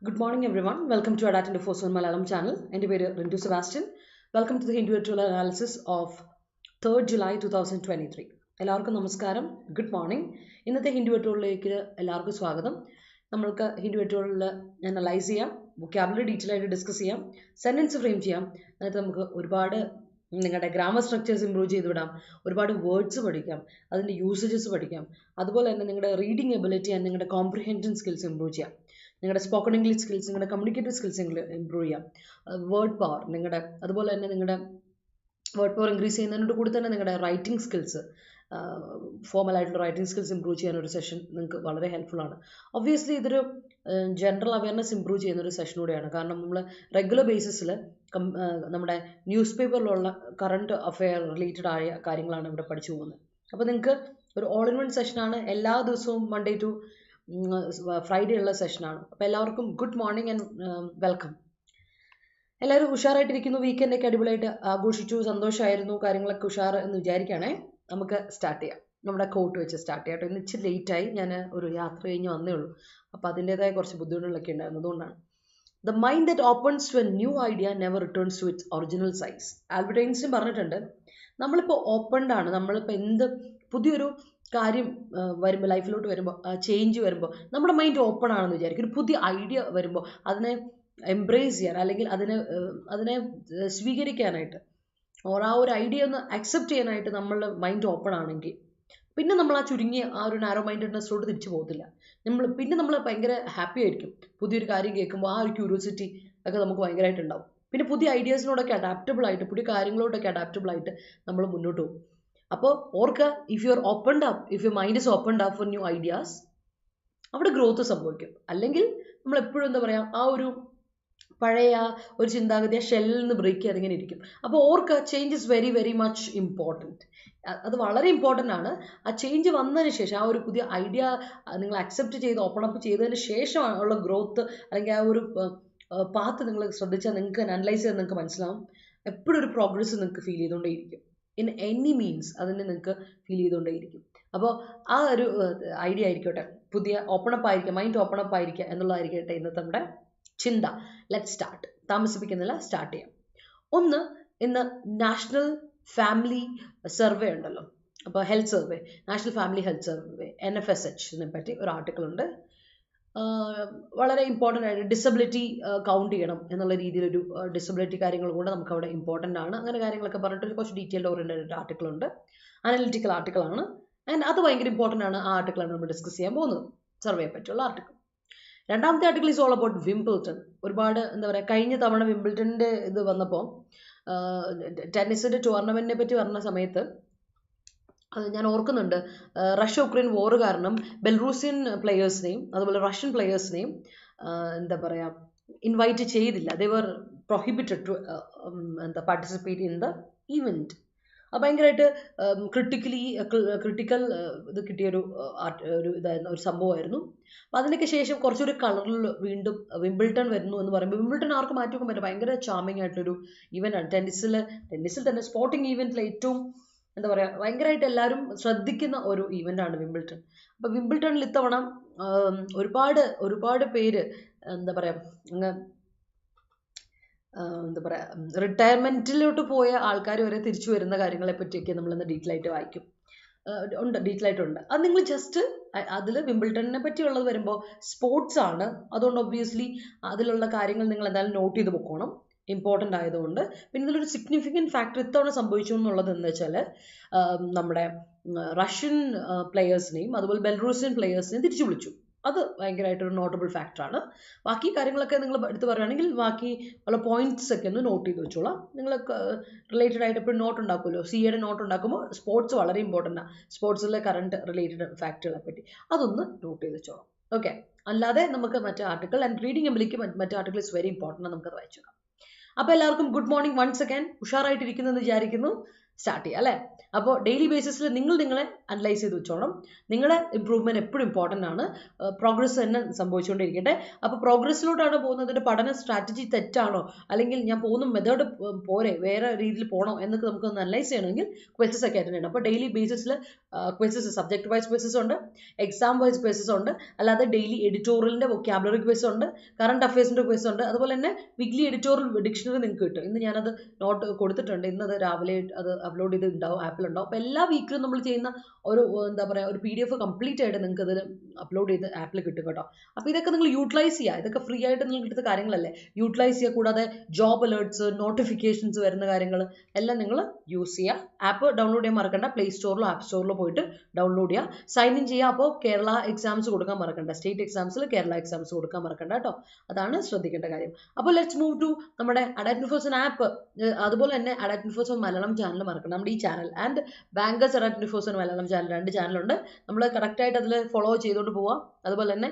Good morning, everyone. Welcome to Adda247 Malayalam channel. എൻ്റെ പേര് Rintu Sebastian. Welcome to the Editorial analysis of 3rd July 2023. എല്ലാവർക്കും നമസ്കാരം. Good morning. ഇന്നത്തെ ഹിൻഡ്യൂറ്റോറിലേക്ക് എല്ലാവർക്കും സ്വാഗതം. നമ്മൾക്ക് ഹിൻഡ്യൂറ്റോറിൽ അനലൈസ് ചെയ്യാം, വൊക്കാബുലറി ഡീറ്റെയിൽ ആയിട്ട് ഡിസ്കസ് ചെയ്യാം, സെൻറ്റൻസ് ഫ്രെയിം ചെയ്യാം. അതിനകത്ത് നമുക്ക് ഒരുപാട് നിങ്ങളുടെ ഗ്രാമർ സ്ട്രക്ചേഴ്സ് ഇമ്പ്രൂവ് ചെയ്ത് വിടാം, ഒരുപാട് വേർഡ്സ് പഠിക്കാം, അതിൻ്റെ യൂസേജസ് പഠിക്കാം. അതുപോലെ തന്നെ നിങ്ങളുടെ റീഡിങ് എബിലിറ്റി ആൻഡ് നിങ്ങളുടെ കോംപ്രിഹെൻഷൻ സ്കിൽസ് ഇമ്പ്രൂവ് ചെയ്യാം. നിങ്ങളുടെ സ്പോക്കൺ ഇംഗ്ലീഷ് സ്കിൽസ്, നിങ്ങളുടെ കമ്മ്യൂണിക്കേറ്റീവ് സ്കിൽസ് ഇമ്പ്രൂവ് ചെയ്യാം. വേർഡ് പവർ നിങ്ങളുടെ, അതുപോലെ തന്നെ നിങ്ങളുടെ വേർഡ് പവർ ഇൻക്രീസ് ചെയ്യുന്നതിനോട് കൂടി തന്നെ നിങ്ങളുടെ റൈറ്റിംഗ് സ്കിൽസ്, ഫോർമലായിട്ടുള്ള റൈറ്റിംഗ് സ്കിൽസ് ഇമ്പ്രൂവ് ചെയ്യാനൊരു സെഷൻ നിങ്ങൾക്ക് വളരെ ഹെൽപ്ഫുൾ ആണ്. ഒബ്വിയസ്ലി ഇതൊരു ജനറൽ അവയർനെസ് ഇമ്പ്രൂവ് ചെയ്യുന്നൊരു സെഷൻ കൂടെയാണ്. കാരണം നമ്മൾ റെഗുലർ ബേസിസിൽ നമ്മുടെ ന്യൂസ് പേപ്പറിലുള്ള കറണ്ട് അഫെയർ റിലേറ്റഡ് ആയ കാര്യങ്ങളാണ് ഇവിടെ പഠിച്ചു പോകുന്നത്. അപ്പോൾ നിങ്ങൾക്ക് ഒരു ഓൾ ഇൻ വൺ സെഷനാണ്. എല്ലാ ദിവസവും മൺഡേ ടു ഫ്രൈഡേ ഉള്ള സെഷനാണ്. അപ്പോൾ എല്ലാവർക്കും ഗുഡ് മോർണിംഗ് ആൻഡ് വെൽക്കം. എല്ലാവരും ഉഷാറായിട്ടിരിക്കുന്നു. വീക്കെൻഡൊക്കെ അടിപൊളിയായിട്ട് ആഘോഷിച്ചു, സന്തോഷമായിരുന്നു, കാര്യങ്ങളൊക്കെ ഉഷാർ എന്ന് വിചാരിക്കുകയാണേ. നമുക്ക് സ്റ്റാർട്ട് ചെയ്യാം. നമ്മുടെ കോട്ട് വെച്ച് സ്റ്റാർട്ട് ചെയ്യാം കേട്ടോ. ഇന്ന് ഇച്ചിരി ലേറ്റായി, ഞാൻ ഒരു യാത്ര കഴിഞ്ഞ് വന്നേ ഉള്ളൂ. അപ്പോൾ അതിൻ്റേതായ കുറച്ച് ബുദ്ധിമുട്ടുകളൊക്കെ ഉണ്ടായിരുന്നു, അതുകൊണ്ടാണ്. The mind that opens to a new idea never returns to its original size. Albert Einstein പറഞ്ഞിട്ടുണ്ട്, നമ്മളിപ്പോൾ ഓപ്പൺഡ് ആണ്. നമ്മളിപ്പോൾ എന്ത് പുതിയൊരു കാര്യം വരുമ്പോൾ, ലൈഫിലോട്ട് വരുമ്പോൾ, ചേഞ്ച് വരുമ്പോൾ നമ്മുടെ മൈൻഡ് ഓപ്പൺ ആണെന്ന് വിചാരിക്കും. ഒരു പുതിയ ഐഡിയ വരുമ്പോൾ അതിനെ എംബ്രേസ് ചെയ്യാൻ, അല്ലെങ്കിൽ അതിനെ സ്വീകരിക്കാനായിട്ട്, ഓർ ആ ഒരു ഐഡിയ ഒന്ന് അക്സെപ്റ്റ് ചെയ്യാനായിട്ട് നമ്മളുടെ മൈൻഡ് ഓപ്പൺ ആണെങ്കിൽ പിന്നെ നമ്മൾ ആ ചുരുങ്ങിയ ആ ഒരു നാരോ മൈൻഡഡ്നെസ്സിലോട്ട് തിരിച്ചു പോകത്തില്ല. നമ്മൾ ഭയങ്കര ഹാപ്പി ആയിരിക്കും. പുതിയൊരു കാര്യം കേൾക്കുമ്പോൾ ആ ഒരു ക്യൂരിയോസിറ്റി ഒക്കെ നമുക്ക് ഭയങ്കരമായിട്ടുണ്ടാവും. പിന്നെ പുതിയ ഐഡിയാസിനോടൊക്കെ അഡാപ്റ്റബിൾ ആയിട്ട്, പുതിയ കാര്യങ്ങളോടൊക്കെ അഡാപ്റ്റബിൾ ആയിട്ട് നമ്മൾ മുന്നോട്ട് പോകും. അപ്പോൾ ഓർക്കുക, if you R opened up, if your mind is opened up for new ideas, അവിടെ ഗ്രോത്ത് സംഭവിക്കും. അല്ലെങ്കിൽ നമ്മൾ എപ്പോഴും എന്താ പറയുക, ആ ഒരു പഴയ ഒരു ചിന്താഗതി ആ ഷെല്ലിൽ നിന്ന് ബ്രേക്ക് ചെയ്യാതെ ഇങ്ങനെ ഇരിക്കും. അപ്പോൾ ഓർക്കുക, change is very very much important. അത് വളരെ ഇമ്പോർട്ടൻ്റ് ആണ്. ആ ചേഞ്ച് വന്നതിന് ശേഷം, ആ ഒരു പുതിയ ഐഡിയ നിങ്ങൾ അക്സെപ്റ്റ് ചെയ്ത് ഓപ്പൺ അപ്പ് ചെയ്തതിന് ശേഷമുള്ള ഗ്രോത്ത്, അല്ലെങ്കിൽ ആ ഒരു പാത്ത് നിങ്ങൾ ശ്രദ്ധിച്ചാൽ നിങ്ങൾക്ക് അനലൈസ് ചെയ്താൽ നിങ്ങൾക്ക് മനസ്സിലാവും. എപ്പോഴും ഒരു പ്രോഗ്രസ് നിങ്ങൾക്ക് ഫീൽ ചെയ്തുകൊണ്ടേയിരിക്കും. ഇൻ എനി മീൻസ് അതിനെ നിങ്ങൾക്ക് ഫീൽ ചെയ്തുകൊണ്ടേയിരിക്കും. അപ്പോൾ ആ ഒരു ഐഡിയ ആയിരിക്കട്ടെ, പുതിയ ഓപ്പണപ്പ് ആയിരിക്കുക, മൈൻഡ് ഓപ്പണപ്പ് ആയിരിക്കുക എന്നുള്ളതായിരിക്കട്ടെ ഇന്നത്തെ നമ്മുടെ ചിന്ത. Let start. താമസിപ്പിക്കുന്നില്ല, സ്റ്റാർട്ട് ചെയ്യാം. ഒന്ന്, ഇന്ന് നാഷണൽ ഫാമിലി സർവേ ഉണ്ടല്ലോ. അപ്പോൾ health survey, national family health survey NFSHനെ പറ്റി ഒരു ആർട്ടിക്കിൾ ഉണ്ട്. വളരെ ഇമ്പോർട്ടൻ്റ് ആയിട്ട് ഡിസബിലിറ്റി കൗണ്ട് ചെയ്യണം എന്നുള്ള രീതിയിലൊരു ഡിസബിലിറ്റി കാര്യങ്ങൾ കൂടെ നമുക്ക് അവിടെ ഇമ്പോർട്ടൻ്റ് ആണ്. അങ്ങനെ കാര്യങ്ങളൊക്കെ പറഞ്ഞിട്ട് കുറച്ച് ഡീറ്റെയിൽഡ് ഓറിയൻറ്റഡ് ആർട്ടിക്കിൾ ഉണ്ട്. അനലിറ്റിക്കൽ ആർട്ടിക്കിളാണ്. ആൻഡ് അത് ഭയങ്കര ഇമ്പോർട്ടൻ്റ് ആണ്. ആ ആർട്ടിക്കിളാണ് നമ്മൾ ഡിസ്കസ് ചെയ്യാൻ പോകുന്നത്, സർവേയെ പറ്റിയുള്ള ആർട്ടിക്കിൾ. രണ്ടാമത്തെ article is all about Wimbledon. ഒരുപാട് എന്താ പറയുക, കഴിഞ്ഞ തവണ വിംബിൾട്ടൻ്റെ ഇത് വന്നപ്പോൾ, ടെന്നീസിൻ്റെ ടൂർണമെൻറ്റിനെ പറ്റി പറഞ്ഞ സമയത്ത് ഞാൻ ഓർക്കുന്നുണ്ട്, റഷ്യ ഉക്രൈൻ വോർ കാരണം ബെൽറൂസിയൻ പ്ലെയേഴ്സിനെയും അതുപോലെ റഷ്യൻ പ്ലെയേഴ്സിനെയും എന്താ പറയുക, ഇൻവൈറ്റ് ചെയ്തില്ല. They were prohibited to participate in the event. അത് ഭയങ്കരമായിട്ട് ക്രിട്ടിക്കൽ ഇത് കിട്ടിയൊരു ഇതായിരുന്നു, ഒരു സംഭവമായിരുന്നു. അപ്പോൾ അതിനൊക്കെ ശേഷം കുറച്ചൊരു കളറിൽ വീണ്ടും വിംബിൾട്ടൺ വരുന്നു എന്ന് പറയുമ്പോൾ, വിംബിൾട്ടൺ ആർക്കും മാറ്റി വെക്കാൻ പറ്റും, ഭയങ്കര ചാമിങ് ആയിട്ടൊരു ഇവൻ്റാണ്. ടെന്നീസിൽ തന്നെ സ്പോർട്ടിങ് ഈവൻറ്റിൽ ഏറ്റവും എന്താ പറയുക, ഭയങ്കരമായിട്ട് എല്ലാവരും ശ്രദ്ധിക്കുന്ന ഒരു ഈവൻ്റാണ് വിംബിൾട്ടൺ. അപ്പോൾ വിംബിൾട്ടണിൽ ഇത്തവണ ഒരുപാട് പേര് എന്താ പറയുക, എന്താ പറയുക, റിട്ടയർമെൻറ്റിലോട്ട് പോയ ആൾക്കാർ വരെ തിരിച്ചു വരുന്ന കാര്യങ്ങളെ പറ്റിയൊക്കെ നമ്മളിന്ന് ഡീറ്റെയിൽ ആയിട്ട് വായിക്കും. ഡീറ്റെയിൽ ആയിട്ടുണ്ട്. അത് നിങ്ങൾ ജസ്റ്റ് അതിൽ വിംബിൾട്ടണിനെ പറ്റിയുള്ളത് വരുമ്പോൾ സ്പോർട്സ് ആണ്, അതുകൊണ്ട് ഒബ്വിയസ്ലി അതിലുള്ള കാര്യങ്ങൾ നിങ്ങൾ എന്തായാലും നോട്ട് ചെയ്ത് പൊക്കോണം, ഇമ്പോർട്ടൻ്റ് ആയതുകൊണ്ട്. പിന്നെ ഇതിലൊരു സിഗ്നിഫിക്കൻറ്റ് ഫാക്ടർ ഇത്തവണ സംഭവിച്ചു എന്നുള്ളത് എന്ന് വെച്ചാൽ, നമ്മുടെ റഷ്യൻ പ്ലെയേഴ്സിനെയും അതുപോലെ ബെൽറൂസിയൻ പ്ലെയേഴ്സിനെയും തിരിച്ചു വിളിച്ചു. അത് ഭയങ്കരമായിട്ടൊരു നോട്ടബിൾ ഫാക്ടറാണ്. ബാക്കി കാര്യങ്ങളൊക്കെ നിങ്ങൾ എടുത്ത് പറയുകയാണെങ്കിൽ ബാക്കി ഉള്ള പോയിന്റ്സ് ഒക്കെ ഒന്ന് നോട്ട് ചെയ്ത് വെച്ചോളാം. നിങ്ങൾ റിലേറ്റഡ് ആയിട്ട് എപ്പോഴും നോട്ട് ഉണ്ടാക്കുമല്ലോ, CAയുടെ നോട്ട് ഉണ്ടാക്കുമ്പോൾ സ്പോർട്സ് വളരെ ഇമ്പോർട്ടൻ്റ് ആണ്. സ്പോർട്സിലെ കറണ്ട് റിലേറ്റഡ് ഫാക്ടുകളെ പറ്റി അതൊന്ന് നോട്ട് ചെയ്ത് വെച്ചോളാം. ഓക്കെ. അല്ലാതെ നമുക്ക് മറ്റേ ആർട്ടിക്കിൾ ആൻഡ് റീഡിംഗ് എബിലിറ്റി, മറ്റേ ആർട്ടിക്കിൾ ഇസ് വെരി ഇമ്പോർട്ടൻ്റ്, നമുക്കത് വായിച്ചോക്കാം. അപ്പോൾ എല്ലാവർക്കും ഗുഡ് മോർണിംഗ് വൺസ് അഗൈൻ. ഉഷാറായിട്ടിരിക്കുന്നു എന്ന് വിചാരിക്കുന്നു. സ്റ്റാർട്ട് ചെയ്യുക അല്ലേ. അപ്പോൾ ഡെയിലി ബേസിസിൽ നിങ്ങളെ അനലൈസ് ചെയ്ത് വെച്ചോണം. നിങ്ങളുടെ ഇമ്പ്രൂവ്മെൻറ്റ് എപ്പോഴും ഇമ്പോർട്ടൻ്റ് ആണ്. പ്രോഗ്രസ് തന്നെ സംഭവിച്ചുകൊണ്ടിരിക്കട്ടെ. അപ്പോൾ പ്രോഗ്രസ്സിലോട്ടാണ് പോകുന്നതിൻ്റെ പഠന സ്ട്രാറ്റജി തെറ്റാണോ, അല്ലെങ്കിൽ ഞാൻ പോകുന്ന മെത്തേഡ് പോരെ, വേറെ രീതിയിൽ പോകണോ എന്നൊക്കെ നമുക്കൊന്ന് അനലൈസ് ചെയ്യണമെങ്കിൽ ക്വസ്റ്റസ് ഒക്കെ അറ്റൻഡ് ചെയ്യണം. അപ്പോൾ ഡെയിലി ബേസിസിൽ ക്വസ്റ്റസ് സബ്ജക്ട് വൈസ് ക്വസ്റ്റസ് ഉണ്ട്, എക്സാം വൈസ് ക്വസ്റ്റസ് ഉണ്ട്, അല്ലാതെ ഡെയിലി എഡിറ്റോറിയലിൻ്റെ വൊക്കാബുലറി ക്വസ്റ്റ് ഉണ്ട്, കറണ്ട് അഫയേഴ്സിൻ്റെ ക്വസ്റ്റ് ഉണ്ട്, അതുപോലെ തന്നെ വീക്ക്ലി എഡിറ്റോറിയൽ ഡിക്ഷണറി നിങ്ങൾക്ക് കിട്ടും. ഇന്ന് ഞാനത് നോട്ട് കൊടുത്തിട്ടുണ്ട്, ഇന്നത് രാവിലെ അത് അപ്ലോഡ് ചെയ്ത് ഉണ്ടാവും, ആപ്പിലുണ്ടാവും. അപ്പോൾ എല്ലാ വീക്കിലും നമ്മൾ ചെയ്യുന്ന ഒരു എന്താ പറയുക ഒരു PDF കംപ്ലീറ്റ് ആയിട്ട് നിങ്ങൾക്ക് അതിൽ അപ്ലോഡ് ചെയ്ത് ആപ്പിൽ കിട്ടും കേട്ടോ. അപ്പോൾ ഇതൊക്കെ നിങ്ങൾ യൂട്ടിലൈസ് ചെയ്യുക. ഇതൊക്കെ ഫ്രീ ആയിട്ട് നിങ്ങൾക്ക് കിട്ടുന്ന കാര്യങ്ങളല്ലേ, യൂട്ടിലൈസ് ചെയ്യുക. കൂടാതെ ജോബ് അലേർട്ട്സ്, നോട്ടിഫിക്കേഷൻസ് വരുന്ന കാര്യങ്ങൾ എല്ലാം നിങ്ങൾ യൂസ് ചെയ്യുക. ആപ്പ് ഡൗൺലോഡ് ചെയ്യാൻ മറക്കണ്ട. പ്ലേ സ്റ്റോറിലോ ആപ്പ് സ്റ്റോറിലോ പോയിട്ട് ഡൗൺലോഡ് ചെയ്യുക, സൈൻ ഇൻ ചെയ്യുക. അപ്പോൾ കേരള എക്സാംസ് കൊടുക്കാൻ മറക്കണ്ട, സ്റ്റേറ്റ് എക്സാംസിൽ കേരള എക്സാംസ് കൊടുക്കാൻ മറക്കണ്ട കേട്ടോ. അതാണ് ശ്രദ്ധിക്കേണ്ട കാര്യം. അപ്പോൾ ലെറ്റ്സ് മൂവ് ടു നമ്മുടെ Adda247 ആപ്പ്, അതുപോലെ തന്നെ Adda247 മലയാളം ചാനൽ മറക്കണം. നമ്മുടെ ഈ channel and bankers Adda247 Malayalam channel, 2 ചാനലുണ്ട്. നമ്മൾ കറക്റ്റായിട്ട് അതിൽ ഫോളോ ചെയ്തുകൊണ്ട് പോവാം. അതുപോലെ തന്നെ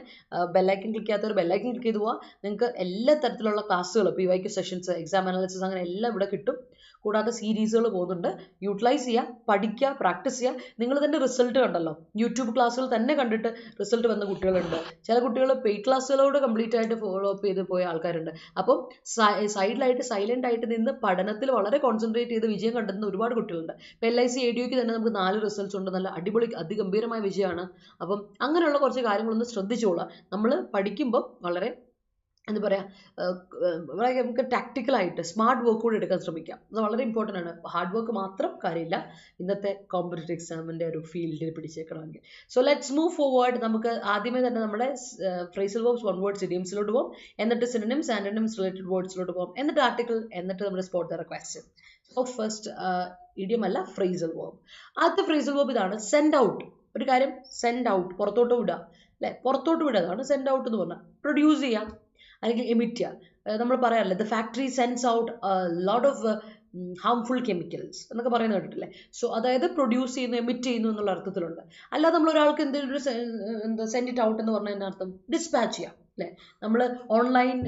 ബെല്ലൈക്കൻ ക്ലിക്ക് ചെയ്യാത്തവർ ബെല്ലൈക്കൻ ക്ലിക്ക് ചെയ്ത് പോവാം. നിങ്ങൾക്ക് എല്ലാ തരത്തിലുള്ള ക്ലാസ്സുകൾ, PYQ സെഷൻസ്, എക്സാം അനാലിസിസ്, അങ്ങനെ എല്ലാം ഇവിടെ കിട്ടും. കൂടാതെ സീരീസുകൾ പോകുന്നുണ്ട്. യൂട്ടിലൈസ് ചെയ്യുക, പഠിക്കുക, പ്രാക്ടീസ് ചെയ്യുക. നിങ്ങൾ തന്നെ റിസൾട്ട് കണ്ടല്ലോ, യൂട്യൂബ് ക്ലാസ്സുകൾ തന്നെ കണ്ടിട്ട് റിസൾട്ട് വന്ന കുട്ടികളുണ്ട്. ചില കുട്ടികൾ പെയ്ഡ് ക്ലാസ്സുകളോട് കംപ്ലീറ്റ് ആയിട്ട് ഫോളോ അപ്പ് ചെയ്ത് പോയ ആൾക്കാരുണ്ട്. അപ്പം സൈഡിലായിട്ട് സൈലൻ്റ് ആയിട്ട് നിന്ന് പഠനത്തിൽ വളരെ കോൺസെൻട്രേറ്റ് ചെയ്ത് വിജയം കണ്ടെത്തുന്ന ഒരുപാട് കുട്ടികളുണ്ട്. ഇപ്പോൾ LIC ADOയ്ക്ക് തന്നെ നമുക്ക് 4 റിസൾട്ട്സ് ഉണ്ട്, നല്ല അടിപൊളി അതിഗംഭീരമായ വിജയമാണ്. അപ്പം അങ്ങനെയുള്ള കുറച്ച് കാര്യങ്ങളൊന്ന് ശ്രദ്ധിച്ചോളാം. നമ്മൾ പഠിക്കുമ്പോൾ വളരെ എന്താ പറയുക, നമുക്ക് ടാക്ടിക്കലായിട്ട് സ്മാർട്ട് വർക്ക് കൂടെ എടുക്കാൻ ശ്രമിക്കാം. അത് വളരെ ഇമ്പോർട്ടൻ്റ് ആണ്. ഹാർഡ് വർക്ക് മാത്രം കാര്യമില്ല ഇന്നത്തെ കോമ്പറ്റേറ്റീവ് എക്സാമിൻ്റെ ഒരു ഫീൽഡിൽ പിടിച്ചേക്കണമെങ്കിൽ. So let's move forward. നമുക്ക് ആദ്യമേ തന്നെ നമ്മുടെ ഫ്രേസൽ വേർബ്സ്, വൺ വേർഡ്സ്, ഇഡിയംസിലോട്ട് പോകും. എന്നിട്ട് സിനോണിംസ്, ആന്റോണിംസ്, റിലേറ്റഡ് വേർഡ്സിലോട്ട് പോകും. എന്നിട്ട് ആർട്ടിക്കിൾ, എന്നിട്ട് നമ്മുടെ spot the question. So first idiom അല്ല, ഫ്രേസൽ വേർബ്. ആദ്യത്തെ ഫ്രേസൽ വേർബ് ഇതാണ്, സെൻഡ് ഔട്ട്. ഒരു കാര്യം സെൻഡ് ഔട്ട്, പുറത്തോട്ട് വിടുക അല്ലേ, പുറത്തോട്ട് വിടുക, അതാണ് സെൻഡ് ഔട്ട് എന്ന് പറഞ്ഞാൽ. പ്രൊഡ്യൂസ് ചെയ്യാം അല്ലെങ്കിൽ എമിറ്റ് ചെയ്യുക. നമ്മൾ പറയാറില്ലേ, the factory sends out lot of harmful chemicals എന്നൊക്കെ പറയുന്നത് കേട്ടിട്ടില്ലേ. സോ അതായത് പ്രൊഡ്യൂസ് ചെയ്യുന്നു, എമിറ്റ് ചെയ്യുന്നു എന്നുള്ള അർത്ഥത്തിലുണ്ട്. അല്ലാതെ നമ്മൾ ഒരാൾക്ക് എന്തെങ്കിലും ഒരു എന്താ സെൻഡ് ഇറ്റ് ഔട്ട് എന്ന് പറഞ്ഞതിൻ്റെ അർത്ഥം ഡിസ്പാച്ച് ചെയ്യാം അല്ലേ. നമ്മൾ ഓൺലൈൻ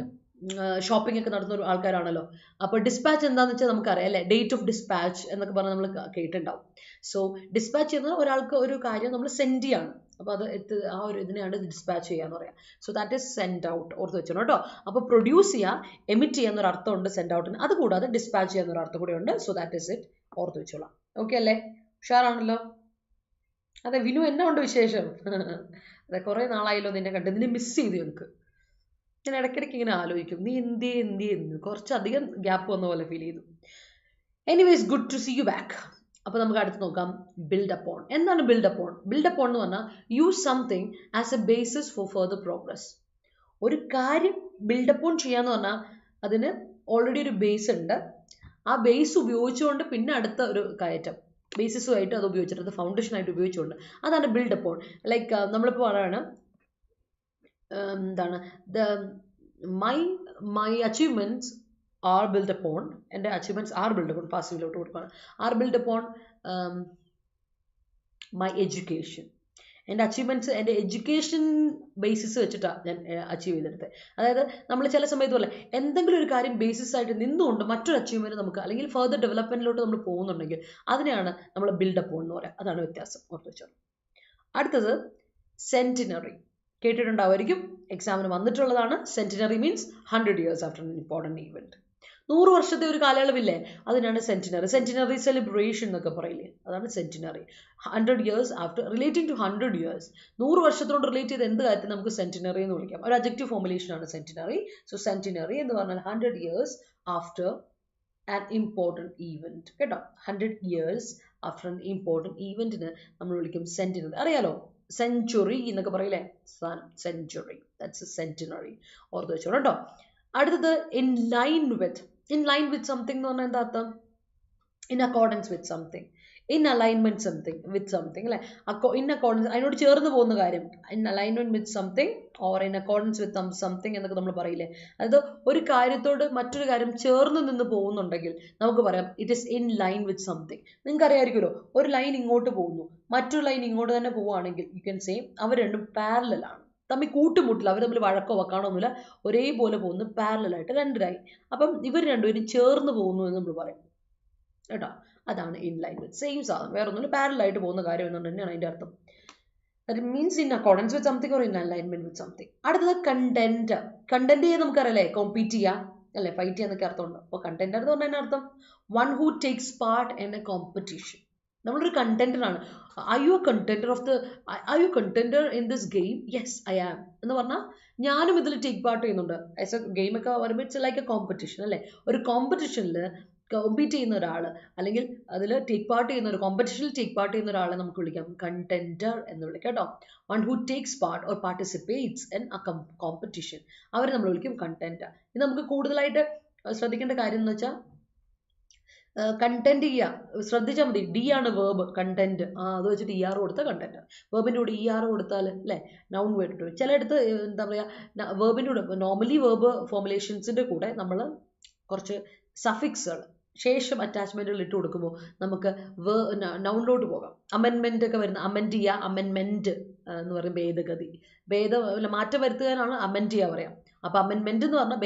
ഷോപ്പിംഗ് ഒക്കെ നടത്തുന്ന ഒരു ആൾക്കാരാണല്ലോ. അപ്പോൾ ഡിസ്പാച്ച് എന്താണെന്ന് വെച്ചാൽ നമുക്കറിയാം അല്ലേ, ഡേറ്റ് ഓഫ് ഡിസ്പാച്ച് എന്നൊക്കെ പറഞ്ഞാൽ നമ്മൾ കേട്ടിട്ടുണ്ടാവും. സോ ഡിസ്പാച്ച് ചെയ്യുന്നത് ഒരാൾക്ക് ഒരു കാര്യം നമ്മൾ സെൻഡ് ചെയ്യാണ്, അപ്പോൾ അത് ആ ഒരു ഇതിനെയാണ് ഡിസ്പാച്ച് ചെയ്യാന്ന് പറയാം. So that is send out, ഓർത്ത് വെച്ചോ കേട്ടോ. അപ്പോൾ പ്രൊഡ്യൂസ് ചെയ്യുക, എമിറ്റ് ചെയ്യാന്നൊരു അർത്ഥമുണ്ട് സെൻഡ് ഔട്ടിന്, അതുകൂടാതെ ഡിസ്പാച്ച് ചെയ്യാന്നൊരു അർത്ഥം കൂടെ ഉണ്ട്. സോ ദാറ്റ് ഈസ് ഇറ്റ്, ഓർത്ത് വെച്ചോളാം. ഓക്കെ അല്ലേ, ഉഷാറാണല്ലോ. അതെ വിനു, എന്നാ ഉണ്ട് വിശേഷം? അതെ, കുറേ നാളായല്ലോ നിന്നെ കണ്ട്, നിന്നെ മിസ് ചെയ്തു ഞങ്ങൾക്ക്. ഞാൻ ഇടയ്ക്കിടയ്ക്ക് ഇങ്ങനെ ആലോചിക്കും, നീ എന്ത് കുറച്ചധികം ഗ്യാപ്പ് വന്ന പോലെ ഫീൽ ചെയ്തു. Anyways, good to see you back. അപ്പോൾ നമുക്ക് അടുത്ത് നോക്കാം, ബിൽഡ് അപ്പോൺ. എന്താണ് ബിൽഡ് അപ്പോൺ? ബിൽഡ് അപ്പോൺ എന്ന് പറഞ്ഞാൽ use something as a basis for further progress. ഒരു കാര്യം ബിൽഡ് അപ്പോൺ ചെയ്യാന്ന് പറഞ്ഞാൽ അതിന് ഓൾറെഡി ഒരു ബേസ് ഉണ്ട്. ആ ബേസ് ഉപയോഗിച്ചുകൊണ്ട് പിന്നെ അടുത്ത ഒരു കയറ്റം, ബേസിസുമായിട്ട് അത് ഉപയോഗിച്ചിട്ട്, അത് ഫൗണ്ടേഷനായിട്ട് ഉപയോഗിച്ചുകൊണ്ട്, അതാണ് ബിൽഡ് അപ്പോൺ. ലൈക്ക് നമ്മളിപ്പോൾ പറയാണ് എന്താണ്, my achievements are built upon, എൻ്റെ അച്ചീവ്മെൻറ്റ്സ് ആർ ബിൽഡ് അപ്പോൺ, പാസിംഗിലോട്ട് കൊടുക്കുകയാണ്, are build upon my education. എൻ്റെ അച്ചീവ്മെൻറ്റ്സ് എൻ്റെ എഡ്യൂക്കേഷൻ ബേസിസ് വെച്ചിട്ടാണ് ഞാൻ അച്ചീവ് ചെയ്തെടുത്തത്. അതായത് നമ്മൾ ചില സമയത്ത് പോലെ എന്തെങ്കിലും ഒരു കാര്യം ബേസിസ് ആയിട്ട് നിന്നുകൊണ്ട് മറ്റൊരു അച്ചീവ്മെൻറ്റ് നമുക്ക് അല്ലെങ്കിൽ ഫർദർ ഡെവലപ്മെൻറ്റിലോട്ട് നമ്മൾ പോകുന്നുണ്ടെങ്കിൽ അതിനെയാണ് നമ്മൾ ബിൽഡ് അപ്പോൺ എന്ന് പറയുക. അതാണ് വ്യത്യാസം, ഓർത്ത് വെച്ചോ. അടുത്തത് സെൻറ്റിനറി, കേട്ടിട്ടുണ്ടാവുമായിരിക്കും, എക്സാമിന് വന്നിട്ടുള്ളതാണ്. Centenary means 100 years after an important event. 100 വർഷത്തെ ഒരു കാലയളവില്ലേ, അതിനാണ് സെൻറ്റിനറി. സെൻറ്റിനറി സെലിബ്രേഷൻ എന്നൊക്കെ പറയില്ലേ, അതാണ് centenary. 100 years after, relating to 100 years, 100 വർഷത്തോട് റിലേറ്റ് ചെയ്ത് എന്ത് കാര്യത്തിൽ നമുക്ക് സെൻറ്റിനറി എന്ന് വിളിക്കാം. ഒരു അഡ്ജക്റ്റീവ് ഫോർമുലേഷൻ ആണ് സെൻറ്റിനറി. സോ സെൻറ്റിനറി എന്ന് പറഞ്ഞാൽ 100 years after an important event കേട്ടോ. 100 years ആഫ്റ്റർ ആൻ ഇമ്പോർട്ടൻറ്റ് ഈവൻറ്റിന് നമ്മൾ വിളിക്കും സെൻറ്റിനറി. അറിയാലോ, സെഞ്ചുറി എന്നൊക്കെ പറയില്ലേ, സെഞ്ചുറി, ദാറ്റ്സ് എ സെൻറ്റിനറി, ഓർത്ത് വെച്ചോളൂ കേട്ടോ. അടുത്തത് ഇൻ ലൈൻ വിത്ത് സംതിങ് എന്ന് പറഞ്ഞാൽ എന്താ അർത്ഥം? In accordance with something, in alignment something with something അല്ലേ. ഇൻ അക്കോർഡൻസ്, അതിനോട് ചേർന്ന് പോകുന്ന കാര്യം, in alignment with something or in accordance with something എന്നൊക്കെ നമ്മൾ പറയില്ലേ. അതായത് ഒരു കാര്യത്തോട് മറ്റൊരു കാര്യം ചേർന്ന് നിന്ന് പോകുന്നുണ്ടെങ്കിൽ നമുക്ക് പറയാം it is in line with something. നിങ്ങൾക്ക് അറിയാമായിരിക്കുമല്ലോ, ഒരു ലൈൻ ഇങ്ങോട്ട് പോകുന്നു, മറ്റൊരു ലൈൻ ഇങ്ങോട്ട് തന്നെ പോവുകയാണെങ്കിൽ യു ക്യാൻ സേ അവർ രണ്ടും പാരലലാണ്, തമ്മിൽ കൂട്ടുമുട്ടില്ല, അവർ തമ്മിൽ വഴക്കോ വക്കാണോന്നില്ല, ഒരേപോലെ പോകുന്നു, പാരലായിട്ട് 2 ലൈൻ. അപ്പം ഇവർ രണ്ടുപേരും ചേർന്ന് പോകുന്നു എന്ന് നമ്മൾ പറയും. കേട്ടോ. അതാണ് ഇൻ ലൈൻ വിത്ത്. സെയിം സാധനം, വേറെ ഒന്നുമില്ല, പാരലൽ ആയിട്ട് പോകുന്ന കാര്യം എന്നുകൊണ്ട് തന്നെയാണ് അതിൻ്റെ അർത്ഥം. That means in accordance with something or in alignment with something. അടുത്തത് കണ്ടന്റ്. കണ്ടന്റ് നമുക്കറിയാലേ, കോമ്പീറ്റ് ചെയ്യുക അല്ലെ, ഫൈറ്റ് ചെയ്യാന്നൊക്കെ അർത്ഥമുണ്ട്. അപ്പോൾ കണ്ടന്റ് എന്ന് പറഞ്ഞാൽ അർത്ഥം one who takes part in a competition. നമ്മളൊരു കണ്ടന്ററാണ്. Are you contender in this game? Yes I am എന്ന് പറഞ്ഞാൽ ഞാനും ഇതിൽ ടേക്ക് പാർട്ട് ചെയ്യുന്നുണ്ട്. ആസ് എ ഗെയിമൊക്കെ വരുമ്പോൾ ഇറ്റ്സ് ലൈക്ക് എ കോമ്പറ്റീഷൻ അല്ലേ. ഒരു കോമ്പറ്റീഷനിൽ കോമ്പീറ്റ് ചെയ്യുന്ന ഒരാൾ, അല്ലെങ്കിൽ അതിൽ ടേക്ക് പാർട്ട് ചെയ്യുന്ന ഒരു കോമ്പറ്റീഷനിൽ ടേക്ക് പാർട്ട് ചെയ്യുന്ന ഒരാളെ നമുക്ക് വിളിക്കാം കണ്ടന്റർ എന്ന് വിളിക്കാം കേട്ടോ. One who takes part or participates in uh competition, അവരെ നമ്മൾ വിളിക്കും കണ്ടന്റർ. ഇത് നമുക്ക് കൂടുതലായിട്ട് ശ്രദ്ധിക്കേണ്ട കാര്യം എന്ന് വെച്ചാൽ കണ്ടന്റ് ചെയ്യുക, ശ്രദ്ധിച്ചാൽ മതി. ഡി ആണ് വേർബ്, കണ്ടന്റ്. അത് വെച്ചിട്ട് ഇ ആർ കൊടുത്താൽ കണ്ടന്റ്. വേർബിൻ്റെ കൂടെ ഇ ആർ കൊടുത്താൽ അല്ലേ നൗൺ വേർഡ്. ചിലയിടത്ത് എന്താ പറയുക, വേർബിൻ്റെ കൂടെ നോർമലി വേർബ് ഫോർമുലേഷൻസിൻ്റെ കൂടെ നമ്മൾ കുറച്ച് സഫിക്സുകൾ ശേഷം അറ്റാച്ച്മെൻറ്റുകൾ ഇട്ട് കൊടുക്കുമ്പോൾ നമുക്ക് നൗണിലോട്ട് പോകാം. അമെൻമെൻ്റ് ഒക്കെ വരുന്ന അമെൻഡ് ചെയ്യുക, അമെൻമെൻറ്റ് എന്ന് പറയും ഭേദഗതി. മാറ്റം വരുത്തുവാനാണ് അമെൻഡ് ചെയ്യുക പറയാം. അപ്പോൾ അമെൻമെൻറ്റ് എന്ന് പറഞ്ഞാൽ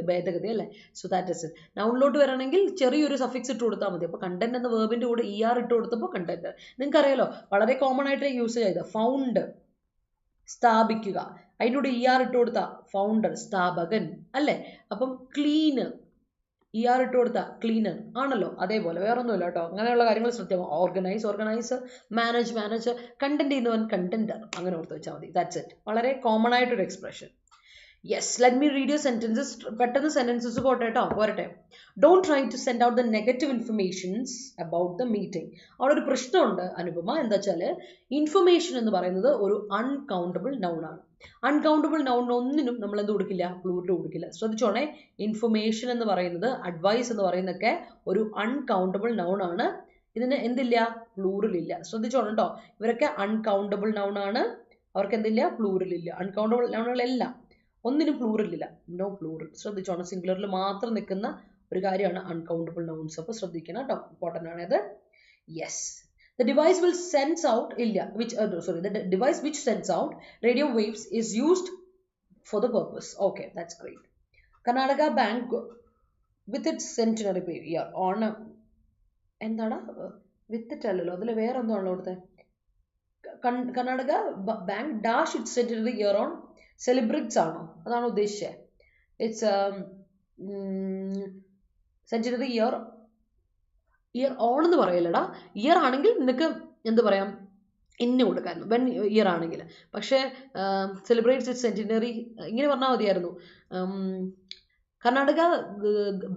ഭേദഗതി അല്ലേ. So that is it. നൗണിലോട്ട് വരണമെങ്കിൽ ചെറിയൊരു സഫിക്സ് ഇട്ട് കൊടുത്താൽ മതി. അപ്പോൾ കണ്ടന്റ് എന്ന വേർബിൻ്റെ കൂടെ ഇ ആർ ഇട്ട് കൊടുത്തപ്പോൾ കണ്ടന്റ്. നിങ്ങൾക്കറിയാലോ, വളരെ കോമൺ ആയിട്ട് യൂസ് ചെയ്ത് ഫൗണ്ട്, സ്ഥാപിക്കുക, അതിൻ്റെ കൂടെ ഇ ആർ ഇട്ട് കൊടുത്താൽ ഫൗണ്ടർ, സ്ഥാപകൻ അല്ലേ. അപ്പം ക്ലീന്, ഇ ആർ ഇട്ട് കൊടുത്താൽ ക്ലീനർ ആണല്ലോ. അതേപോലെ വേറെ ഒന്നുമില്ല കേട്ടോ. അങ്ങനെയുള്ള കാര്യങ്ങൾ ശ്രദ്ധിക്കാം. ഓർഗനൈസർ, മാനേജ്, കണ്ടന്റ് ചെയ്യുന്നവൻ കണ്ടന്റർ, അങ്ങനെ ഓർത്ത് വെച്ചാൽ മതി. That's it. വളരെ കോമൺ ആയിട്ടൊരു expression. Yes, let me read your sentences. പെട്ടെന്ന് സെന്റൻസസ് പോരട്ടെ. Don't try to send out the negative informations about the meeting. അവിടെ ഒരു പ്രശ്നമുണ്ട് അനുപമ. എന്താ വെച്ചാൽ ഇൻഫർമേഷൻ എന്ന് പറയുന്നത് ഒരു അൺകൗണ്ടബിൾ നൗൺ ആണ്. അൺകൗണ്ടബിൾ നൗൺ ഒന്നിനും നമ്മൾ എന്ത് കൊടുക്കില്ല, പ്ലൂറൽ കൊടുക്കില്ല. ശ്രദ്ധിച്ചോണേ, ഇൻഫർമേഷൻ എന്ന് പറയുന്നത്, അഡ്വൈസ് എന്ന് പറയുന്നതൊക്കെ ഒരു അൺകൗണ്ടബിൾ നൗൺ ആണ്. ഇതിന് എന്തില്ല, പ്ലൂറൽ ഇല്ല. ശ്രദ്ധിച്ചോണം കേട്ടോ. ഇവരൊക്കെ അൺകൗണ്ടബിൾ നൗൺ ആണ്, അവർക്ക് എന്തില്ല, പ്ലൂറൽ ഇല്ല. അൺകൗണ്ടബിൾ നൗണുകളെല്ലാം ഒന്നിനും പ്ലൂറൽ ഇല്ല, നോ പ്ലൂറൽ. ശ്രദ്ധിച്ചോണം, സിംഗുലറിൽ മാത്രം നിൽക്കുന്ന ഒരു കാര്യമാണ് അൺകൗണ്ടബിൾ നൗൺസ്. അപ്പോൾ ശ്രദ്ധിക്കണം കേട്ടോ, ഇമ്പോർട്ടൻ്റ് ആണ് ഇത്. Yes, the device will sense out the device which sends out radio waves is used for the purpose. Okay, that's great. Karnataka Bank with its centenary year on എന്താണ് with it അല്ലല്ലോ, അതിൽ വേറെ എന്താണല്ലോ കൊടുത്തത്. Karnataka bank dash it centenary year on celebrates ആണോ, അതാണ് ഉദ്ദേശിച്ചത്. It's centenary year on എന്ന് പറയല്ലടാ. Year ആണെങ്കിൽ നിനക്ക് എന്ത് പറയാം, ഇന്ന് കൊടുക്കായിരുന്നു വെൻ ഇയർ ആണെങ്കിൽ. പക്ഷേ സെലിബ്രേറ്റ്സ് ഇറ്റ്സ് സെന്റിനറി ഇങ്ങനെ പറഞ്ഞാൽ മതിയായിരുന്നു. Karnataka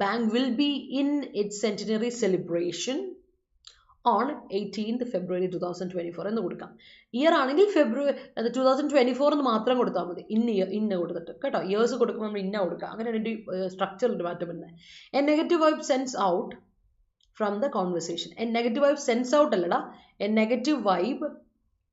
bank will be in its centenary celebration on 18th February 2024 എന്ന് കൊടുക്കാം. ഇയർ ആണെങ്കിൽ ഫെബ്രുവരി 2024 എന്ന് മാത്രം കൊടുത്താൽ മതി. ഇന്ന കൊടുത്തിട്ട് കേട്ടോ. ഇയേഴ്സ് കൊടുക്കുമ്പോൾ നമ്മൾ ഇന്ന കൊടുക്കുക. അങ്ങനെയാണ് എൻ്റെ സ്ട്രക്ചറിൽ മാറ്റം വരുന്നത്. A negative vibe sense out from the conversation. A negative vibe sense out അല്ലടാ, a negative vibe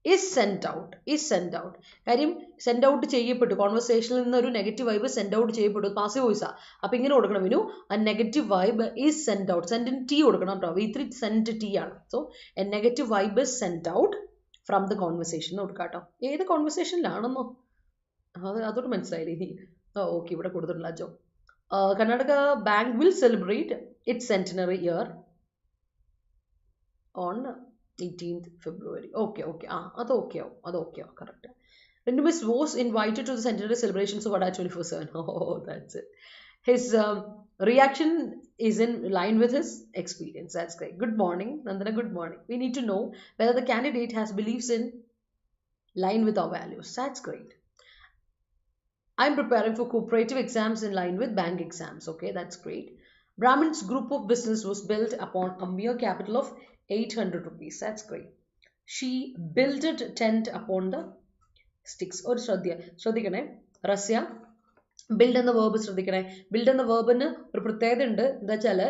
is sent out. കാര്യം സെൻഡ് ഔട്ട് ചെയ്യപ്പെട്ടു, കോൺവെർസേഷനിൽ നിന്ന് ഒരു നെഗറ്റീവ് വൈബ് സെൻഡ് ഔട്ട് ചെയ്യപ്പെട്ടു, പാസീവ് വോയിസാ. അപ്പം ഇങ്ങനെ കൊടുക്കണം Vinu, a negative vibe is sent out. Send T കൊടുക്കണം കേട്ടോ, V3 സെൻഡ് ടി ആണ്. So a negative vibe is sent out from the conversation കൊടുക്കാം കേട്ടോ. ഏത് കോൺവെർസേഷനിലാണെന്നോ അതോട് മനസ്സിലായില്ലേ ഇനി. ഓക്കെ, ഇവിടെ കൊടുത്തിട്ടില്ല ജോ. Karnataka bank will celebrate its centenary year on 18th February. Okay. അത് ഓക്കെ ആവും, correct. Rintu was invited to the centenary celebrations of Adda247. Oh, that's it. His reaction is in line with his experience. That's great. Good morning, Nandana. Good morning. We need to know whether the candidate has beliefs in line with our values. That's great. I'm preparing for cooperative exams in line with bank exams. Okay, that's great. Brahmin's group of business was built upon a mere capital of 800 rupees. That's great. She builded tent upon the sticks. ഒരു ശ്രദ്ധിക്കണേ Rasya, build എന്ന verb ശ്രദ്ധിക്കണേ. Build എന്ന വേർബിന് ഒരു പ്രത്യേകത ഉണ്ട്. എന്താ വെച്ചാൽ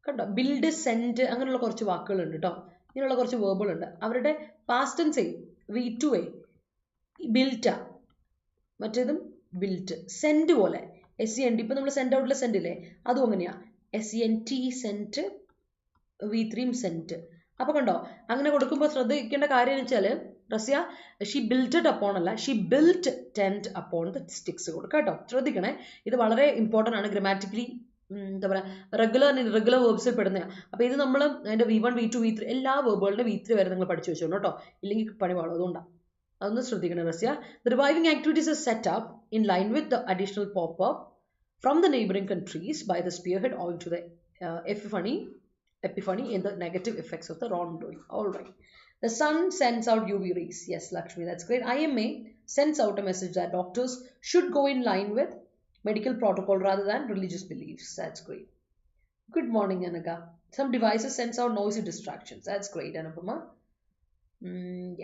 കണ്ടോ, ബിൽഡ്, സെൻഡ് അങ്ങനെയുള്ള കുറച്ച് വാക്കുകളുണ്ട് കേട്ടോ. ഇങ്ങനെയുള്ള കുറച്ച് വേർബുകളുണ്ട്. അവരുടെ പാസ്റ്റ് ടെൻസ് V2 ബിൽറ്റ, മറ്റേതും ബിൽറ്റ്. സെൻഡ് പോലെ SEND. ഇപ്പം നമ്മൾ സെൻഡ് ഔട്ടിലെ സെൻഡ് ഇല്ലേ, അതും അങ്ങനെയാ. SENT sent, V3 sent. അപ്പോൾ കണ്ടോ, അങ്ങനെ കൊടുക്കുമ്പോൾ ശ്രദ്ധിക്കേണ്ട കാര്യം എന്ന് വെച്ചാൽ റസ്യ ഷീ ബിൽറ്റഡ് അപ്പോൺ അല്ല, she built tent upon the sticks കൊടുക്കുക കേട്ടോ. ശ്രദ്ധിക്കണേ, ഇത് വളരെ ഇമ്പോർട്ടൻ്റ് ആണ്. ഗ്രാമാറ്റിക്കലി എന്താ പറയുക റെഗുലർ ആൻഡ് ഇറഗുലർ വേർബ്സിൽ പെടുന്നതാണ്. അപ്പോൾ ഇത് നമ്മൾ അതിൻ്റെ V1 V2 V3 എല്ലാ വേർബുകളുടെ V3 വരെ നിങ്ങൾ പഠിച്ചു വെച്ചോളൂ കേട്ടോ, ഇല്ലെങ്കിൽ പണി പാടും. അതുകൊണ്ടാണ് അതൊന്ന് ശ്രദ്ധിക്കണം Rasya. The reviving activities is set up in line with the additional pop-up from the neighboring countries by the spearhead owing to the epiphany in the negative effects of the wrongdoing. All right. The sun sends out UV rays. Yes, Lakshmi, that's great. IMA sends out a message that doctors should go in line with medical protocol rather than religious beliefs. That's great. Good morning, Anaka. Some devices sends out noisy distractions. That's great, Anupama.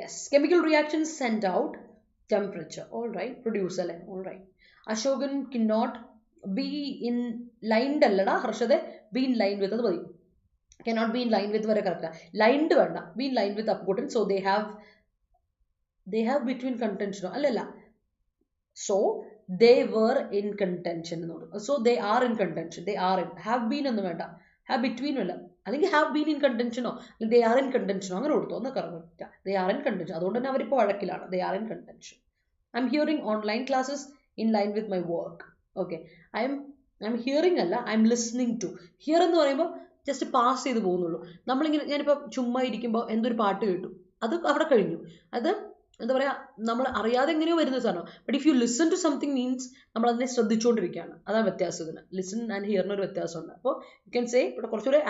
Yes. Chemical reactions send out temperature. All right. Producer. All right. Ashokan cannot be in line. Harshade be in line with the cannot be in line with vara correct. Lined varna be in line with upgotten. So they have between contention. Allala. So they were in contention. So they are in contention. They are in. Have been in the vanda. Have between vella. I think have been in contention. They are in contention. They are in contention. They are in contention. I'm hearing online classes in line with my work. Okay. I'm hearing alla. I'm listening to. Hear എന്ന് പറയുമ്പോൾ just pass ചെയ്ത് പോകുന്നുള്ളൂ. നമ്മളിങ്ങനെ ഞാനിപ്പോൾ ചുമ്മാ ഇരിക്കുമ്പോൾ എന്തൊരു പാട്ട് കേട്ടു, അത് അവിടെ കഴിഞ്ഞു. അത് എന്താ പറയുക, നമ്മൾ അറിയാതെ എങ്ങനെയോ വരുന്ന സാധനം. But if you listen to something means നമ്മൾ അതിനെ ശ്രദ്ധിച്ചുകൊണ്ടിരിക്കുകയാണ്. അതാണ് വ്യത്യാസം ഇതിന്. ലിസൺ ആൻഡ് ഹിയറിനൊരു വ്യത്യാസമുണ്ട്. അപ്പോൾ യു ക്യാൻ സേ ഇവിടെ കുറച്ചുകൂടെ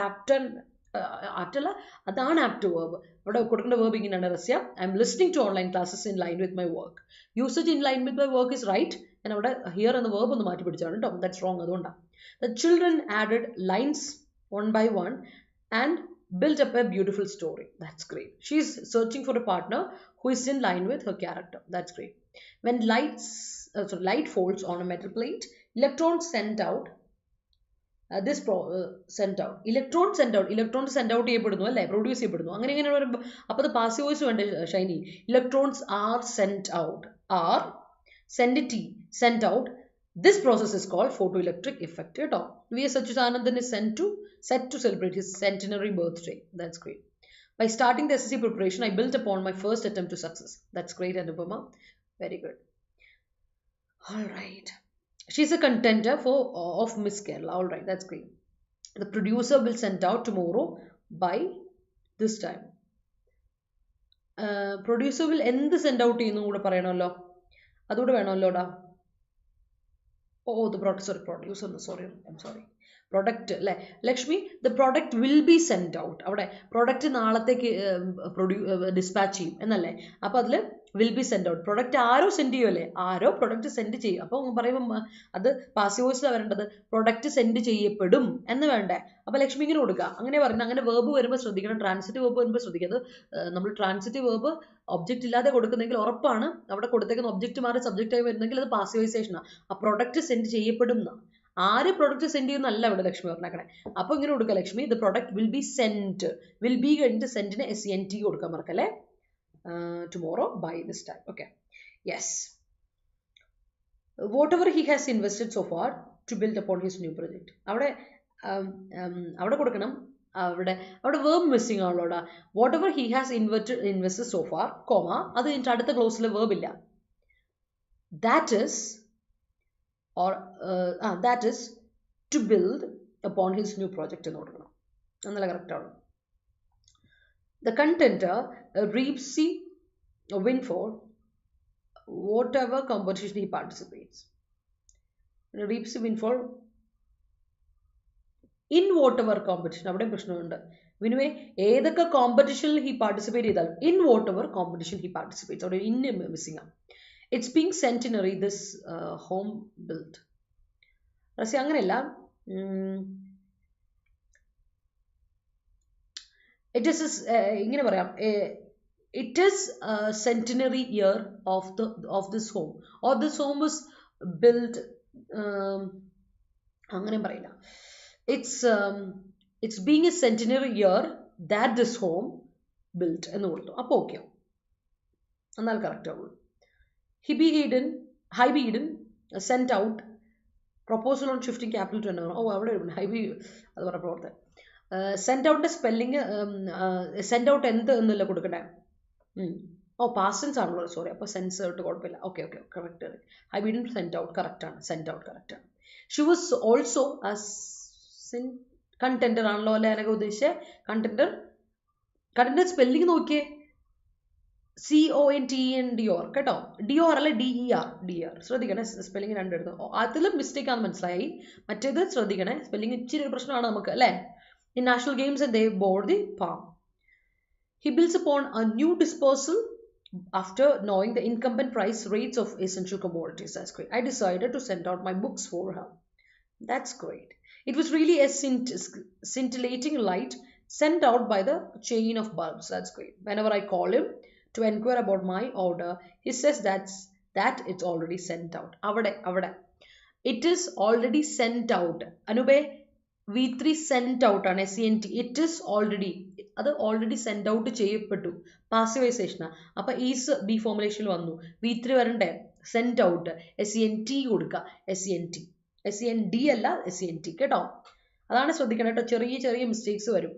ആപ്റ്റല്ല, അതാണ് ആപ്റ്റ് വേർബ്. അവിടെ കൊടുക്കേണ്ട വേർബ് ഇങ്ങനെയാണ് റസ്യ. I am listening to online classes in line with my work. Usage in line with my work is right. ഞാൻ അവിടെ ഹിയർ എന്ന വേർബ് ഒന്ന് മാറ്റി പിടിച്ചാണ് കേട്ടോ. That's wrong. അതുകൊണ്ടാണ്. The children added lines one by one and built up a beautiful story. That's great. She's searching for a partner who is in line with her character. That's great. When light falls on a metal plate, electrons sent out electrons send out ചെയ്യപ്പെടുന്നു അല്ലേ, produce ചെയ്യപ്പെടുന്നു. അങ്ങനെ ഇങ്ങനെ വരുമ്പോൾ അപ്പോൾ അത് passive voice വേണ്ട Shiny. Electrons are sent out, are sent out. This process is called photoelectric effect. V.S. Achuthanandan is set to celebrate his centenary birthday. That's great. By starting the SSC preparation, I built upon my first attempt to success. That's great, Anupama. Very good. All right. She's a contender of Miss Kerala. All right, that's great. The producer will send out tomorrow by this time. Producer will end send out ചെയ്യുന്നു കൂടെ പറയണമല്ലോ, അതുകൂടെ വേണമല്ലോടാ. The producer, sorry, I'm sorry. Product, Lakshmi, the product will be sent out. അവിടെ product നാളത്തേക്ക് dispatch ചെയ്യും എന്നല്ലേ. അപ്പോൾ അതിൽ will be send out. Product ആരോ സെൻഡ് ചെയ്യുമല്ലേ, ആരോ പ്രൊഡക്റ്റ് സെൻഡ് ചെയ്യും. അപ്പോൾ പറയുമ്പോൾ അത് പാസീവ് വോയിസിലാണ് വരേണ്ടത്. പ്രൊഡക്റ്റ് സെൻഡ് ചെയ്യപ്പെടും എന്ന് വേണ്ടേ. അപ്പോൾ ലക്ഷ്മി ഇങ്ങനെ കൊടുക്കുക. അങ്ങനെ പറയുന്നത്. അങ്ങനെ വേർബ് വരുമ്പോൾ ശ്രദ്ധിക്കണം. ട്രാൻസിറ്റീവ് വേർബ് വരുമ്പോൾ ശ്രദ്ധിക്കുക. നമ്മൾ ട്രാൻസിറ്റീവ് വേർബ് ഒബ്ജക്റ്റ് ഇല്ലാതെ കൊടുക്കുന്നെങ്കിൽ ഉറപ്പാണ് അവിടെ കൊടുത്തേക്കുന്ന ഒബ്ജക്റ്റ് മാറി സബ്ജക്റ്റ് ആയി വരുന്നെങ്കിൽ അത് പാസീവൈസേഷനാണ്. ആ പ്രൊഡക്റ്റ് സെൻഡ് ചെയ്യപ്പെടും എന്നാണ്. ആര് പ്രൊഡക്റ്റ് സെൻഡ് ചെയ്യുന്നല്ല ഇവിടെ ലക്ഷ്മി പറഞ്ഞേക്കണേ. അപ്പോൾ ഇങ്ങനെ കൊടുക്കുക Lakshmi, the product will be sent. Will be കഴിഞ്ഞിട്ട് സെൻറ്റിന് SENT കൊടുക്കാൻ മറക്കല്ലേ. Tomorrow by this time. Okay. Yes. Whatever he has invested so far to build upon his new project. അവിടെ കൊടുക്കണം. അവിടെ വേർബ് മിസ്സിംഗ് ആണല്ലോടാ. whatever he has invested so far, comma, അത് കഴിഞ്ഞിട്ട് അടുത്ത ക്ലോസിൽ വേർബ് ഇല്ല. that is to build upon his new project എന്ന് കൊടുക്കണം. എന്നല്ല കറക്റ്റാണ്. The contender reaps a win for whatever competition he participates. Reaps a win for in whatever competition. അവിടെ പ്രശ്നമുണ്ട്. വിനുവേ ഏതൊക്കെ കോമ്പറ്റീഷനിൽ he participate ചെയ്താൽ in whatever competition he participates. അവിടെ in missing ആണ്. It's being centenary this home built. പക്ഷേ അങ്ങനെയല്ല. It is ഇങ്ങനെ പറയാം. It is a centenary year of this home, or this home was built. അങ്ങനെ പറയില്ല. It's being a centenary year that this home built എന്ന് കൊടുത്തു. അപ്പോൾ ഓക്കെ, എന്നാൽ കറക്റ്റ് ആവുള്ളൂ. High Eden sent out proposal on shifting capital to another. അവിടെ High അത് പറഞ്ഞ പ്രവർത്തനം. സെൻഡ് ഔട്ടിൻ്റെ സ്പെല്ലിങ് സെൻഡ് ഔട്ട് എന്ത് എന്നല്ല കൊടുക്കണ്ടേ. പാസ്റ്റ് ടെൻസ് ആണല്ലോ, സോറി. അപ്പോൾ സെൻസ് ഔട്ട് കുഴപ്പമില്ല. Okay correct. I didn't send out, കറക്റ്റാണ്. സെൻഡ് ഔട്ട് കറക്റ്റാണ്. She was also കണ്ടന്റർ ആണല്ലോ അല്ലെ എനിക്ക് ഉദ്ദേശിച്ചത്. കണ്ടന്റർ സ്പെല്ലിംഗ് നോക്കിയേ, CONTENDOR കേട്ടോ, DOR അല്ല DER. ശ്രദ്ധിക്കണേ, സ്പെല്ലിംഗ് രണ്ടെടുത്ത് അതിലും മിസ്റ്റേക്ക് ആണെന്ന് മനസ്സിലായി. മറ്റേത് ശ്രദ്ധിക്കണേ, സ്പെല്ലിംഗ് ഇച്ചിരി ഒരു പ്രശ്നമാണ് നമുക്ക് അല്ലേ. In national games and they bore the palm. He builds upon a new disposal after knowing the incumbent price rates of essential commodities. That's great. I decided to send out my books for her. That's great. It was really a scintillating light sent out by the chain of bulbs. That's great. Whenever I call him to inquire about my order, he says that it's already sent out. Avade. It is already sent out. Anube, V3 sent out ആണ്, SENT. It is already, അത് already send out ചെയ്യപ്പെട്ടു, പാസിവൈസേഷൻ. അപ്പൊ is B ഫോർമുലേഷനിൽ വന്നു, V3 വരണ്ടേ, send out, SENT കൊടുക്കുക, SEND അല്ല SENT കേട്ടോ. അതാണ് ശ്രദ്ധിക്കണം കേട്ടോ, ചെറിയ മിസ്റ്റേക്സ് വരും,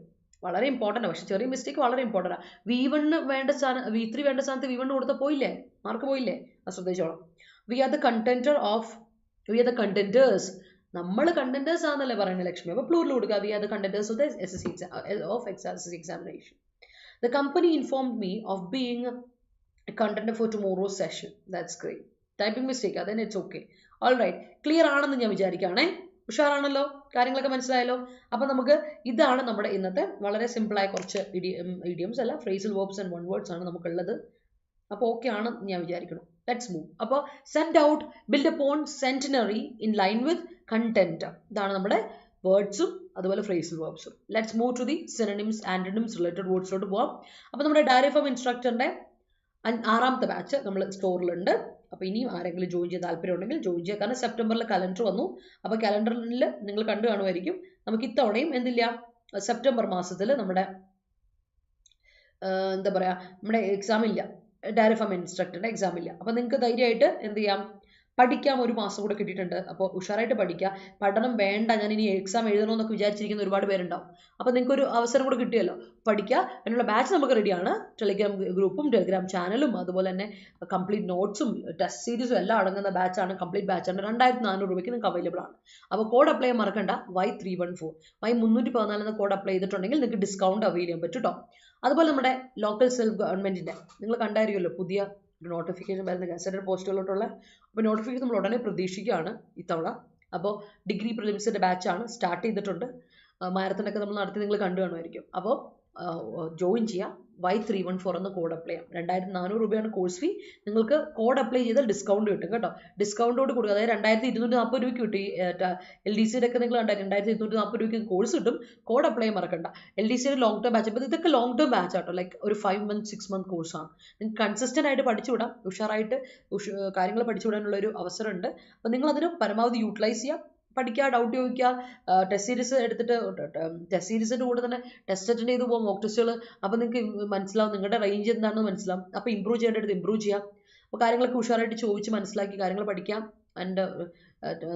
വളരെ ഇമ്പോർട്ടൻ്റ് ആണ്. പക്ഷെ ചെറിയ മിസ്റ്റേക്ക് വളരെ ഇമ്പോർട്ടൻ്റ് ആണ്. V3 വേണ്ട സ്ഥാനത്ത് V1 കൊടുത്ത പോയില്ലേ, മാർക്ക് പോയില്ലേ, അത് ശ്രദ്ധിച്ചോളാം. വി ആർ ദ കണ്ടന്റേഴ്സ്, നമ്മൾ കണ്ടന്റേഴ്സ് ആണെന്നല്ലേ പറയുന്നത് ലക്ഷ്മി. അപ്പോൾ പ്ലൂറൽ കൊടുക്കുക, we are the contenders of the SSC examination. The company informed me of being a contender for tomorrow's session. That's great. Typing mistake, then it's okay. All right, clear ആണെന്ന് ഞാൻ വിചാരിക്കുകയാണേ. ഉഷാറാണല്ലോ, കാര്യങ്ങളൊക്കെ മനസ്സിലായല്ലോ. അപ്പം നമുക്ക് ഇതാണ് നമ്മുടെ ഇന്നത്തെ വളരെ സിമ്പിളായ കുറച്ച് ഇഡിയംസ് അല്ല, phrasal verbs and one words ആണ് നമുക്കുള്ളത്. അപ്പോൾ ഓക്കെ ആണ് ഞാൻ വിചാരിക്കണം. Let's move. അപ്പോൾ send out, build upon, centenary, in line with, content. ഇതാണ് നമ്മുടെ വേർഡ്സും അതുപോലെ ഫ്രേസൽ വേർബ്സും. Let's move to the synonyms, antonyms, related വേർഡ്സിലോട്ട് പോവാം. അപ്പോൾ നമ്മുടെ ഡയറി ഫോം ഇൻസ്ട്രക്ടറിന്റെ 6ാമത്തെ ബാച്ച് നമ്മൾ സ്റ്റോറിലുണ്ട്. അപ്പോൾ ഇനിയും ആരെങ്കിലും ജോയിൻ ചെയ്യാൻ താല്പര്യം ഉണ്ടെങ്കിൽ ജോയിൻ ചെയ്യുക. കാരണം സെപ്റ്റംബറിൽ കലണ്ടർ വന്നു. അപ്പോൾ കലണ്ടറിൽ നിങ്ങൾ കണ്ടു കാണുമായിരിക്കും. നമുക്ക് ഇത്തവണയും എന്തില്ല, സെപ്റ്റംബർ മാസത്തിൽ നമ്മുടെ എന്താ പറയുക, നമ്മുടെ എക്സാം ഇല്ല, ഡയറി ഫോം ഇൻസ്ട്രക്ടറിന്റെ എക്സാം ഇല്ല. അപ്പോൾ നിങ്ങൾക്ക് ധൈര്യമായിട്ട് എന്ത് ചെയ്യാം, പഠിക്കാം. ഒരു മാസം കൂടെ കിട്ടിയിട്ടുണ്ട്. അപ്പോൾ ഉഷാറായിട്ട് പഠിക്കുക. പഠനം വേണ്ട, ഞാൻ ഇനി എക്സാം എഴുതണമെന്നൊക്കെ വിചാരിച്ചിരിക്കുന്ന ഒരുപാട് പേരുണ്ടാവും. അപ്പോൾ നിങ്ങൾക്ക് ഒരു അവസരം കൂടെ കിട്ടിയല്ലോ, പഠിക്കുക. അതിനുള്ള ബാച്ച് നമുക്ക് റെഡിയാണ്. ടെലിഗ്രാം ഗ്രൂപ്പും ടെലിഗ്രാം ചാനലും അതുപോലെ തന്നെ കംപ്ലീറ്റ് നോട്ട്സും ടെസ്റ്റ് സീരീസും എല്ലാം അടങ്ങുന്ന ബാച്ചാണ്, കംപ്ലീറ്റ് ബാച്ചാണ്. 2400 രൂപയ്ക്ക് നിങ്ങൾക്ക് അവൈലബിൾ ആണ്. അപ്പോൾ കോഡ് അപ്ലൈ ചെയ്യാൻ മറക്കണ്ട, Y314 Y314 എന്ന കോഡ് അപ്ലൈ ചെയ്തിട്ടുണ്ടെങ്കിൽ നിങ്ങൾക്ക് ഡിസ്കൗണ്ട് അവൈൽ ചെയ്യാൻ പറ്റും കേട്ടോ. അതുപോലെ നമ്മുടെ ലോക്കൽ സെൽഫ് ഗവൺമെന്റിന്റെ നിങ്ങൾ കണ്ടായിരിക്കുമല്ലോ, പുതിയ ഒരു നോട്ടിഫിക്കേഷൻ വരുന്ന ഗസറ്റഡ് പോസ്റ്റുകളിലോട്ടുള്ള. അപ്പോൾ നോട്ടിഫിക്കേഷൻ നമ്മൾ ഉടനെ പ്രതീക്ഷിക്കുകയാണ് ഇത്തവണ. അപ്പോൾ ഡിഗ്രി പ്രിലിംസിന്റെ ബാച്ചാണ്, സ്റ്റാർട്ട് ചെയ്തിട്ടുണ്ട്. മാരത്തണൊക്കെ നമ്മൾ നടത്തി നിങ്ങൾ കണ്ടു കാണുമായിരിക്കും. അപ്പോൾ ജോയിൻ ചെയ്യാം. Y314 എന്ന കോഡ് അപ്ലൈ ചെയ്യാം. 2400 രൂപയാണ് കോഴ്സ് ഫീ. നിങ്ങൾക്ക് കോഡ് അപ്ലൈ ചെയ്താൽ ഡിസ്കൗണ്ട് കിട്ടും കേട്ടോ. ഡിസ്കൗണ്ടോട് കൊടുക്കുക, അതായത് 2240 രൂപയ്ക്ക് കിട്ടും. LDCയുടെ ഒക്കെ നിങ്ങൾ കണ്ടാൽ 2240 രൂപയ്ക്ക് കോഴ്സ് കിട്ടും. കോഡ് അപ്ലൈ ചെയ്യാൻ മറക്കണ്ട. LDCയുടെ ലോങ് ടേം ബാച്ച്, അപ്പോൾ ഇതൊക്കെ ലോങ് ടേം ബാച്ച് ആട്ടോ, ലൈക്ക് ഒരു 5 month 6 month കോഴ്സാണ്. നിങ്ങൾക്ക് കൺസിസ്റ്റന്റ് ആയിട്ട് പഠിച്ചുവിടാം, ഉഷാറായിട്ട് കാര്യങ്ങൾ പഠിച്ചുവിടാനുള്ള ഒരു അവസരമുണ്ട്. അപ്പോൾ നിങ്ങൾ അതിന് പരമാവധി യൂട്ടിലൈസ് ചെയ്യാം. പഠിക്കുക, ഡൗട്ട് ചോദിക്കുക, ടെസ്റ്റ് സീരീസ് എടുത്തിട്ട് ടെസ്റ്റ് സീരീസിൻ്റെ കൂടെ തന്നെ ടെസ്റ്റ് അറ്റൻഡ് ചെയ്ത് പോകും, മോക്ക് ടെസ്റ്റുകൾ. അപ്പോൾ നിങ്ങൾക്ക് മനസ്സിലാവും നിങ്ങളുടെ റേഞ്ച് എന്താണെന്ന് മനസ്സിലാവും. അപ്പോൾ ഇമ്പ്രൂവ് ചെയ്യേണ്ടത് ഇമ്പ്രൂവ് ചെയ്യാം. അപ്പോൾ കാര്യങ്ങളൊക്കെ ഉഷാറായിട്ട് ചോദിച്ച് മനസ്സിലാക്കി കാര്യങ്ങൾ പഠിക്കാം. ആൻഡ്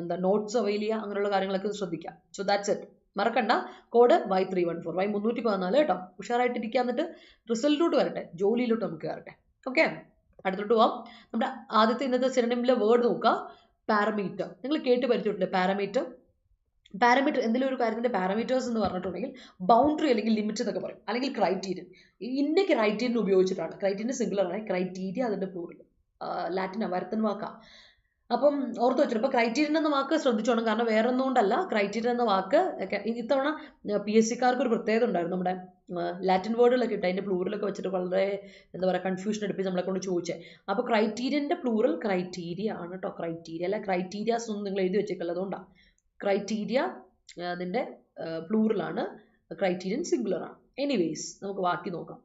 എന്താ നോട്ട്സ് അവൈൽ ചെയ്യുക, അങ്ങനെയുള്ള കാര്യങ്ങളൊക്കെ ശ്രദ്ധിക്കാം. So that's it. മറക്കണ്ട, കോഡ് Y314 Y314 കേട്ടോ. ഉഷാറായിട്ടിരിക്കുക. എന്നിട്ട് റിസൾട്ടിലോട്ട് വരട്ടെ, ജോലിയിലോട്ട് നമുക്ക് കയറട്ടെ. ഓക്കെ, അടുത്തോട്ട് പോവാം. നമ്മുടെ ആദ്യത്തെ ഇന്നത്തെ സിനോണിമിലെ വേർഡ് നോക്കുക, പാരമീറ്റർ. നിങ്ങൾ കേട്ട് പരിചയമുണ്ട് പാരമീറ്റർ. എന്തെങ്കിലും ഒരു കാര്യത്തിന്റെ പാരാമീറ്റേഴ്സ് എന്ന് പറഞ്ഞിട്ടുണ്ടെങ്കിൽ ബൗണ്ടറി അല്ലെങ്കിൽ ലിമിറ്റ് എന്നൊക്കെ പറയും, അല്ലെങ്കിൽ ക്രൈറ്റീരിയൻ. ഇന്ന ക്രൈറ്റീരിയൻ ഉപയോഗിച്ചിട്ടാണ്, ക്രൈറ്റീരിയൻ സിംഗുലർ ആണ്, ക്രൈറ്റീരിയ അതിന്റെ പ്ലൂറൽ, ലാറ്റിൻ വരുത്തുന്ന വാക്കാണ്. അപ്പം ഓർത്ത് വെച്ചിട്ട് ഇപ്പോൾ ക്രൈറ്റീരിയൻ എന്ന വാക്ക് ശ്രദ്ധിച്ചോണം, കാരണം വേറെ ഒന്നുകൊണ്ടല്ല. ക്രൈറ്റീരിയൻ എന്ന വാക്ക് ഇത്തവണ PSCക്കാർക്ക് ഒരു പ്രത്യേകത ഉണ്ടായിരുന്നു. നമ്മുടെ ലാറ്റിൻ വേർഡുകളൊക്കെ ഇട്ട് അതിൻ്റെ പ്ലൂറലൊക്കെ വെച്ചിട്ട് വളരെ എന്താ പറയുക കൺഫ്യൂഷൻ എടുപ്പിച്ച് നമ്മളെ കൊണ്ട് ചോദിച്ചേ. അപ്പോൾ ക്രൈറ്റീരിയൻ്റെ പ്ലൂറൽ ക്രൈറ്റീരിയ ആണ് കേട്ടോ. ക്രൈറ്റീരിയ അല്ല ക്രൈറ്റീരിയാസ് ഒന്നും നിങ്ങൾ എഴുതി വെച്ചേക്കല്ല, അതുകൊണ്ടാണ്. ക്രൈറ്റീരിയ അതിൻ്റെ പ്ലൂറലാണ്, ക്രൈറ്റീരിയൻ സിംഗുലർ ആണ്. എനിവേസ് നമുക്ക് ബാക്കി നോക്കാം.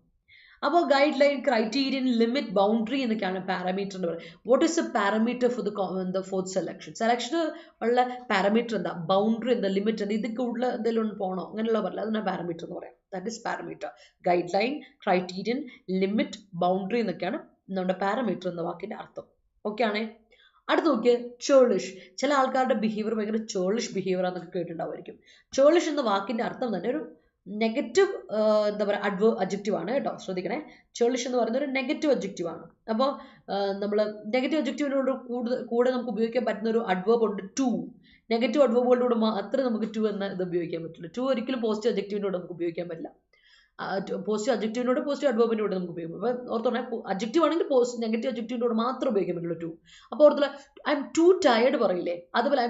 അപ്പോൾ guideline, criterion, limit, boundary എന്നൊക്കെയാണ് പാരാമീറ്റർ എന്ന് പറയുന്നത്. What is a parameter for the fourth സെലക്ഷന് ഉള്ള പാരാമീറ്റർ എന്താ, ബൗണ്ടറി എന്താ, ലിമിറ്റ് എന്താ, ഇത് കൂടുതൽ എന്തെങ്കിലും പോകണോ അങ്ങനെയുള്ള പറയില്ല, അതിനാണ് പാരാമീറ്റർ എന്ന് പറയാം. That is parameter. Guide line, criterion, limit, boundary എന്നൊക്കെയാണ് നമ്മുടെ പാരാമീറ്റർ എന്ന വാക്കിന്റെ അർത്ഥം. ഓക്കെ ആണേ. അടുത്ത് നോക്കിയേ, ചേർലിഷ്. ചില ആൾക്കാരുടെ ബിഹേവിയർ ഭയങ്കര ചേർലിഷ് ബിഹേവിയർ ആണെന്നൊക്കെ കേട്ടിട്ടുണ്ടാവുമായിരിക്കും. ചേർലിഷ് എന്ന വാക്കിന്റെ അർത്ഥം തന്നെ ഒരു നെഗറ്റീവ് എന്താ പറയുക അഡ്ജക്റ്റീവ് ആണ് കേട്ടോ. ശ്രദ്ധിക്കണേ, ചേർലിഷ് എന്ന് പറയുന്നത് ഒരു നെഗറ്റീവ് അഡ്ജക്റ്റീവ് ആണ്. അപ്പോൾ നമ്മൾ നെഗറ്റീവ് അഡ്ജക്റ്റീവിനോട് കൂടെ നമുക്ക് ഉപയോഗിക്കാൻ പറ്റുന്ന ഒരു അഡ്വേർബ് ഉണ്ട്, ടു. നെഗറ്റീവ് അഡ്വർബുകളുടെ മാത്രമേ നമുക്ക് ടു എന്ന ഇത് ഉപയോഗിക്കാൻ പറ്റുള്ളൂ. ടു ഒരിക്കലും പോസിറ്റീവ് അഡ്ജക്റ്റീവിൻ്റെ കൂടെ നമുക്ക് ഉപയോഗിക്കാൻ പറ്റില്ല. പോസിറ്റീവ് അഡ്ജക്റ്റീവിനോട് പോസിറ്റീവ് അഡ്വർബിൻ്റെ കൂടെ നമുക്ക് ഉപയോഗിക്കും. അപ്പോൾ ഓർത്തോണേ, അഡ്ജക്റ്റീവ് ആണെങ്കിൽ നെഗറ്റീവ് അഡ്ജക്റ്റീവിൻ്റെ കൂടെ മാത്രമേ ഉപയോഗിക്കാൻ പറ്റുള്ളൂ ടു. അപ്പോൾ ഓർത്തോളെ, ഐ എം ടു ടയേർഡ് പറയില്ലേ, അതുപോലെ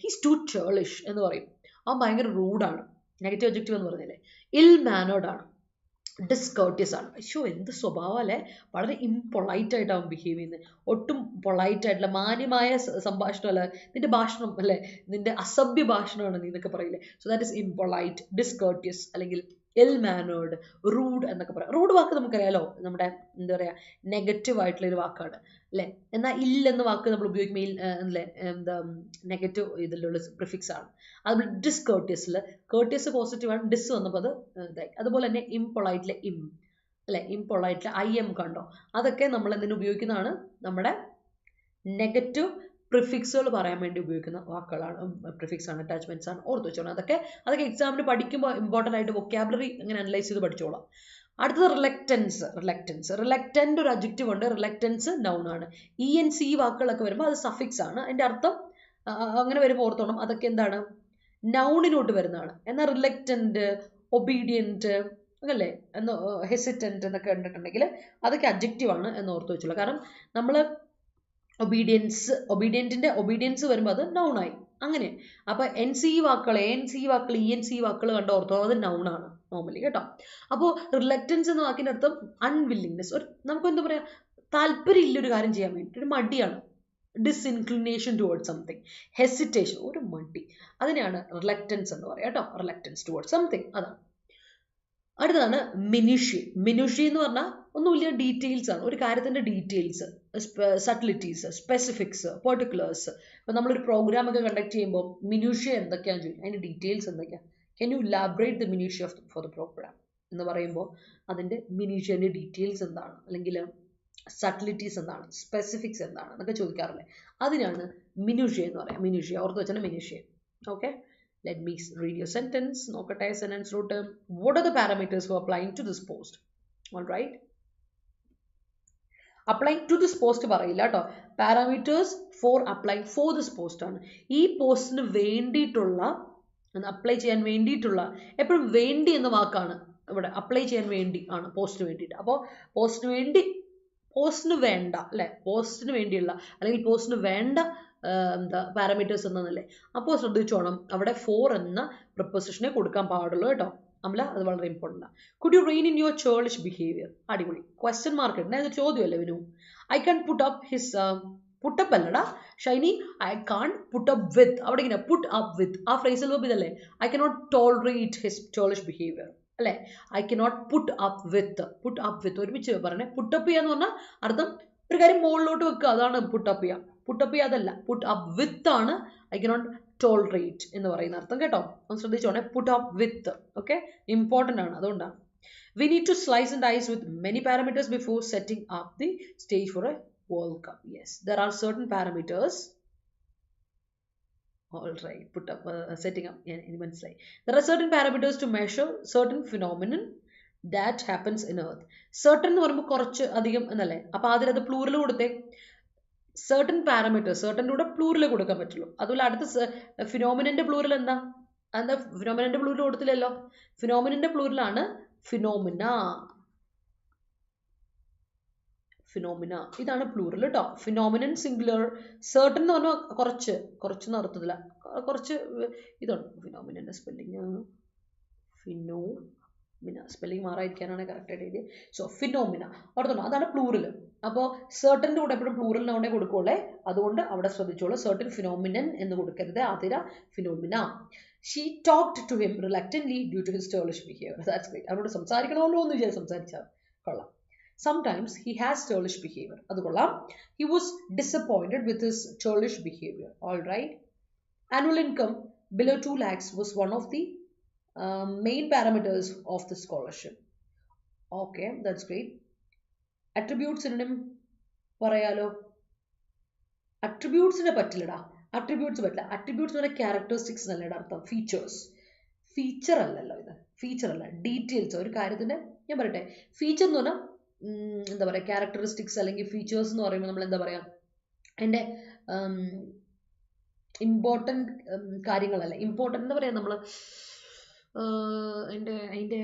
ഹീസ് ടു ചേർലിഷ് എന്ന് പറയും. അവൻ ഭയങ്കര റൂഡാണ്. നെഗറ്റീവ് അഡ്ജക്റ്റീവ് എന്ന് പറഞ്ഞില്ലേ. ഇൽ മാനേർഡ് ആണ്, ഡിസ്കേർട്ടിയസ് ആണ്. അയ്യോ എന്ത് സ്വഭാവം അല്ലേ, വളരെ ഇംപൊളൈറ്റ് ആയിട്ടാണ് ബിഹേവ് ചെയ്യുന്നത്. ഒട്ടും പൊളൈറ്റ് ആയിട്ടുള്ള മാന്യമായ സംഭാഷണം അല്ല നിന്റെ ഭാഷണം, അല്ലേ നിന്റെ അസഭ്യ ഭാഷണമാണ് നീ എന്നൊക്കെ പറയില്ലേ. സോ ദാറ്റ് ഇസ് ഇംപൊളൈറ്റ്, ഡിസ്കേർട്ടിയസ് അല്ലെങ്കിൽ ഇൽ മാനേർഡ്, റൂഡ് എന്നൊക്കെ പറയാം. റൂഡ് വാക്ക് നമുക്കറിയാലോ, നമ്മുടെ എന്താ പറയുക, നെഗറ്റീവ് ആയിട്ടുള്ള ഒരു വാക്കാണ് അല്ലേ. എന്നാൽ ഇല്ലെന്ന വാക്ക് നമ്മൾ ഉപയോഗിക്കുമ്പോൾ അല്ലേ എന്താ നെഗറ്റീവ് ഇതിലുള്ള പ്രിഫിക്സ് ആണ്. അതുപോലെ ഡിസ്കേർട്ടിയസിൽ കേർട്ടിയസ് പോസിറ്റീവ് ആണ്, ഡിസ് വന്നപ്പോൾ അത് ഇതായി. അതുപോലെ തന്നെ ഇംപൊളൈറ്റിലെ ഇം അല്ലെ, ഇംപൊളൈറ്റിലെ ഐ എം കണ്ടോ, അതൊക്കെ നമ്മൾ എന്തിനു ഉപയോഗിക്കുന്നതാണ്, നമ്മുടെ നെഗറ്റീവ് പ്രിഫിക്സുകൾ പറയാൻ വേണ്ടി ഉപയോഗിക്കുന്ന വാക്കുകളാണ്, പ്രിഫിക്സ് ആണ്, അറ്റാച്ച്മെന്റ്സ് ആണ്. ഓർത്ത് വെച്ചോളാം. അതൊക്കെ എക്സാമിന് പഠിക്കുമ്പോൾ ഇമ്പോർട്ടൻ്റ് ആയിട്ട് വൊക്കാബുലറി ഇങ്ങനെ അനലൈസ് ചെയ്ത് പഠിച്ചോളാം. അടുത്തത് റിലക്റ്റൻറ്റ് ഒരു അഡ്ജക്റ്റീവ് ഉണ്ട്, റിലക്റ്റൻസ് നൗൺ ആണ്. ENC വാക്കുകളൊക്കെ വരുമ്പോൾ അത് സഫിക്സ് ആണ്. അതിൻ്റെ അർത്ഥം അങ്ങനെ വരുമ്പോൾ ഓർത്തോണം, അതൊക്കെ എന്താണ്, നൗണിനോട്ട് വരുന്നതാണ്. എന്നാൽ റിലക്റ്റൻറ്റ്, ഒബീഡിയൻറ്റ് അല്ലേ, എന്ന് ഹെസിറ്റൻറ്റ് എന്നൊക്കെ കണ്ടിട്ടുണ്ടെങ്കിൽ അതൊക്കെ അഡ്ജക്റ്റീവ് ആണ് എന്ന് ഓർത്ത് വെച്ചോളൂ. കാരണം നമ്മൾ ഒബീഡിയൻസ് വരുമ്പോൾ അത് നൗണായി അങ്ങനെ. അപ്പോൾ NC വാക്കുകൾ, ANC വാക്കുകൾ, ENC വാക്കുകൾ കണ്ട് ഓർത്തോ, അത് നൗണാണ് നോർമലി കേട്ടോ. അപ്പോൾ റിലക്റ്റൻസ് എന്ന വാക്കിൻ്റെ അർത്ഥം അൺവില്ലിങ്നെസ്, ഒരു നമുക്ക് എന്താ പറയുക, താല്പര്യമില്ല ഒരു കാര്യം ചെയ്യാൻ വേണ്ടി, ഒരു മടിയാണ്. ഡിസ്ഇൻക്ലിനേഷൻ ടുവേർഡ്സ് സംതിങ്, ഹെസിറ്റേഷൻ, ഒരു മടി, അതിനെയാണ് റിലക്റ്റൻസ് എന്ന് പറയുക കേട്ടോ. റിലക്റ്റൻസ് ടുവേർഡ്സ് സംതിങ്, അതാണ്. അടുത്തതാണ് മിനുഷ്യ എന്ന് പറഞ്ഞാൽ ഒന്നുമില്ല, ഡീറ്റെയിൽസ് ആണ്, ഒരു കാര്യത്തിൻ്റെ ഡീറ്റെയിൽസ്, സട്ടിലിറ്റീസ്, സ്പെസിഫിക്സ്, പെർട്ടിക്കുലേഴ്സ്. ഇപ്പം നമ്മളൊരു പ്രോഗ്രാം ഒക്കെ കണ്ടക്ട് ചെയ്യുമ്പോൾ മിനുഷ്യ എന്തൊക്കെയാണെന്ന് ചോദിക്കും, അതിൻ്റെ ഡീറ്റെയിൽസ് എന്തൊക്കെയാണ്, can you elaborate the minutiae for the programme എന്ന് പറയുമ്പോൾ അതിൻ്റെ മിനുഷ്യൻ്റെ ഡീറ്റെയിൽസ് എന്താണ്, അല്ലെങ്കിൽ സട്ടിലിറ്റീസ് എന്താണ്, സ്പെസിഫിക്സ് എന്താണ് എന്നൊക്കെ ചോദിക്കാറില്ലേ, അതിനാണ് മിനുഷ്യ എന്ന് പറയാം. മിനുഷ്യ ഓർത്ത് വെച്ചാൽ minutiae. Okay, let me read your sentence. നോക്കട്ടെ, sentence root. What are the parameters for applying to this post? All right, applying to this post പറയില്ല കേട്ടോ. Parameters for apply for this post ആണ്. ഈ പോസ്റ്റിന് വേണ്ടിയിട്ടുള്ള, apply ചെയ്യാൻ വേണ്ടിയിട്ടുള്ള, എപ്പോഴും വേണ്ടി എന്ന വാക്കാണ് ഇവിടെ, അപ്ലൈ ചെയ്യാൻ വേണ്ടി ആണ്, പോസ്റ്റിന് വേണ്ടിയിട്ട്. അപ്പോൾ പോസ്റ്റിന് വേണ്ട അല്ലേ, പോസ്റ്റിന് വേണ്ടിയുള്ള അല്ലെങ്കിൽ പോസ്റ്റിന് വേണ്ട എന്താ പാരാമീറ്റേഴ്സ് എന്നല്ലേ. അപ്പോൾ ശ്രദ്ധിച്ചോണം, അവിടെ ഫോർ എന്ന പ്രപ്പോസിഷനെ കൊടുക്കാൻ പാടുള്ളൂ കേട്ടോ. അമല, അത് വളരെ ഇമ്പോർട്ടൻ്റ് ആണ്. Could you rein in your churlish behaviour? അടിപൊളി ക്വസ്റ്റ്യൻ മാർക്ക് ഉണ്ട്, അതൊരു ചോദ്യമല്ലേ Vinu. I can put up his, put up അല്ലടാ Shiny, I can put up with, അവിടെ ഇങ്ങനെ പുട്ട് അപ്പ് വിത്ത്, ആ ഫ്രേസിൽ ഇതല്ലേ, I cannot tolerate his churlish behaviour അല്ലേ. I cannot put up with ഒരുമിച്ച് പറഞ്ഞേ. പുട്ടപ്പ് ചെയ്യാന്ന് പറഞ്ഞാൽ അർത്ഥം ഒരു കാര്യം മുകളിലോട്ട് വെക്കുക, അതാണ് പുട്ടപ്പ് ചെയ്യുക. പുട്ടപ്പ് ചെയ്യുക അതല്ല, പുട്ട് അപ്പ് വിത്ത് ആണ് ഐ കനോട്ട് ടോളറേറ്റ് എന്ന് പറയുന്ന അർത്ഥം കേട്ടോ. ഒന്ന് ശ്രദ്ധിച്ചോണേ, put up with. Okay, important ആണ്, അതുകൊണ്ടാണ്. We need to slice and dice with many parameters before setting up the stage for a world cup. Yes, there are certain parameters. All right, put up setting up. There are certain parameters to measure certain phenomenon that happens in earth. Certain എന്ന് പറയുമ്പോൾ കുറച്ച് അധികം എന്നല്ലേ, അപ്പോൾ അതിലത് plural കൊടുത്തേ. certain parameters, certain കൂടെ plural കൊടുക്കാൻ പറ്റുള്ളൂ. അതുപോലെ അടുത്ത ഫിനോമിനന്റെ പ്ലൂറൽ എന്താ ഫിനോമിനന്റെ പ്ലൂറൽ കൊടുത്തില്ലല്ലോ. ഫിനോമിനന്റെ പ്ലൂറലാണ് ഫിനോമിന. ഇതാണ് പ്ലൂറൽ കേട്ടോ. Phenomenon singular. സർട്ടൻ എന്ന് പറഞ്ഞാൽ കുറച്ച് അർത്ഥത്തില്ല, കുറച്ച് ഇതുണ്ട്. ഫിനോമിനന്റെ സ്പെല്ലിങ് സ്പെല്ലിങ് മാറാതിരിക്കാനാണ് കറക്റ്റായിട്ട് എഴുതിയത്. സോ ഫിനോമിന ഓർത്തോളൂ, അതാണ് പ്ലൂറൽ. അപ്പോൾ സർട്ടൻ്റെ കൂടെ എപ്പോഴും പ്ലൂറൽ നൗണേ കൊടുക്കുള്ളേ, അതുകൊണ്ട് അവിടെ ശ്രദ്ധിച്ചോളൂ. സർട്ടൻ ഫിനോമിനൻ എന്ന് കൊടുക്കരുത്, Athira phenomena. She talked to him reluctantly due to his churlish behaviour. That's great. അവരോട് സംസാരിക്കണമല്ലോ എന്ന് വിചാരിച്ച് സംസാരിച്ചാൽ കൊള്ളാം. Sometimes he has churlish behavior. അത് കൊള്ളാം. He was disappointed with his churlish behavior. All right. Annual income below 2 lakhs was one of the main parameters of the scholarship. Okay, that's great. Attributes synonym പറയാലോ. Attributes നെ പറ്റില്ലടാ. Attributes പറ്റില്ല. Attributes എന്ന് പറഞ്ഞാൽ characteristics എന്നല്ലേടാ അർത്ഥം. Feature അല്ലല്ലോ ഇത്. Feature അല്ല, details. ഒരു കാര്യത്തിന്റെ ഞാൻ പറയട്ടെ, ഫീച്ചർ എന്ന് പറഞ്ഞാൽ എന്താ പറയുക, ക്യാരക്ടറിസ്റ്റിക്സ് അല്ലെങ്കിൽ ഫീച്ചേഴ്സ് എന്ന് പറയുമ്പോൾ നമ്മൾ എന്താ പറയുക, അതിൻ്റെ ഇമ്പോർട്ടൻറ്റ് കാര്യങ്ങളല്ല. ഇമ്പോർട്ടൻ്റ് എന്താ പറയുക നമ്മൾ അതിൻ്റെ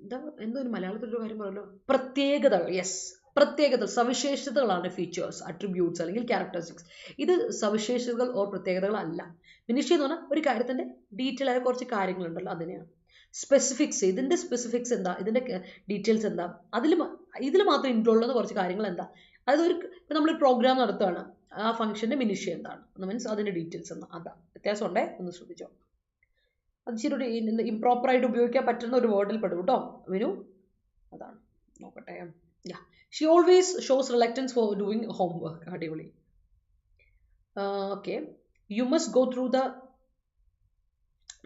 എന്താ എന്തോ ഒരു മലയാളത്തിലൊരു കാര്യം പറയുമല്ലോ, പ്രത്യേകതകൾ. യെസ്, പ്രത്യേകതകൾ, സവിശേഷതകളാണ് ഫീച്ചേഴ്സ്, അട്രിബ്യൂട്ട്സ് അല്ലെങ്കിൽ ക്യാരക്ടറിസ്റ്റിക്സ്. ഇത് സവിശേഷതകൾ ഓർ പ്രത്യേകതകളല്ല. മിനിഷ്യ എന്ന് പറഞ്ഞാൽ ഒരു കാര്യത്തിൻ്റെ ഡീറ്റെയിൽ ആയ കുറച്ച് കാര്യങ്ങളുണ്ടല്ലോ, അതിനെയാണ്. സ്പെസിഫിക്സ്, ഇതിൻ്റെ സ്പെസിഫിക്സ് എന്താ, ഇതിൻ്റെ ഡീറ്റെയിൽസ് എന്താ, ഇതിൽ മാത്രം ഇൻക്ലൂഡ് ഉള്ള കുറച്ച് കാര്യങ്ങൾ എന്താ. അതായത് ഇപ്പം നമ്മൾ പ്രോഗ്രാം നടത്തുകയാണ്, ആ ഫംഗ്ഷൻ്റെ മിനിഷ്യ എന്താണ്, മീൻസ് അതിൻ്റെ ഡീറ്റെയിൽസ് എന്താ, അതാ വ്യത്യാസം ഉണ്ടേ, ഒന്ന് ശ്രദ്ധിച്ചോ. അത് ശരി, ഇംപ്രോപ്പറായിട്ട് ഉപയോഗിക്കാൻ പറ്റുന്ന ഒരു വേർഡിൽ പെടും കേട്ടോ വിനു, അതാണ്. നോക്കട്ടെ. She always shows reluctance for doing homework. അടിപൊളി. Okay, you must go through the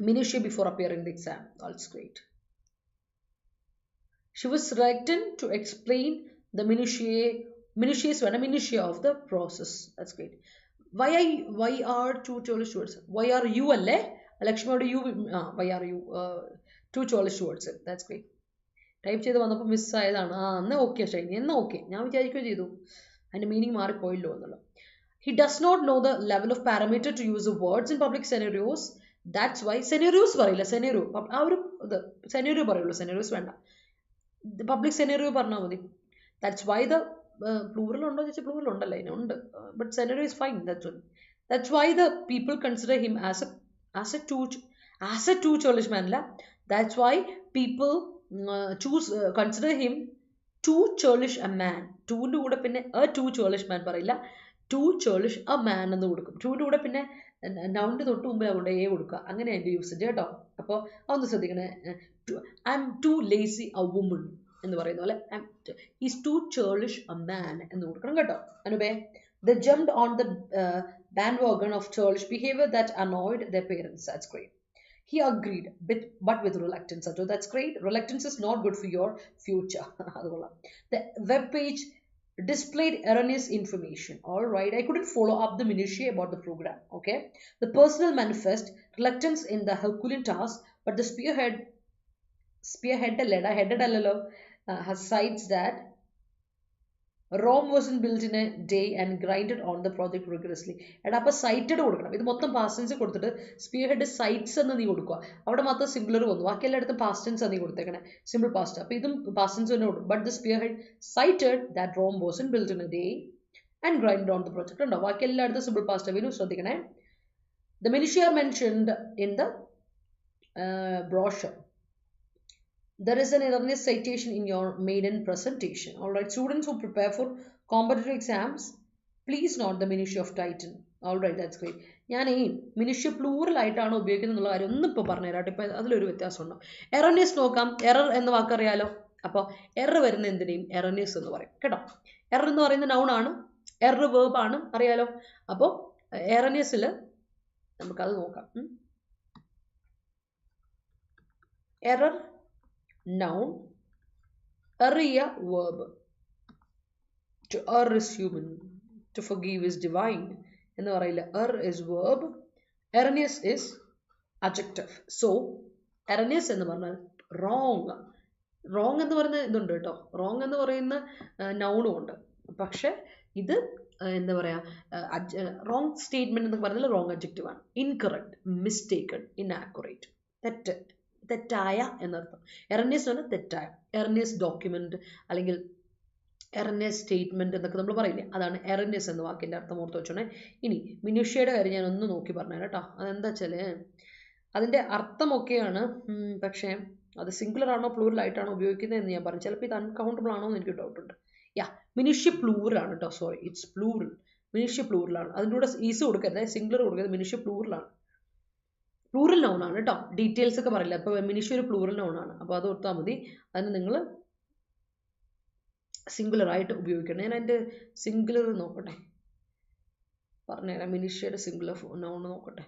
minutiae before appearing in the exam. That's great. She was reluctant to explain the minutiae of the process. That's great. Why are two cholish words? Why are you alle? Lakshmi, you? Why are you? Two cholish words. That's great. Type ചെയ്ത് വന്നപ്പോൾ മിസ്സായതാണ്. എന്നാൽ okay Shiny, എന്നാൽ okay, ഞാൻ വിചാരിക്കുകയും ചെയ്തു അതിൻ്റെ meaning മാറിപ്പോയില്ലോ എന്നുള്ള. He does not know the level of parameter to use the words in public scenarios. That's why scenarios പറയില്ല, scenario ആ ഒരു ഇത് സെനേറിയോ പറയുള്ളൂ, സെനേറിയോസ് വേണ്ട, പബ്ലിക് സെനേറിയോ പറഞ്ഞാൽ മതി. ദാറ്റ്സ് വൈ ദ പ്ലൂറൽ ഉണ്ടോ ചോദിച്ചാൽ പ്ലൂറൽ ഉണ്ടല്ലോ, അതിനുണ്ട്, but scenario is fine. That's why the people consider him as a too churlish man അല്ല. That's why people consider him too churlish a man. ടൂവിൻ്റെ കൂടെ പിന്നെ എ ടു ചോളിഷ് മാൻ പറയില്ല, to churlish a man എന്ന് കൊടുക്കും. ടൂവിൻ്റെ കൂടെ പിന്നെ നൗണിൻ്റെ തൊട്ട് മുമ്പേ അതുകൊണ്ട് എ കൊടുക്കുക, അങ്ങനെ അതിൻ്റെ യൂസേജ് കേട്ടോ. അപ്പോൾ അതൊന്ന് ശ്രദ്ധിക്കണേ. I am to lazy a woman എന്ന് പറയുന്ന പോലെ is to cherish a man എന്ന് കൊടുക്കണം കേട്ടോ. അനുപേ, they jumped on the bandwagon of churlish behavior that annoyed their parents. That's great. He agreed, but with reluctance. So that's great. Reluctance is not good for your future. The web page displayed erroneous information. All right, I couldn't follow up the minutiae about the program. Okay, the personal manifest reluctance in the Herculean task, but the headed has cites that Rome wasn't built in a day and grinded on the project rigorously. എടാ അപ്പോൾ സൈറ്റഡ് കൊടുക്കണം. ഇത് മൊത്തം past tense കൊടുത്തിട്ട് sphere head sites എന്ന് നീ കൊടുക്കുക. അവിടെ മാത്രം സിംഗുലർ വന്നു, ബാക്കി എല്ലായിടത്തും പാസ്റ്റൻസ് നീ കൊടുത്തേക്കണേ, സിമ്പിൾ പാസ്റ്റ്. അപ്പോൾ ഇതും പാസ്റ്റൻസ് തന്നെ കൊടുക്കും. But the spearhead cited that Rome wasn't built in a day and grind on the project. ഉണ്ടോ, ബാക്കി എല്ലായിടത്തും സിമ്പിൾ പാസ്റ്റ്. വീണ്ടും ശ്രദ്ധിക്കണേ. The minutiae are mentioned in the brochure. There is an erroneous citation in your maiden presentation. All right, students who prepare for competitive exams, please note the minutiae of Titan. All right, that's great. ഞാൻ ഈ മിനിഷ്യ plural ആയിട്ടാണ് ഉപയോഗിക്കുന്നത് എന്നുള്ള കാര്യം ഒന്നും ഇപ്പോൾ പറഞ്ഞുതരാട്ടെ. ഇപ്പം അതിലൊരു വ്യത്യാസമുണ്ടോ. എറോനിയസ് നോക്കാം. എറർ എന്ന വാക്കറിയാലോ. അപ്പോൾ എറർ വരുന്ന എന്തിനേയും എറോനിയസ് എന്ന് പറയും കേട്ടോ. എറർ എന്ന് പറയുന്ന നൗണാണ്, എറർ വേർബ് ആണ്, അറിയാലോ. അപ്പോൾ എറോനിയസിൽ നമുക്കത് നോക്കാം. Error noun, erria verb. To err is human, to forgive is divine. എന്ന് പറയില്ല. is verb, erroneous is adjective. So erroneous എന്ന് പറഞ്ഞാൽ wrong എന്ന് പറയുന്ന ഇതുണ്ട് കേട്ടോ. wrong എന്ന് പറയുന്ന നൗണും ഉണ്ട്. പക്ഷെ ഇത് എന്താ പറയുക, wrong statement എന്ന് പറഞ്ഞാൽ wrong adjective ആണ്. incorrect, mistaken, inaccurate, തെറ്റായ എന്നർത്ഥം. എറർനിയസ് എന്ന് പറഞ്ഞാൽ തെറ്റായ. എറർനിയസ് ഡോക്യുമെന്റ് അല്ലെങ്കിൽ എറർനിയസ് സ്റ്റേറ്റ്മെന്റ് എന്നൊക്കെ നമ്മൾ പറയില്ലേ, അതാണ് എറർനിയസ് എന്ന വാക്കിൻ്റെ അർത്ഥം. ഓർത്ത് വെച്ചോണേ. ഇനി മിനുഷ്യയുടെ കാര്യം ഞാൻ ഒന്ന് നോക്കി പറഞ്ഞുതരാം കേട്ടോ. അതെന്താ വെച്ചാൽ അതിൻ്റെ അർത്ഥമൊക്കെയാണ്, പക്ഷേ അത് സിംഗുലർ ആണോ പ്ലൂറൽ ആയിട്ടാണോ ഉപയോഗിക്കുന്നത് എന്ന് ഞാൻ പറഞ്ഞു. ചിലപ്പോൾ ഇത് അൺകൗണ്ടബിൾ ആണോ എന്ന് എനിക്ക് ഡൗട്ട് ഉണ്ട്. മിനുഷ്യ പ്ലൂറൽ ആണ് കേട്ടോ. Sorry, it's plural. മിനുഷ്യ പ്ലൂറലാണ്. അതിൻ്റെ കൂടെ ഈസ് കൊടുക്കരുത്, സിംഗുലർ കൊടുക്കരുത്. മിനുഷ്യ പ്ലൂറലാണ്. പ്ലൂറൽ നൗണാണ് കേട്ടോ. ഡീറ്റെയിൽസ് ഒക്കെ പറയില്ല. അപ്പോൾ മിനിഷ്യ ഒരു പ്ലൂറൽ നൗണാണ്. അപ്പോൾ അത് ഓർത്താൽ മതി. അതിന് നിങ്ങൾ സിംഗുലർ ആയിട്ട് ഉപയോഗിക്കണം. ഞാൻ അതിൻ്റെ സിംഗുലർ നോക്കട്ടെ, പറഞ്ഞുതരാം. മിനിഷ്യയുടെ സിംഗുലർ നൗൺ നോക്കട്ടെ.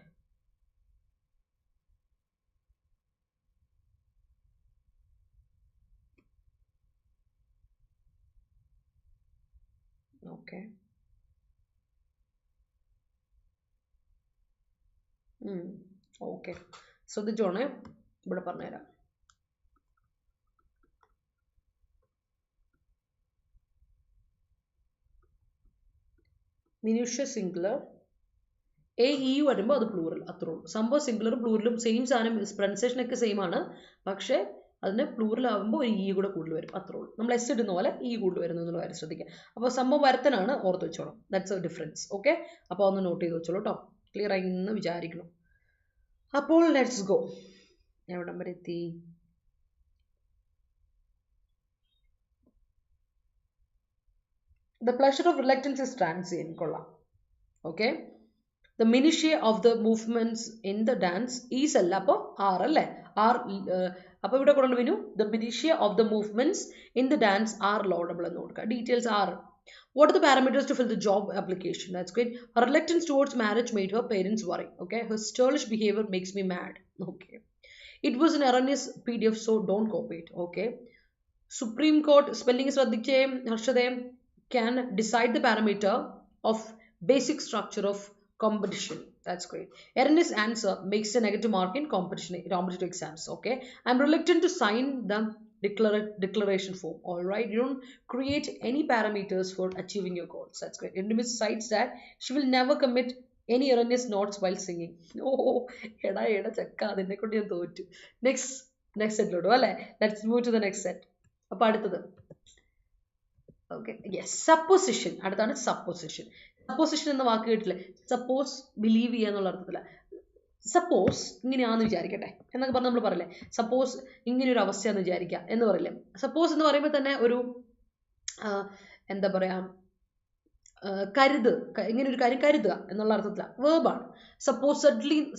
ഓക്കെ, ഓക്കെ, ശ്രദ്ധിച്ചോണേ, ഇവിടെ പറഞ്ഞുതരാം. Minutia singular, AE വരുമ്പോൾ അത് പ്ലൂറൽ, അത്രേ ഉള്ളൂ. സംഭവം സിംഗുലറും പ്ലൂറലും സെയിം സാധനം, പ്രൊനൗൺസിയേഷൻ ഒക്കെ സെയിം ആണ്, പക്ഷേ അതിന് പ്ലൂറൽ ആകുമ്പോൾ ഒരു ഇ കൂടെ കൂടുതൽ വരും, അത്രേ ഉള്ളൂ. നമ്മൾ എസ് ഇടുന്ന പോലെ ഇ കൂടുതൽ വരുന്നു എന്നുള്ള കാര്യം ശ്രദ്ധിക്കുക. അപ്പോൾ സംഭവം വരത്തനാണ്, ഓർത്ത് വെച്ചോളാം. That's a difference. ഓക്കെ, അപ്പോൾ ഒന്ന് നോട്ട് ചെയ്ത് വെച്ചോളൂ കേട്ടോ. ക്ലിയർ ആയി എന്ന് വിചാരിക്കണം. അപ്പോൾ ലെറ്റ്സ് ഗോ. എവിടം വരെ എത്തി? The pleasure of reluctance is transient. കൊള്ളാം. Okay. The minutiae of the movements in the dance is അല്ല, അപ്പോൾ ആർ അല്ലേ? ആർ അപ്പോൾ ഇവിടെ കൊണ്ടു വരൂ. The minutiae of the movements in the dance are laudable എന്ന് കൊടുക്കുക. Details are. What are the parameters to fill the job application? That's great. Her reluctance towards marriage made her parents worry. Okay. Her churlish behavior makes me mad. Okay. It was an erroneous PDF, so don't copy it. Okay. Supreme Court spelling ശ്രദ്ധിച്ചേ ഹർഷദേ. Can decide the parameter of basic structure of competition. That's great. Erroneous answer makes a negative mark in competitive exams. Okay. I'm reluctant to sign the declaration form. All right. You don't create any parameters for achieving your goals. That's great. Intimacy cites that she will never commit any erroneous notes while singing. Oh, eda chakka adine kondi ഞാൻ തോറ്റു. Next set lotto അല്ലേ? Let's move to the next set. അപ്പോൾ അടുത്തത്. Okay, yes, supposition. അടുത്താണ് supposition. Supposition എന്ന വാക്ക് കേട്ടില്ലേ? Suppose believe ചെയ്യുക എന്നുള്ള അർത്ഥത്തില്ല. സപ്പോസ് ഇങ്ങനെയാണെന്ന് വിചാരിക്കട്ടെ എന്നൊക്കെ പറഞ്ഞ് നമ്മൾ പറയില്ലേ, സപ്പോസ് ഇങ്ങനെ ഒരു അവസ്ഥയാണെന്ന് വിചാരിക്കുക എന്ന് പറയില്ലേ. സപ്പോസ് എന്ന് പറയുമ്പോൾ തന്നെ ഒരു എന്താ പറയുക, ഇങ്ങനെ ഒരു കാര്യം കരുതുക എന്നുള്ള അർത്ഥത്തിലാണ്, വേർബാണ്.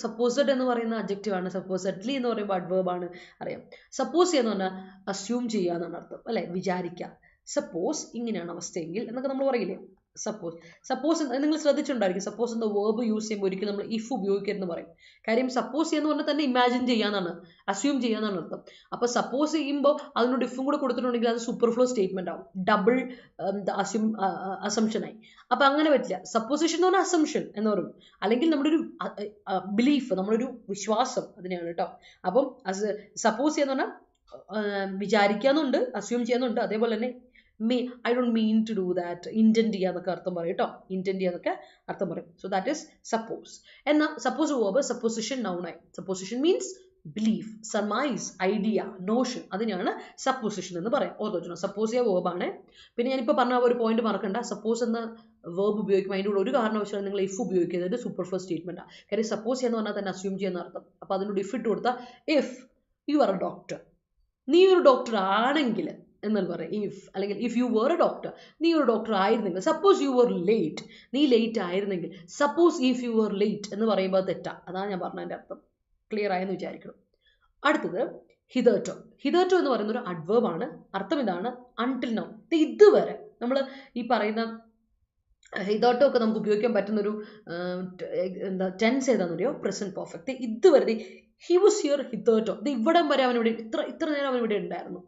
സപ്പോസഡ് എന്ന് പറയുന്ന അഡ്ജക്റ്റീവ് ആണ്. സപ്പോസഡ്ലി എന്ന് പറയുമ്പോൾ അഡ്വേർബാണ്, അറിയാം. സപ്പോസ് ചെയ്യാന്ന് പറഞ്ഞാൽ അസ്യൂം ചെയ്യുക എന്നാണ് അർത്ഥം, അല്ലെ? വിചാരിക്കുക. സപ്പോസ് ഇങ്ങനെയാണ് അവസ്ഥയെങ്കിൽ എന്നൊക്കെ നമ്മൾ പറയില്ലേ. സപ്പോസ് നിങ്ങൾ ശ്രദ്ധിച്ചിട്ടുണ്ടായിരിക്കും, സപ്പോസ് എന്ന വേർബ് യൂസ് ചെയ്യുമ്പോൾ ഒരിക്കലും നമ്മൾ ഇഫ് ഉപയോഗിക്കരുതെന്ന് പറയും. കാര്യം സപ്പോസ് ചെയ്യാന്ന് പറഞ്ഞാൽ തന്നെ ഇമാജിൻ ചെയ്യാന്നാണ്, അസ്യൂം ചെയ്യാന്നാണ് അർത്ഥം. അപ്പൊ സപ്പോസ് ചെയ്യുമ്പോൾ അതിനോട് ഇഫും കൂടെ കൊടുത്തിട്ടുണ്ടെങ്കിൽ അത് സൂപ്പർഫ്ലോ സ്റ്റേറ്റ്മെന്റ് ആവും, ഡബിൾ അസംഷനായി. അപ്പൊ അങ്ങനെ പറ്റില്ല. സപ്പോസിഷൻ എന്ന് പറഞ്ഞാൽ അസംഷൻ എന്ന് പറയും, അല്ലെങ്കിൽ നമ്മുടെ ഒരു ബിലീഫ്, നമ്മളൊരു വിശ്വാസം, അതിനെയാണ് കേട്ടോ. അപ്പം സപ്പോസ് ചെയ്യാന്ന് പറഞ്ഞാൽ വിചാരിക്കാന്നുണ്ട്, അസ്യൂം ചെയ്യാന്നുണ്ട്, അതേപോലെ തന്നെ I don't mean to do that, intent ചെയ്യാന്നൊക്കെ അർത്ഥം പറയും കേട്ടോ. ഇന്റന്റ് ചെയ്യാന്നൊക്കെ അർത്ഥം പറയും. So that is suppose. എന്നാൽ സപ്പോസ് വേർബ് സപ്പോസിഷൻ നൗണായി. Supposition means belief, surmise, idea, notion, അതിനാണ് സപ്പോസിഷൻ എന്ന് പറയാം. ഓർത്തോണം, സപ്പോസ് ചെയ്യാൻ വേർബാണ്. പിന്നെ ഞാനിപ്പോൾ പറഞ്ഞ ഒരു പോയിന്റ് മറക്കണ്ട, സപ്പോസ് എന്ന വേർബ് ഉപയോഗിക്കുമ്പോൾ അതിൻ്റെ കൂടെ ഒരു കാരണവശാലും നിങ്ങൾ ഇഫ് ഉപയോഗിക്കുന്നത് സൂപ്പർഫ്ലോ സ്റ്റേറ്റ്മെന്റാണ്. കാര്യം സപ്പോസ് ചെയ്യാന്ന് പറഞ്ഞാൽ തന്നെ അസ്യൂം ചെയ്യുന്ന അർത്ഥം. അപ്പൊ അതിനോട് ഇഫ് ഇട്ട് കൊടുത്താൽ, if you are a doctor, നീ ഒരു ഡോക്ടർ ആണെങ്കിൽ എന്നാൽ പറയാം ഇഫ്. അല്ലെങ്കിൽ if you were a doctor, നീ ഒരു ഡോക്ടർ ആയിരുന്നെങ്കിൽ. സപ്പോസ് യു വർ ലേറ്റ്, നീ ലേറ്റ് ആയിരുന്നെങ്കിൽ. Suppose if you were late എന്ന് പറയുമ്പോൾ തെറ്റാ. അതാണ് ഞാൻ പറഞ്ഞതിൻ്റെ അർത്ഥം. ക്ലിയർ ആയെന്ന് വിചാരിക്കണം. അടുത്തത് ഹിതർട്ടോ. ഹിതർട്ടോ എന്ന് പറയുന്ന ഒരു അഡ്വേർബാണ്. അർത്ഥം ഇതാണ്, അൺടിൽ നൗ, ഇതുവരെ. നമ്മൾ ഈ പറയുന്ന ഹിതർട്ടോ ഒക്കെ നമുക്ക് ഉപയോഗിക്കാൻ പറ്റുന്ന ഒരു എന്താ ടെൻസ് ഏതാണെന്നറിയോ? Present perfect. ഇതുവരെ, ഹി വാസ് ഹിയർ ഹിതർട്ടോ, ഇവിടം വരെ അവൻ ഇവിടെ, ഇത്ര നേരം അവൻ ഇവിടെ ഉണ്ടായിരുന്നു.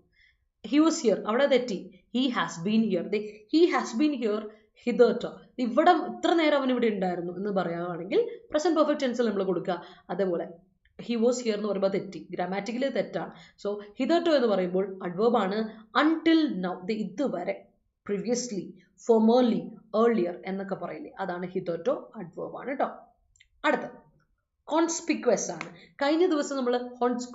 ഹി വാസ് ഹിയർ, അവിടെ തെറ്റി. He has been here, he has been here hitherto, ഇവിടെ ഇത്ര നേരം അവൻ ഇവിടെ ഉണ്ടായിരുന്നു എന്ന് പറയുകയാണെങ്കിൽ പ്രസന്റ് പെർഫെക്റ്റ് ടെൻസിൽ നമ്മൾ കൊടുക്കുക. അതേപോലെ ഹി വാസ് ഹിയർ എന്ന് പറയുമ്പോൾ തെറ്റി, ഗ്രാമാറ്റിക്കലി തെറ്റാണ്. സോ ഹിതർട്ടോ എന്ന് പറയുമ്പോൾ അഡ്വേർബാണ്. അൺടിൽ നൗ, ഇതുവരെ. പ്രീവിയസ്ലി, ഫോർമർലി, ഏർലിയർ എന്നൊക്കെ പറയില്ലേ, അതാണ് ഹിതർട്ടോ, അഡ്വേർബാണ് കേട്ടോ. അടുത്ത കോൺസ്പിക്വസ് ആണ്. കഴിഞ്ഞ ദിവസം നമ്മൾ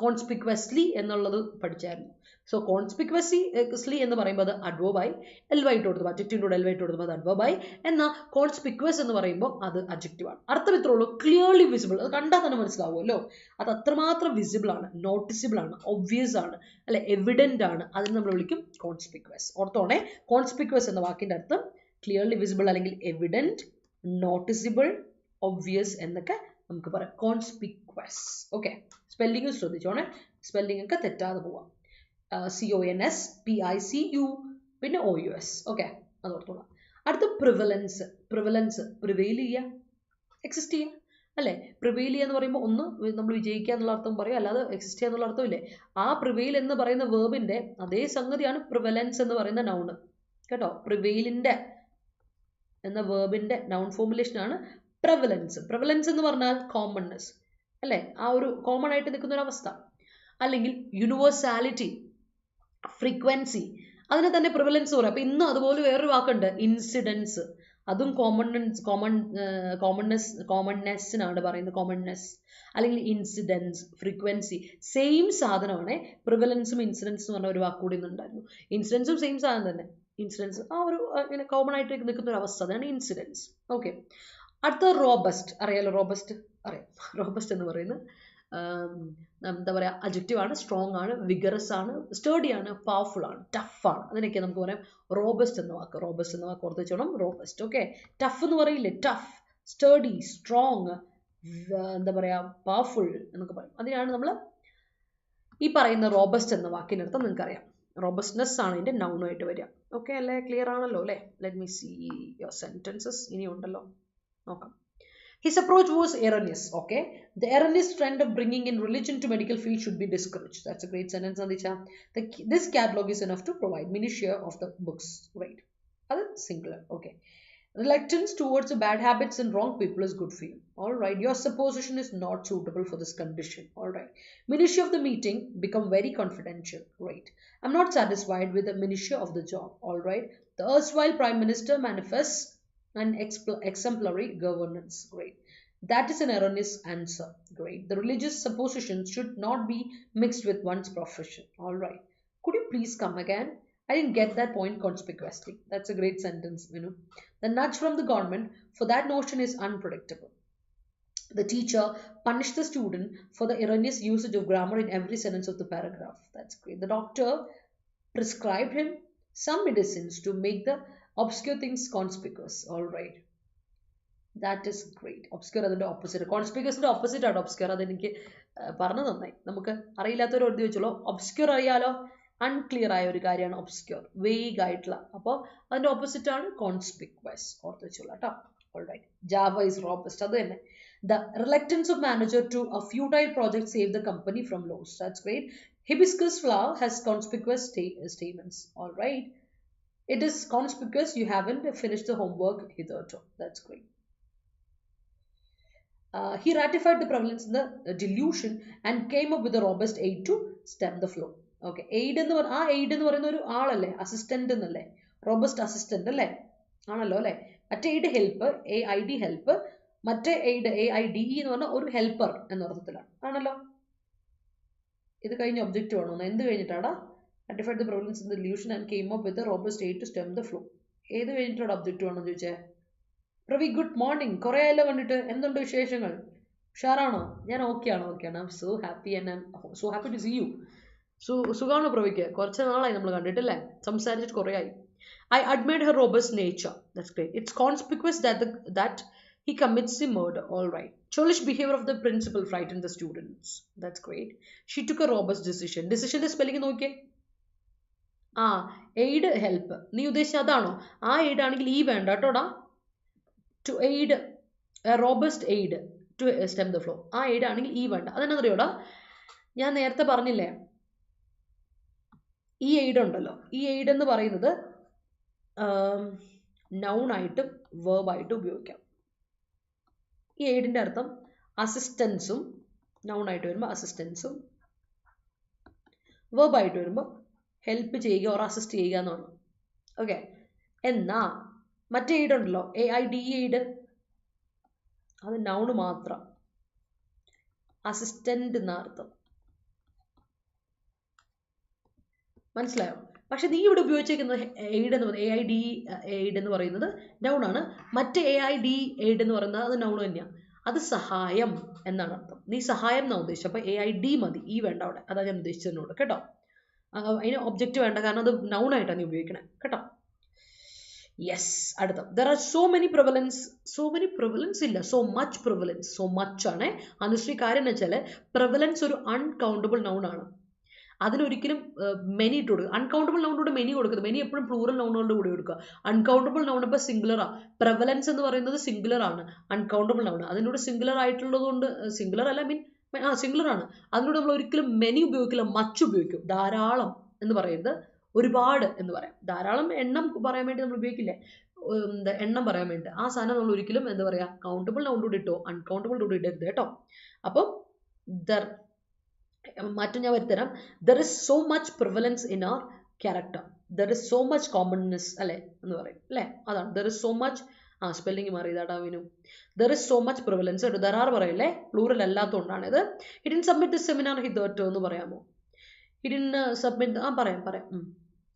കോൺസ്പിക്വസ്ലി എന്നുള്ളത് പഠിച്ചായിരുന്നു. സോ കോൺസ്പിക്വസ്ലി എന്ന് പറയുമ്പോൾ അത് അഡ്വേർബായി, എൽവൈറ്റ് കൊടുത്തപ്പോൾ അഡ്ജക്റ്റീവിനോട് എൽവൈറ്റ് കൊടുത്തപ്പോൾ അത് അഡ്വേർബായി. എന്നാൽ കോൺസ്പിക്വസ് എന്ന് പറയുമ്പോൾ അത് അഡ്ജക്റ്റീവാണ്. അർത്ഥം ഇത്രേ ഉള്ളൂ, ക്ലിയർലി വിസിബിൾ. അത് കണ്ടാൽ തന്നെ മനസ്സിലാവുമല്ലോ, അത് അത്രമാത്രം വിസിബിൾ ആണ്, നോട്ടിസിബിൾ ആണ്, ഒബ്വിയസ് ആണ്, അല്ലെ, എവിഡന്റ് ആണ്. അതിന് നമ്മൾ വിളിക്കും കോൺസ്പിക്വസ്. ഓർത്തോണേ, കോൺസ്പിക്വസ് എന്ന വാക്കിന്റെ അർത്ഥം ക്ലിയർലി വിസിബിൾ അല്ലെങ്കിൽ എവിഡന്റ്, നോട്ടിസിബിൾ, ഒബ്വിയസ് എന്നൊക്കെ നമുക്ക് പറയാം. കോൺസ്പിക്വസ്. ഓക്കെ, സ്പെല്ലിംഗ് ശ്രദ്ധിച്ചോണേ, സ്പെല്ലിംഗ് ഒക്കെ തെറ്റാതെ പോവാം. CONSPICU പിന്നെ OUS. ഓക്കെ, അത് ഓർത്തോളാം. അടുത്ത പ്രിവലൻസ്. പ്രിവെയിൽ ചെയ്യുക, എക്സിസ്റ്റ് ചെയ്യുക, അല്ലെ? പ്രിവെയിൽ ചെയ്യുക എന്ന് പറയുമ്പോൾ ഒന്ന് നമ്മൾ വിജയിക്കുക എന്നുള്ള അർത്ഥം പറയും, അല്ലാതെ എക്സിസ്റ്റ് ചെയ്യുക എന്നുള്ള അർത്ഥമില്ലേ. ആ പ്രിവെയിൽ എന്ന് പറയുന്ന വേർബിന്റെ അതേ സംഗതിയാണ് പ്രിവലൻസ് എന്ന് പറയുന്ന നൗണ് കേട്ടോ. പ്രിവെയിലിന്റെ എന്ന വേർബിന്റെ നൗൺ ഫോർമുലേഷനാണ് പ്രിവലൻസ്. പ്രിവലൻസ് എന്ന് പറഞ്ഞാൽ കോമൺനെസ്, അല്ലെ? ആ ഒരു കോമൺ ആയിട്ട് നിൽക്കുന്ന ഒരു അവസ്ഥ. അല്ലെങ്കിൽ യൂണിവേഴ്സാലിറ്റി, ഫ്രീക്വൻസി, അതിനെ തന്നെ പ്രിവലൻസ് പറയാം. അപ്പൊ ഇന്ന് അതുപോലെ വേറൊരു വാക്കുണ്ട്, ഇൻസിഡൻസ്. അതും കോമൺനെസ്സിനാണ് പറയുന്നത്. കോമൺനെസ് അല്ലെങ്കിൽ ഇൻസിഡൻസ്, ഫ്രീക്വൻസി സെയിം സാധനമാണ്. പ്രിവലൻസും ഇൻസിഡൻസ് എന്ന് പറഞ്ഞ ഒരു വാക്ക് കൂടി ഉണ്ടായിരുന്നു. ഇൻസിഡൻസും സെയിം സാധനം തന്നെ. ഇൻസിഡൻസ് ആ ഒരു ഇങ്ങനെ കോമൺ ആയിട്ട് നിൽക്കുന്ന ഒരു അവസ്ഥ, അതാണ് ഇൻസിഡൻസ്. ഓക്കെ. അടുത്ത റോബസ്റ്റ്. അറിയാലോ റോബസ്റ്റ്? അറിയാം. റോബസ്റ്റ് എന്ന് പറയുന്നത് എന്താ പറയുക, അഡ്ജക്റ്റീവ് ആണ്. സ്ട്രോങ് ആണ്, വിഗറസ് ആണ്, സ്റ്റേഡി ആണ്, പവർഫുൾ ആണ്, ടഫ് ആണ്. അതിനൊക്കെ നമുക്ക് പറയാം റോബസ്റ്റ് എന്ന വാക്ക്. റോബസ്റ്റ് എന്ന വാക്ക് ഓർത്ത് വെച്ചോണം. റോബസ്റ്റ്. ഓക്കെ. ടഫ് എന്ന് പറയില്ലേ, ടഫ്, സ്റ്റേഡി, സ്ട്രോങ്, എന്താ പറയുക, പവർഫുൾ എന്നൊക്കെ പറയും. അതിനാണ് നമ്മൾ ഈ പറയുന്ന റോബസ്റ്റ് എന്ന വാക്കിനർത്ഥം. നിങ്ങൾക്കറിയാം റോബസ്റ്റ്നെസ് ആണ് ഇതിൻ്റെ നൗണായിട്ട് വരിക. ഓക്കെ അല്ലേ? ക്ലിയർ ആണല്ലോ അല്ലേ? Let me see your sentences. ഇനിയുണ്ടല്ലോ, നോക്കാം. His approach was erroneous. Okay, the erroneous trend of bringing in religion to medical field should be discouraged. That's a great sentence, Andisha. This catalog is enough to provide minutiae of the books. Right? That's singular. Okay. Reluctance towards the bad habits and wrong people is good for you. All right. Your supposition is not suitable for this condition. All right. Minutiae of the meeting become very confidential. Right. I'm not satisfied with the minutiae of the job. All right. The erstwhile Prime Minister manifests and exemplary governance. Great. That is an erroneous answer. Great. The religious suppositions should not be mixed with one's profession. All right. Could you please come again? I didn't get that point conspicuously. That's a great sentence, you know. The nudge from the government for that notion is unpredictable. The teacher punished the student for the erroneous usage of grammar in every sentence of the paragraph. That's great. The doctor prescribed him some medicines to make the obscure things conspicuous. All right. That is great. Obscure അതിൻ്റെ opposite. കോൺസ്പിക്യൂസിൻ്റെ opposite ആണ് obscure. അതെനിക്ക് പറഞ്ഞു നന്നായി. നമുക്ക് അറിയില്ലാത്തവർ എഴുതി വെച്ചോളൂ. Obscure അറിയാലോ, unclear ആയ ഒരു കാര്യമാണ് ഒബ്സ്ക്യൂർ, വേഗ് ആയിട്ടുള്ള. അപ്പോൾ അതിൻ്റെ ഓപ്പോസിറ്റ് ആണ് കോൺസ്പിക്വസ്. ഓർത്ത് വെച്ചോളൂ കേട്ടോ. All right. Java is robust. അത് തന്നെ. The reluctance of manager to a futile project saved the company from loss. That's great. Hibiscus flower has conspicuous stamens. All right. It is conspicuous you haven't finished the homework hitherto. That's great. He ratified the prevalence in the delusion and came up with a robust aid to stem the flow. Okay. Aid എന്ന് പറഞ്ഞ ആ aid എന്ന് പറയുന്ന ഒരു ആളല്ലേ, assistant എന്നല്ലേ? Robust assistant അല്ലേ? ആണല്ലോ അല്ലേ? മറ്റേ എയ്ഡ് ഹെൽപ്പ്, AID ഹെൽപ്പ്. മറ്റേ എയ്ഡ് AIDE എന്ന് പറഞ്ഞാൽ ഒരു ഹെൽപ്പർ എന്ന അർത്ഥത്തിലാണ്. ആണല്ലോ. ഇത് കഴിഞ്ഞ ഒബ്ജക്റ്റീവ് ആണോ? എന്ത് കഴിഞ്ഞിട്ടാടാ? Ratified the prevalence in the delusion and came up with a robust aid to stem the flow. ഏത് കഴിഞ്ഞിട്ടുള്ള ഒബ്ജക്റ്റീവ് ആണോ ചോദിച്ചേ? Pravi, good morning. കുറേ ആയല്ലോ കണ്ടിട്ട്. എന്തുണ്ട് വിശേഷങ്ങൾ? ഉഷാറാണോ? ഞാൻ ഓക്കെയാണോ? ഓക്കെയാണ്. I'm so happy and I'm so happy to see you. സുഖമാണോ പ്രവിക്ക്? കുറച്ച് നാളായി നമ്മൾ കണ്ടിട്ടില്ലേ? സംസാരിച്ചിട്ട് കുറേ ആയി. I admired her robust nature. That's great. It's conspicuous that he commits the murder. All right. Churlish behavior of the principal frightened the students. That's great. She took a robust decision. Decision spelling നോക്കിയേ. ആ aid help നീ ഉദ്ദേശിച്ച അതാണോ? ആ aid ആണെങ്കിൽ ഈ വേണ്ട കേട്ടോടാ. To aid, robust aid to stem the flow. ആ എയ്ഡ് ആണെങ്കിൽ ഈ വേണ്ട. അതെന്നറിയോടാ, ഞാൻ നേരത്തെ പറഞ്ഞില്ലേ, ഈ എയ്ഡ് ഉണ്ടല്ലോ, ഈ എയ്ഡ് എന്ന് പറയുന്നത് നൗണായിട്ടും വേർബായിട്ടും ഉപയോഗിക്കാം. ഈ എയ്ഡിൻ്റെ അർത്ഥം അസിസ്റ്റൻസും, നൗണായിട്ട് വരുമ്പോൾ അസിസ്റ്റൻസും, വേർബായിട്ട് വരുമ്പോൾ ഹെൽപ്പ് ചെയ്യുക ഓർ അസിസ്റ്റ് ചെയ്യുക എന്നാണ്. ഓക്കെ. എന്നാ മറ്റേ എയ്ഡ് ഉണ്ടല്ലോ, AIDE എയ്ഡ്, അത് നൗണ് മാത്രം, അസിസ്റ്റന്റ് എന്ന അർത്ഥം. മനസ്സിലായോ? പക്ഷെ നീ ഇവിടെ ഉപയോഗിച്ചേക്കുന്നത് എയ്ഡ് എന്ന് പറയുന്നത്, AIDE എയ്ഡ് എന്ന് പറയുന്നത് നൗണാണ്. മറ്റേ AIDE എയ്ഡ് എന്ന് പറയുന്നത് അത് നൗണ് തന്നെയാണ്. അത് സഹായം എന്നാണ് അർത്ഥം. നീ സഹായം എന്നാണ് ഉദ്ദേശിച്ചത്. അപ്പോൾ AID മതി, ഈ വേണ്ട അവിടെ. അതാണ് ഞാൻ ഉദ്ദേശിച്ചതിനോട് കേട്ടോ. അതിന് ഒബ്ജക്റ്റ് വേണ്ട, കാരണം അത് നൗണായിട്ടാണ് നീ ഉപയോഗിക്കണേ കേട്ടോ. യെസ്. അടുത്ത, there are so many prevalence ഇല്ല, so much prevalence. So much ആണ് അനുശ്രീ. കാര്യം എന്ന് വെച്ചാൽ പ്രിവലൻസ് ഒരു അൺകൗണ്ടബിൾ നൗൺ ആണ്. അതിനൊരിക്കലും മെനി ഇട്ട് കൊടുക്കുക. അൺകൗണ്ടബിൾ നൗണിനോട് മെനി കൊടുക്കുന്നത്. മെനി എപ്പോഴും പ്ലൂറൽ നൗണുകളുടെ കൂടെ കൊടുക്കുക. അൺകൗണ്ടബിൾ നൗൺ ഇപ്പോൾ സിംഗുലറാണ്. പ്രിവലൻസ് എന്ന് പറയുന്നത് സിംഗുലർ ആണ്, അൺകൗണ്ടബിൾ നൗൺ. അതിനോട് സിംഗുലർ ആയിട്ടുള്ളത് കൊണ്ട്, സിംഗുലർ അല്ല മീൻ സിംഗുലർ ആണ്. അതിനോട് നമ്മൾ ഒരിക്കലും മെനി ഉപയോഗിക്കില്ല, മച്ച് ഉപയോഗിക്കും. ധാരാളം എന്ന് പറയുന്നത് ഒരുപാട് എന്ന് പറയാം. ധാരാളം എണ്ണം പറയാൻ വേണ്ടി നമ്മൾ ഉപയോഗിക്കില്ലേ, എണ്ണം പറയാൻ വേണ്ടി. ആ സാധനം നമ്മൾ ഒരിക്കലും എന്താ പറയുക, കൗണ്ടബിൾ നൗണിലൂടെ ഇട്ടോ അൺകൗണ്ടബിൾ കൂടെ ഇടരുത് കേട്ടോ. അപ്പം മാറ്റം ഞാൻ വരുത്തരാം. There is so much prevalence in our character. There is so much commonness അല്ലേ എന്ന് പറയും അല്ലേ? അതാണ് there is so much spelling മാറിയതാടാ Vinu. There is so much prevalence. There are പറയല്ലേ, പ്ലൂറൽ അല്ലാത്തതുകൊണ്ടാണ് ഇത്. He didn't submit this seminar hitherto എന്ന് പറയാമോ? ഹി ഡിഡ്ന്റ് സബ്മിറ്റ്, പറയാം.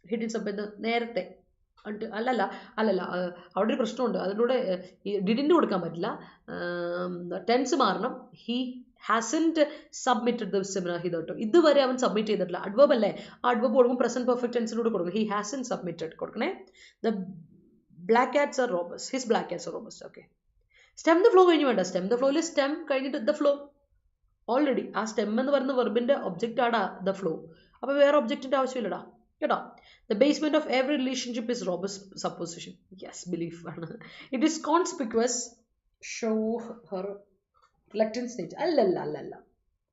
ഹി ഡിഡ്ന്റ് സബ്മിറ്റ് നേരത്തെ, അല്ലല്ല അവിടെ ഒരു പ്രശ്നമുണ്ട്. അതിലൂടെ ഡിഡിൻ്റെ കൊടുക്കാൻ പറ്റില്ല, ടെൻസ് മാറണം. He hasn't submitted the seminar hitherto. ഇതുവരെ അവൻ സബ്മിറ്റ് ചെയ്തിട്ടില്ല. അഡ്വേർബ് അല്ലേ, ആ അഡ്വേർബ് കൊടുക്കും പ്രസന്റ് പെർഫെക്റ്റ് ടെൻസിലൂടെ കൊടുക്കും. ഹി ഹാസൻറ്റ് സബ്മിറ്റഡ് കൊടുക്കണേ. The black cats are robust. His black cats are robust. Okay, stem the flow കഴിഞ്ഞ് വേണ്ട. സ്റ്റെം ദ ഫ്ലോയിൽ സ്റ്റെം കഴിഞ്ഞിട്ട് ദ ഫ്ലോ. ഓൾറെഡി ആ സ്റ്റെം എന്ന് പറയുന്ന വെർബിന്റെ ഒബ്ജക്റ്റ് ആടാ ദ ഫ്ലോ. അപ്പോൾ വേറെ ഒബ്ജക്റ്റിന്റെ ആവശ്യമില്ലടാ കേട്ടോ. The basement of every relationship is robust supposition. Yes, belief ആണ്. It is conspicuous show her reluctance nature. അല്ലല്ല,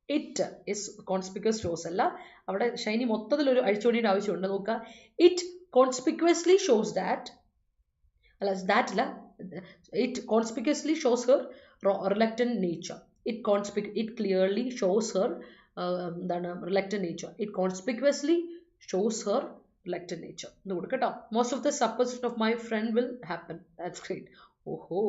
ഇറ്റ് ഇസ് കോൺസ്പിക്വസ് ഷോസ് അല്ല. അവിടെ ഷൈനി മൊത്തത്തിലൊരു അഴിച്ചുപണിയുടെ ആവശ്യമുണ്ട്. നോക്കുക, ഇറ്റ് കോൺസ്പിക്വസ്ലി ഷോസ് ദാറ്റ്, അല്ല, it conspicuously shows her reluctant nature. It clearly shows her reluctant nature. It conspicuously shows her reluctant nature. Most of the supposition of my friend will happen. That's great. ഓഹോ,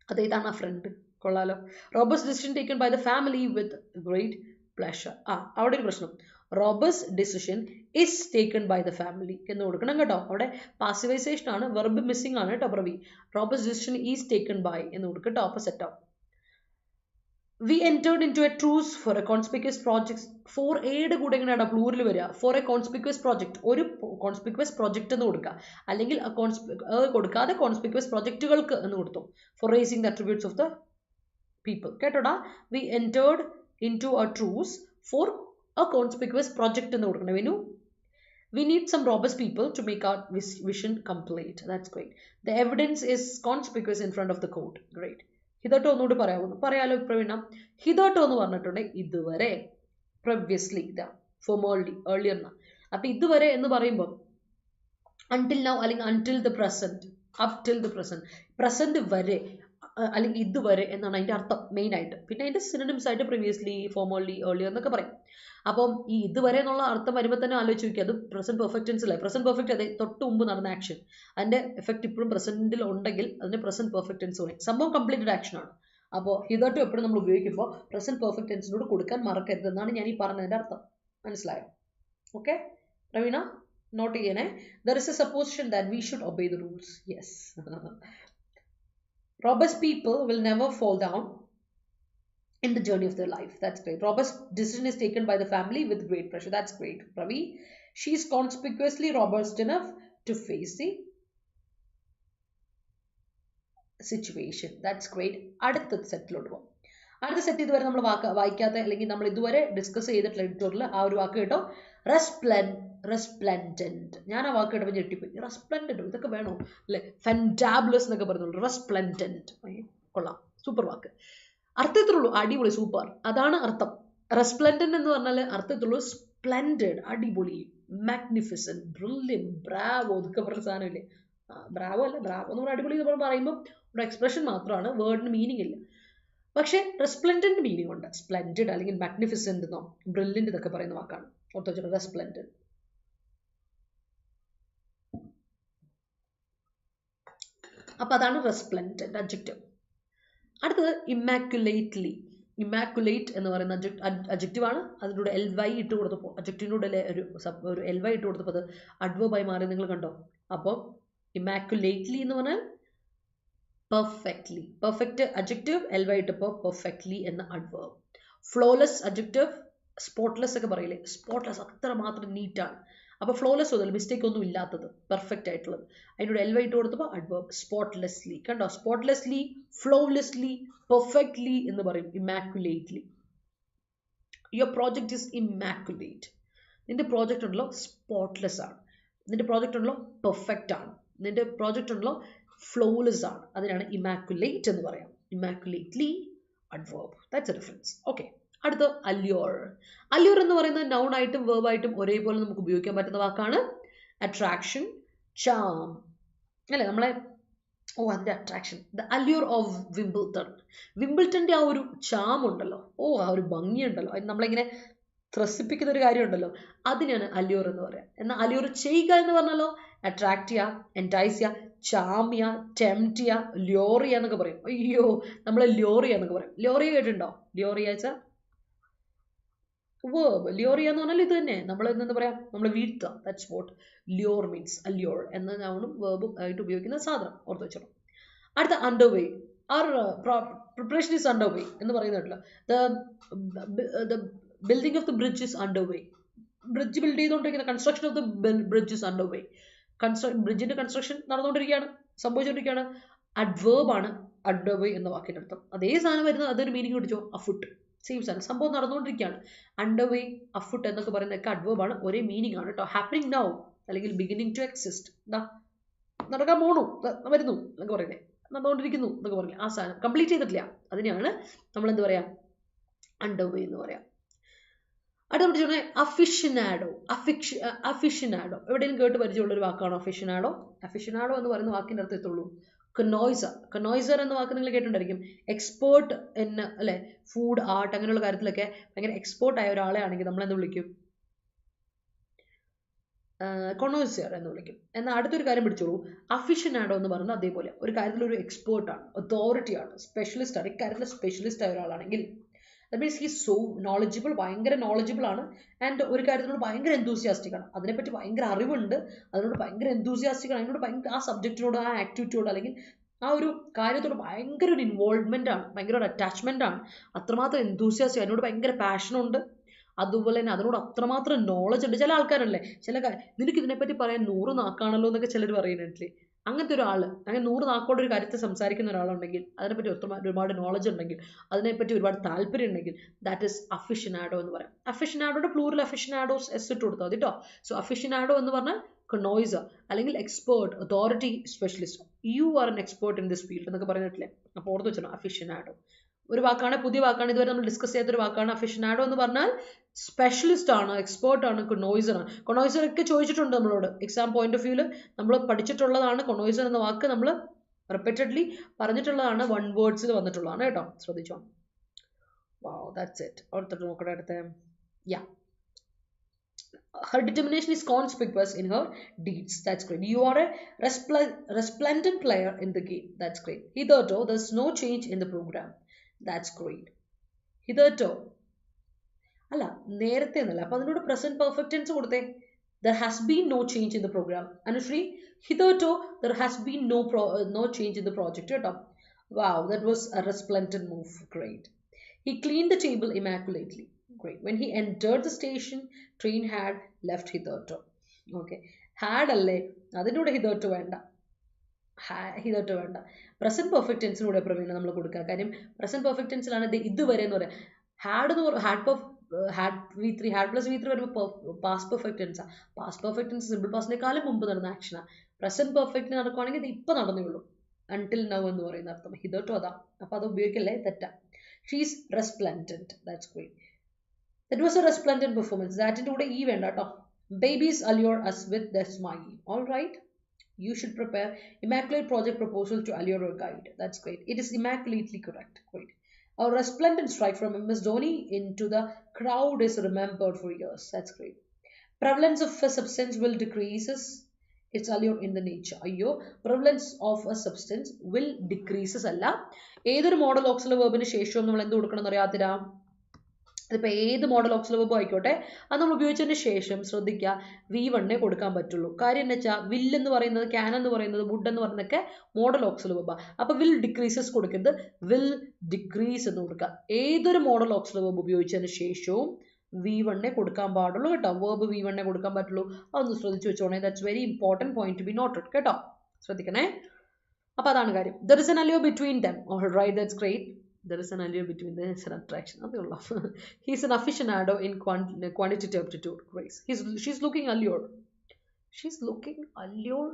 അതേതാണ് ആ friend, കൊള്ളാലോ. Robust decision taken by the family with great pleasure. അവിടെ ഒരു പ്രശ്നം, robust decision is taken by the family എന്ന് കൊടുക്കണം കേട്ടോ. അവിടെ പാസിവൈസേഷൻ ആണ്, വെർബ് മിസ്സിംഗ് ആണ് കേട്ടോ. Pravi, robust decision is taken by എന്ന് കൊടുക്കും കേട്ടോ. അപ്പോൾ സെറ്റ് ആവും. We entered in to a truce for a conspicuous project. For എയുടെ കൂടെ എങ്ങനെയാണ് പ്ലൂറിൽ വരിക? ഫോർ എ കോൺസ്പിക്വസ് പ്രോജക്ട്, ഒരു കോൺസ്പിക്വസ് പ്രോജക്റ്റ് എന്ന് കൊടുക്കുക, അല്ലെങ്കിൽ കൊടുക്കാതെ കോൺസ്പിക്വസ് പ്രോജക്റ്റുകൾക്ക് എന്ന് കൊടുത്തു. For raising the attributes of the people കേട്ടോടാ. We entered in to a truce for a conspicuous project എന്ന് കൊടുക്കണം. Vinu, we need some robust people to make our vision complete. That's great. The evidence is conspicuous in front of the court. Great. ഹിതോട്ടോ ഒന്നുകൂടി പറയാലോ പ്രവീണ. ഹിതോട്ടോ എന്ന് പറഞ്ഞിട്ടുണ്ടെങ്കിൽ ഇതുവരെ, previously, formerly, earlier. അപ്പൊ ഇതുവരെ എന്ന് പറയുമ്പോൾ until now അല്ലെങ്കിൽ until the present, up till the present, present വരെ അല്ലെങ്കിൽ ഇതുവരെ എന്നാണ് അതിൻ്റെ അർത്ഥം മെയിൻ ആയിട്ട്. പിന്നെ അതിൻ്റെ സിനോണിംസ് ആയിട്ട് പ്രീവിയസ്ലി, ഫോർമർലി, ഏർലിയർ എന്നൊക്കെ പറയും. അപ്പം ഈ ഇതുവരെ എന്നുള്ള അർത്ഥം വരുമ്പോൾ തന്നെ ആലോചിച്ച് നോക്കി, അത് പ്രസന്റ് പെർഫെക്റ്റ് ടെൻസ് അല്ലേ. പ്രസന്റ് പെർഫെക്റ്റ് അതെ, തൊട്ട് മുമ്പ് നടന്ന ആക്ഷൻ, അതിൻ്റെ എഫക്റ്റ് ഇപ്പോഴും പ്രസന്റിൽ ഉണ്ടെങ്കിൽ അതിന് പ്രസന്റ് പെർഫെക്റ്റ് ടെൻസ് പറയും. സംഭവം കംപ്ലീറ്റഡ് ആക്ഷൻ ആണ്. അപ്പോൾ ഹിതോട്ടോ എപ്പോഴും നമ്മൾ ഉപയോഗിക്കുമ്പോൾ പ്രസന്റ് പെർഫെക്റ്റ് ടെൻസിനോട് കൊടുക്കാൻ മറക്കരുത് എന്നാണ് ഞാൻ ഈ പറഞ്ഞതിൻ്റെ അർത്ഥം. മനസ്സിലായോ? ഓക്കെ പ്രവീണ, നോട്ട് ചെയ്യണേ. There is A supposition that we should obey the rules. Yes, robust people will never fall down in the journey of their life. That's great. Robust decision is taken by the family with great pressure. That's great, Ravi. She is conspicuously robust enough to face the situation. That's great. അടുത്ത സെറ്റിലോട്ട് പോകും. അടുത്ത set ഇതുവരെ നമ്മൾ വായിക്കാത്ത അല്ലെങ്കിൽ നമ്മൾ ഇതുവരെ discuss ചെയ്തിട്ടുള്ള എഡിറ്റോറിയൽ ആ ഒരു വാക്ക് കേട്ടോ, റെസ്പ്ലെൻഡന്റ്. ഞാൻ ആ വാക്ക് കേട്ടപ്പോൾ ഞെട്ടിപ്പോയി. റെസ്പ്ലെൻഡന്റ്, ഇതൊക്കെ വേണോ അല്ലെ? ഫെൻറ്റാബുലസ് എന്നൊക്കെ പറയുന്നുള്ളൂ. റെസ്പ്ലെൻഡന്റ്, കൊള്ളാം, സൂപ്പർ വാക്ക്. അർത്ഥത്തിലുള്ളൂ അടിപൊളി, സൂപ്പർ, അതാണ് അർത്ഥം. റെസ്പ്ലെൻഡന്റ് എന്ന് പറഞ്ഞാൽ അർത്ഥത്തിലുള്ളൂ സ്പ്ലെൻഡഡ്, അടിപൊളി, മാഗ്നിഫിസന്റ്, ബ്രില്യൻ, ബ്രാവോ, ഇതൊക്കെ പറഞ്ഞ സാധനമില്ലേ. ബ്രാവോ അല്ല, ബ്രാവോ എന്ന് പറഞ്ഞാൽ അടിപൊളി എന്ന് പറയുമ്പോൾ ഒരു എക്സ്പ്രഷൻ മാത്രമാണ്, വേർഡിന് മീനിങ് ഇല്ല. പക്ഷേ റെസ്പ്ലെൻഡന്റ് മീനിങ് ഉണ്ട്. സ്പ്ലെൻഡഡ് അല്ലെങ്കിൽ മാഗ്നിഫിസന്റ് എന്നോ ബ്രില്യന്റ് ഇതൊക്കെ പറയുന്ന വാക്കാണ്. ഓർത്തോച്ചോ, റെസ്പ്ലെൻഡന്റ്. അപ്പൊ അതാണ് റെസ്പ്ലെൻഡന്റ് അഡ്ജക്റ്റീവ്. അടുത്തത് ഇമ്മാക്കുലേറ്റ്ലി. ഇമ്മാക്കുലേറ്റ് എന്ന് പറയുന്ന അഡ്ജക്റ്റീവ് ആണ്. അതിലൂടെ LY ഇട്ട് കൊടുത്തപ്പോൾ, അഡ്ജക്റ്റീവിനൂടെ ഒരു LY ഇട്ട് കൊടുത്തപ്പോൾ അത് അഡ്വേർബായി മാറി, നിങ്ങൾ കണ്ടോ? അപ്പോൾ ഇമ്മാക്കുലേറ്റ്ലി എന്ന് പറഞ്ഞാൽ പെർഫെക്റ്റ്ലി, പെർഫെക്റ്റ് അഡ്ജക്റ്റീവ്, LY ഇട്ടപ്പോൾ പെർഫെക്റ്റ്ലി എന്ന അഡ്വേർബ്. ഫ്ലോലെസ് അഡ്ജക്റ്റീവ്, സ്പോട്ട്ലെസ് ഒക്കെ പറയില്ലേ, സ്പോട്ട്ലെസ് അത്ര മാത്രം നീറ്റാണ്. അപ്പോൾ ഫ്ലോലെസ് ഒന്നുമില്ല, മിസ്റ്റേക്ക് ഒന്നും ഇല്ലാത്തത്, പെർഫെക്റ്റ് ആയിട്ടുള്ളത്. അതിനോട് LY ഇട്ട് കൊടുത്തപ്പോൾ അഡ്വേർബ്. സ്പോട്ട്ലെസ്ലി, കണ്ടോ? സ്പോട്ട്ലെസ്ലി, ഫ്ലോലെസ്ലി, പെർഫെക്റ്റ്ലി എന്ന് പറയും. Immaculately. Your project is immaculate. നിന്റെ പ്രോജക്റ്റ് ഉണ്ടല്ലോ സ്പോട്ട്ലെസ് ആണ്, നിന്റെ പ്രോജക്റ്റ് ഉണ്ടല്ലോ പെർഫെക്റ്റ് ആണ്, നിന്റെ പ്രോജക്റ്റ് ഉണ്ടല്ലോ ഫ്ലോലെസ് ആണ്. അതിനാണ് ഇമ്മാക്കുലേറ്റ് എന്ന് പറയാം. Immaculately adverb. That's a difference. Okay, അടുത്ത അല്യൂർ. അല്യൂർ എന്ന് പറയുന്നത് നൗൺ ആയിട്ടും വേർബ് ആയിട്ടും ഒരേപോലെ നമുക്ക് ഉപയോഗിക്കാൻ പറ്റുന്ന വാക്കാണ്. അട്രാക്ഷൻ, ചാം അല്ലെ, നമ്മളെ അതിന്റെ attraction. The allure of Wimbledon. വിംബിൾട്ടന്റെ ആ ഒരു ചാം ഉണ്ടല്ലോ, ആ ഒരു ഭംഗി ഉണ്ടല്ലോ, നമ്മളിങ്ങനെ ത്രസിപ്പിക്കുന്ന ഒരു കാര്യമുണ്ടല്ലോ, അതിനാണ് അല്യൂർ എന്ന് പറയാം. എന്നാൽ അല്യൂർ ചെയ്യുക എന്ന് പറഞ്ഞാലോ അട്രാക്ട് ചെയ്യുക, എൻറ്റൈസ് ചെയ്യുക, ചാം ചെയ്യുക, ടെംപ്റ്റ് ചെയ്യുക, ല്യോറിയ എന്നൊക്കെ പറയും. അയ്യോ, നമ്മൾ ല്യോറിയ എന്നൊക്കെ പറയും. ല്യോറിയ കേട്ടിട്ടുണ്ടോ? ല്യോറിയ വെച്ചാൽ വേർബ്. ല്യോറിയ എന്ന് പറഞ്ഞാൽ ഇത് തന്നെ, നമ്മൾ എന്താ പറയാ, നമ്മൾ വീഴ്ത്തുക. That's what lure means. Allure എന്ന നൗണും വേർബും ആയിട്ട് ഉപയോഗിക്കുന്ന സാധനം ഓർത്ത് വെച്ചോളൂ. അടുത്ത underway. Our preparation is underway എന്ന് പറയുന്നുണ്ടല്ലോ. The building of the bridge is underway. Bridge build ചെയ്തുകൊണ്ടിരിക്കുന്ന construction of the bridge is underway. ബ്രിഡ്ജിന്റെ കൺസ്ട്രക്ഷൻ നടന്നുകൊണ്ടിരിക്കുകയാണ്, സംഭവിച്ചുകൊണ്ടിരിക്കുകയാണ്. അഡ്വേർബ് ആണ് അണ്ടർവേ എന്ന വാക്കിന്റെ അർത്ഥം. അതേ സാധനം വരുന്നത് അതൊരു മീനിങ് പിടിച്ചോ, അഫുട്ട്. സെയിം സാധനം, സംഭവം നടന്നുകൊണ്ടിരിക്കുകയാണ്. അണ്ടർവേ, അഫുട്ട് എന്നൊക്കെ പറയുന്നതൊക്കെ അഡ്വേർബ് ആണ്, ഒരേ മീനിങ് ആണ് കേട്ടോ. ഹാപ്പനിങ് നൗ അല്ലെങ്കിൽ ബിഗിനിങ് ടു എക്സിസ്റ്റ്. എന്താ നടക്കാൻ പോണു, വരുന്നു എന്നൊക്കെ പറയുന്നത്, നടന്നുകൊണ്ടിരിക്കുന്നു എന്നൊക്കെ പറയില്ലേ, ആ സാധനം കംപ്ലീറ്റ് ചെയ്തിട്ടില്ല, അതിനെയാണ് നമ്മൾ എന്ത് പറയാം, അണ്ടർവേ എന്ന് പറയാം. അടുത്ത പഠിച്ചോണേ അഫിഷനാഡോ. അഫിഷനാഡോ എവിടെയും കേട്ട് പരിചയമുള്ള ഒരു വാക്കാണോ അഫിഷനാഡോ? അഫിഷനാഡോ എന്ന് പറയുന്ന വാക്കിൻ്റെ അർത്ഥം എത്തുള്ളൂ കനോയ്സർ. കനോയ്സർ എന്ന വാക്ക് നിങ്ങൾ കേട്ടിട്ടുണ്ടായിരിക്കും. എക്സ്പേർട്ട് എന്ന് അല്ലെ, ഫുഡ്, ആർട്ട് അങ്ങനെയുള്ള കാര്യത്തിലൊക്കെ ഭയങ്കര എക്സ്പേർട്ട് ആയ ഒരാളെ ആണെങ്കിൽ നമ്മൾ എന്ത് വിളിക്കും? കൊണോയ്സർ എന്ന് വിളിക്കും. എന്നാൽ അടുത്തൊരു കാര്യം പിടിച്ചോളൂ, അഫിഷനാഡോ എന്ന് പറയുന്നത് അതേപോലെ ഒരു കാര്യത്തിൽ ഒരു എക്സ്പേർട്ടാണ്, അതോറിറ്റിയാണ്, സ്പെഷ്യലിസ്റ്റ് ആണ്. ഇക്കാര്യത്തിൽ സ്പെഷ്യലിസ്റ്റ് ആയ ഒരാളാണെങ്കിൽ ദാറ്റ് മീൻസ് ഹീസ് സോ നോളജിബിൾ, ഭയങ്കര നോളജിബിൾ ആണ്. ആൻഡ് ഒരു കാര്യത്തിനോട് ഭയങ്കര എന്തൂസിയാസ്റ്റിക് ആണ്, അതിനെപ്പറ്റി ഭയങ്കര അറിവുണ്ട്, അതിനോട് ഭയങ്കര എന്തൂസിയാസ്റ്റിക് ആണ്, അതിനോട് ഭയങ്കര ആ സബ്ജക്റ്റിനോട്, ആ ആക്ടിവിറ്റിയോട് അല്ലെങ്കിൽ ആ ഒരു കാര്യത്തോട് ഭയങ്കര ഒരു ഇൻവോൾവ്മെന്റ് ആണ്, ഭയങ്കര ഒരു അറ്റാച്ച്മെന്റ് ആണ്, അത്രമാത്രം എന്തൂസിയാസ്റ്റിക്, അതിനോട് ഭയങ്കര പാഷനുണ്ട്, അതുപോലെ തന്നെ അതിനോട് അത്രമാത്രം നോളജ് ഉണ്ട്. ചില ആൾക്കാരല്ലേ, നിനക്ക് ഇതിനെപ്പറ്റി പറയാൻ 100 നാക്കാണല്ലോ എന്നൊക്കെ ചിലർ പറയുന്നുണ്ടല്ലേ, അങ്ങനത്തെ ഒരാൾ, അങ്ങനെ 100 നാക്കോടെ ഒരു കാര്യത്തെ സംസാരിക്കുന്ന ഒരാളുണ്ടെങ്കിൽ, അതിനെപ്പറ്റി ഒരുപാട് നോളജ് ഉണ്ടെങ്കിൽ, അതിനെപ്പറ്റി ഒരുപാട് താല്പര്യം ഉണ്ടെങ്കിൽ, ദാറ്റ് ഇസ് അഫിഷനാഡോ എന്ന് പറയാം. അഫിഷനാഡോയുടെ പ്ലൂറൽ അഫിഷനാഡോസ് എസ് ഇട്ട് കൊടുത്താൽ മതി കേട്ടോ. സോ അഫിഷനാഡോ എന്ന് പറഞ്ഞാൽ കൊനോയ്സർ അല്ലെങ്കിൽ expert, authority, specialist. You are an expert in this field എന്നൊക്കെ പറഞ്ഞിട്ടില്ലേ, അപ്പോൾ ഓർത്ത് വെച്ചോ അഫിഷനാഡോ. ഒരു വാക്കാണ്, പുതിയ വാക്കാണ്, ഇതുവരെ നമ്മൾ ഡിസ്കസ് ചെയ്യാത്തൊരു വാക്കാണ്. അഫിഷനാഡോ എന്ന് പറഞ്ഞാൽ സ്പെഷ്യലിസ്റ്റ് ആണ്, എക്സ്പേർട്ട് ആണ്, കൊനോയ്സർ ആണ്. കൊനോയ്സർ ഒക്കെ ചോദിച്ചിട്ടുണ്ട് നമ്മളോട് എക്സാം പോയിന്റ് ഓഫ് വ്യൂല്, നമ്മൾ പഠിച്ചിട്ടുള്ളതാണ്. കൊനോയ്സർ എന്ന വാക്ക് നമ്മൾ റിപ്പീറ്റഡ്ലി പറഞ്ഞിട്ടുള്ളതാണ്, വൺ വേർഡ്സിൽ വന്നിട്ടുള്ളതാണ് കേട്ടോ, ശ്രദ്ധിച്ചോ. വാവ്, ദാറ്റ്സ് ഇറ്റ്. ഓർത്തിട്ട് നോക്കട്ടെ അടുത്ത. യാ, her determination is conspicuous in her deeds. That's great. You are a resplendent player in the game. That's great. Hitherto there's no change in the program. That's great. Hitherto അല്ല, നേരത്തെ എന്നല്ല, അപ്പൊ അതിനോട് present perfect tense കൊടുത്തേ. There has been no change in the program. Anushri, hitherto there has been no change in the project കേട്ടോ. Wow, that was a resplendent move. Great. He cleaned the table immaculately. Great. When he entered the station, train had left hitherto. Okay. Had അല്ലേ, അതിനൂടെ hitherto വേണ്ട, hitherto വേണ്ട. Present perfect ടെൻസിനൂടെ Praveena നമ്മൾ കൊടുക്കുക. കാര്യം present perfect ടെൻസിലാണ് ഇതുവരെ എന്ന് പറയാം. ഹാഡ് എന്ന് പറയുന്നത് had V3, had plus V3 വരുമ്പോൾ പാസ്റ്റ് പെർഫെക്റ്റ് ടെൻസാ. പാസ്റ്റ് പെർഫെക്റ്റ് ടെൻസ് സിമ്പിൾ പാസ്റ്റിനേക്കാളും മുമ്പ് നടന്ന ആക്ഷനാണ്. പ്രസന്റ് പെർഫെക്റ്റ് നടക്കുവാണെങ്കിൽ ഇത് ഇപ്പം നടന്നേ ഉള്ളൂ, അൺടിൽ നൗ എന്ന് പറയുന്ന അർത്ഥം. hitherto അതാ, അപ്പൊ അത് ഉപയോഗിക്കല്ലേ, തെറ്റാ. She's resplendent. That's great. That was a resplendent performance. That കൂടെ ഈ വേണ്ട കേട്ടോ. Babies allure us with their smile. All right. You should prepare immaculate project proposal to allure your guide. That's great. It is immaculately correct. Great. A resplendent strike from MS Dhoni into the crowd is remembered for years. That's great. Prevalence of a substance will decreases its allure in the nature. അയ്യോ, prevalence of a substance will decreases അല്ല, ഏതൊരു modal auxiliary വെർബിന് ശേഷവും നമ്മൾ എന്ത് കൊടുക്കണം എന്ന് അറിയാത്തില്ല. അതിപ്പോൾ ഏത് മോഡൽ ഓക്സിലറി വെർബ് ആയിക്കോട്ടെ, അത് നമ്മൾ ഉപയോഗിച്ചതിന് ശേഷം ശ്രദ്ധിക്കുക, V1 കൊടുക്കാൻ പറ്റുള്ളൂ. കാര്യം എന്ന് വെച്ചാൽ വിൽ എന്ന് പറയുന്നത്, ക്യാൻ എന്ന് പറയുന്നത്, വുഡ് എന്ന് പറയുന്നതൊക്കെ മോഡൽ ഓക്സിലറി വെർബാണ്. അപ്പോൾ വിൽ ഡിക്രീസസ് കൊടുക്കരുത്, വിൽ ഡിക്രീസ് എന്ന് കൊടുക്കുക. ഏതൊരു മോഡൽ ഓക്സിലറി വെർബ് ഉപയോഗിച്ചതിന് ശേഷവും V1 കൊടുക്കാൻ പാടുള്ളൂ കേട്ടോ. വേർബ് V1 കൊടുക്കാൻ പറ്റുള്ളൂ. അതൊന്ന് ശ്രദ്ധിച്ചു വെച്ചോണേ. That's very important point to be noted കേട്ടോ, ശ്രദ്ധിക്കണേ. അപ്പോൾ അതാണ് കാര്യം. There is an allure between them. All right, that's great. There is an allure between them. It's an attraction. അതേ ഉള്ളൂ. He's an aficionado in quantitative aptitude. Grace. She's looking allure. She's looking allure.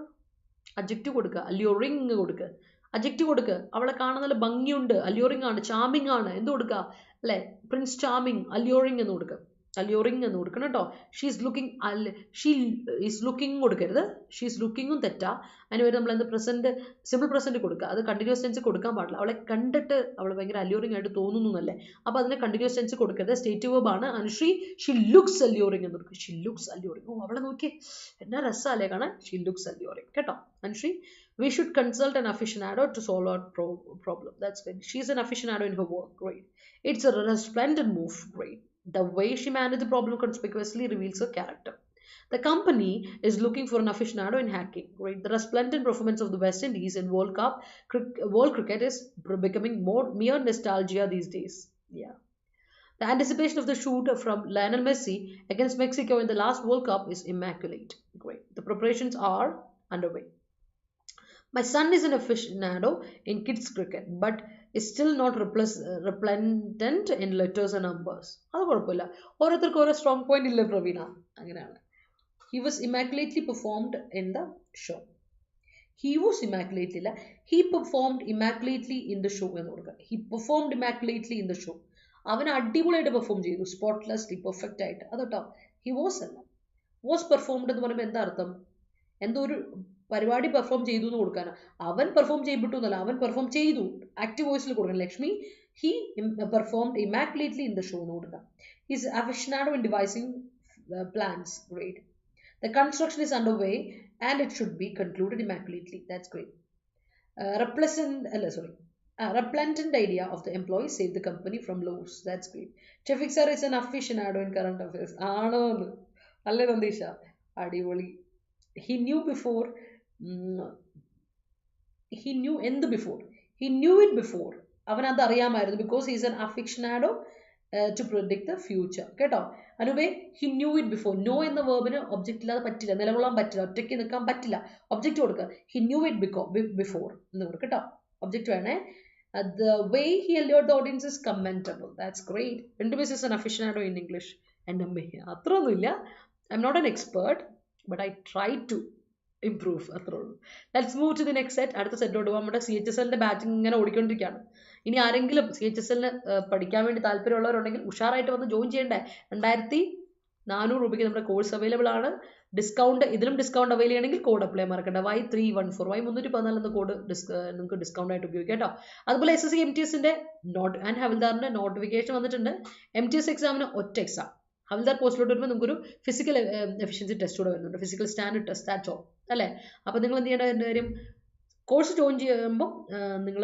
Adjective കൊടുക്കുക, alluring കൊടുക്കുക. Adjective കൊടുക്കുക. അവളെ കാണാൻ നല്ല ഭംഗിയുണ്ട്, alluring ആണ്, charming ആണ്, എന്ത് കൊടുക്കുക അല്ലേ, പ്രിൻസ് ചാമിങ്, alluring എന്ന് കൊടുക്കുക. alluring എന്ന് കൊടുക്കണം കേട്ടോ. ഷീ ഈസ് ലുക്കിംഗ് കൊടുക്കരുത്. ഷീസ് ലുക്കിങ്ങും തെറ്റാ. അതിന് വരെ നമ്മൾ എന്ത് പ്രസന്റ് സിമ്പിൾ പ്രസന്റ് കൊടുക്കുക. അത് കണ്ടിന്യൂസ് ടെൻസ് കൊടുക്കാൻ പാടില്ല. അവളെ കണ്ടിട്ട് അവൾ ഭയങ്കര അല്യൂറിംഗ് ആയിട്ട് തോന്നുന്നു എന്നല്ലേ, അപ്പോൾ അതിന് കണ്ടിന്യൂസ് ടെൻസ് കൊടുക്കരുത്. സ്റ്റേറ്റ് വേർബ് ആണ്. അനുശ്രീ ഷീ ലുക്സ് അല്യൂറിംഗ് എന്ന് കൊടുക്കും. She looks അല്യൂറിംഗ്. ഓ അവളെ നോക്കിയേ എന്നാ രസമല്ലേ കാണാൻ. ഷീ ലുക്സ് അല്യൂറിംഗ് കേട്ടോ Anusree. We should consult an aficionado to solve our problem. That's good. She's an aficionado in her work. Great. It's a resplendent move. Great. The way she managed the problem conspicuously reveals her character. The company is looking for an aficionado in hacking. Great. The resplendent performance of the West Indies in World cricket is becoming mere nostalgia these days. Yeah. The anticipation of the shoot from Lionel Messi against Mexico in the last World Cup is immaculate. Great. The preparations are underway. My son is an aficionado in kids cricket, but is still not replendent in letters and numbers. അത് കുഴപ്പമില്ല. ഓരോരുത്തർക്കും ഓരോ strong point ഇല്ല പ്രവീണ. അങ്ങനെയാണ്. He was immaculately performed in the show. He was immaculately ഇല്ല. He performed immaculately in the show എന്ന് കൊടുക്കുക. He performed immaculately in the show. അവൻ അടിപൊളിയായിട്ട് പെർഫോം ചെയ്തു. സ്പോട്ട്ലെസ്ലി പെർഫെക്റ്റ് ആയിട്ട്. അതോട്ടോ ഹി വാസ് അല്ല. വാസ് പെർഫോംഡ് എന്ന് പറയുമ്പോൾ എന്താ അർത്ഥം? എന്തോ ഒരു പരിപാടി പെർഫോം ചെയ്തു എന്ന് കൊടുക്കാനാണ്. അവൻ പെർഫോം ചെയ്യപ്പെട്ടു എന്നല്ല, അവൻ പെർഫോം ചെയ്തു. ആക്റ്റീവ് വോയിസിൽ കൊടുക്കണം. Lakshmi he performed immaculately in the show എന്ന് കൊടുക്കാം. His aficionado in devising plans. Great. The construction is underway and it should be concluded immaculately. That's great. Replacement idea of the employee save the company from loss. That's great. Shafiq sir is an aficionado in current affairs. ആണോ അല്ലേ നന്ദീഷ? അടിപൊളി. He knew before. He knew എന്ത് before? He knew it before. അവൻ അത് അറിയാമായിരുന്നു. Because he's an aficionado to predict the future. കേട്ടോ അനുവേ, he knew it before. Know എന്ന വേർബിന് ഒബ്ജക്റ്റ് ഇല്ലാതെ പറ്റില്ല, നിലകൊള്ളാൻ പറ്റില്ല, ഒറ്റയ്ക്ക് നിൽക്കാൻ പറ്റില്ല. ഒബ്ജക്റ്റ് കൊടുക്കുക. ഹി ന്യൂ ഇറ്റ് ബിഫോർ എന്ന് കൊടുക്കുക കേട്ടോ. ഒബ്ജക്റ്റ് വേണേ. The way he allured the audience is commendable. That's great. Rintu is an aficionado in English. എൻ്റെ അമ്മ അത്രയൊന്നുമില്ല. I'm not an expert, but I tried to improve. അത്രേ ഉള്ളൂ. Let's move to the next set. അടുത്ത സെറ്റിലോട്ട് പോകുമ്പോൾ നമ്മുടെ CHSLന്റെ batching ഇങ്ങനെ ഓടിക്കൊണ്ടിരിക്കുകയാണ്. ഇനി ആരെങ്കിലും CHSLന് പഠിക്കാൻ വേണ്ടി താല്പര്യമുള്ളവരുണ്ടെങ്കിൽ ഉഷാറായിട്ട് വന്ന് ജോയിൻ ചെയ്യണ്ടേ. 2400 രൂപയ്ക്ക് നമ്മുടെ കോഴ്സ് അവൈലബിൾ ആണ്. ഡിസ്കൗണ്ട്, ഇതിലും ഡിസ്കൗണ്ട് അവൈൽ ചെയ്യണമെങ്കിൽ കോഡ് അപ്ലൈ മറക്കണ്ട. Y314 Y314 എന്ന കോഡ് നിങ്ങൾക്ക് ഡിസ്കൗണ്ട് ആയിട്ട് ഉപയോഗിക്കാം കേട്ടോ. അതുപോലെ SSC MTSന്റെ ആൻഡ് ഹവിൽദാറിന്റെ നോട്ടിഫിക്കേഷൻ വന്നിട്ടുണ്ട്. MTS എക്സാമിന് ഒറ്റ എക്സാം. ഹവിൽദാർ പോസ്റ്റിലോട്ട് വരുമ്പോൾ നമുക്കൊരു ഫിസിക്കൽ എഫിഷ്യൻസി ടെസ്റ്റ് കൂടെ വരുന്നുണ്ട്. Physical standard test, that's all അല്ലേ. അപ്പോൾ നിങ്ങൾ എന്ത് ചെയ്യേണ്ട കാര്യം, കോഴ്സ് ജോയിൻ ചെയ്യുമ്പോൾ നിങ്ങൾ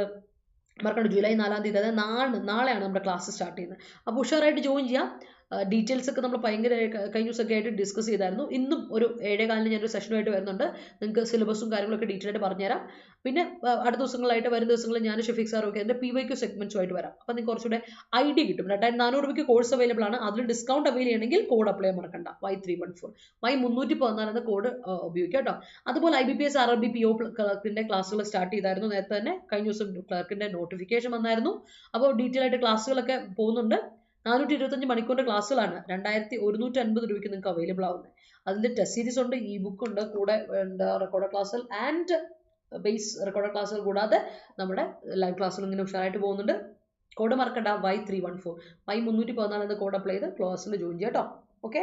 മറക്കണ്ട ജൂലൈ 4-ാം തീയതി, അതായത് നാളെയാണ് നമ്മുടെ ക്ലാസ് സ്റ്റാർട്ട് ചെയ്യുന്നത്. അപ്പോൾ ഉഷാറായിട്ട് ജോയിൻ ചെയ്യാം. ഡീറ്റെയിൽസ് ഒക്കെ നമ്മൾ ഭയങ്കര കഴിഞ്ഞ ദിവസമൊക്കെ ആയിട്ട് ഡിസ്കസ് ചെയ്തായിരുന്നു. ഇന്നും ഒരു 7:15 ഞാനൊരു സെഷനുമായിട്ട് വരുന്നുണ്ട്. നിങ്ങൾക്ക് സിലബസും കാര്യങ്ങളൊക്കെ ഡീറ്റെയിൽ ആയിട്ട് പറഞ്ഞുതരാം. പിന്നെ അടുത്ത ദിവസങ്ങളായിട്ട് വരുന്ന ദിവസങ്ങളിൽ ഞാൻ ഷഫീഖ് സാറും ഒക്കെ എൻ്റെ PYQ സെഗ്മെന്റ്സുമായിട്ട് വരാം. അപ്പോൾ നിങ്ങൾക്ക് കുറച്ചുകൂടെ ഐഡിയ കിട്ടും. 2400 രൂപയ്ക്ക് കോഴ്സ് അവൈലബിൾ ആണ്. അതിൽ ഡിസ്കൗണ്ട് അവൈൽ ചെയ്യണമെങ്കിൽ കോഡ് അപ്ലൈ മറക്കണ്ട. Y314 Y314 എന്ന കോഡ് ഉപയോഗിക്കാം കേട്ടോ. അതുപോലെ IBPS RRB PO ക്ലർക്കിൻ്റെ ക്ലാസ്സുകൾ സ്റ്റാർട്ട് ചെയ്തായിരുന്നു. നേരത്തെ തന്നെ കഴിഞ്ഞ ദിവസം ക്ലർക്കിൻ്റെ നോട്ടിഫിക്കേഷൻ വന്നായിരുന്നു. അപ്പോൾ ഡീറ്റെയിൽ ആയിട്ട് ക്ലാസ്സുകളൊക്കെ പോകുന്നുണ്ട്. 425 മണിക്കൂറിൻ്റെ ക്ലാസ്സുകളാണ് 2150 രൂപയ്ക്ക് നിങ്ങൾക്ക് അവൈലബിൾ ആവുന്നത്. അതിൻ്റെ ടെസ്റ്റ് സീരീസ് ഉണ്ട്, ഇ ബുക്ക് ഉണ്ട്, കൂടെ റെക്കോർഡ് ക്ലാസ്സുകൾ ആൻഡ് ബേസ് റെക്കോർഡ് ക്ലാസ്സുകൾ കൂടാതെ നമ്മുടെ ലൈവ് ക്ലാസ്സുകൾ ഇങ്ങനെ ഉഷാറായിട്ട് പോകുന്നുണ്ട്. കോഡ് മറക്കണ്ട Y314 Y314 എന്ന കോഡ് അപ്ലൈ ചെയ്ത് ക്ലാസ്സിൽ ജോയിൻ ചെയ്യാം കേട്ടോ. ഓക്കെ,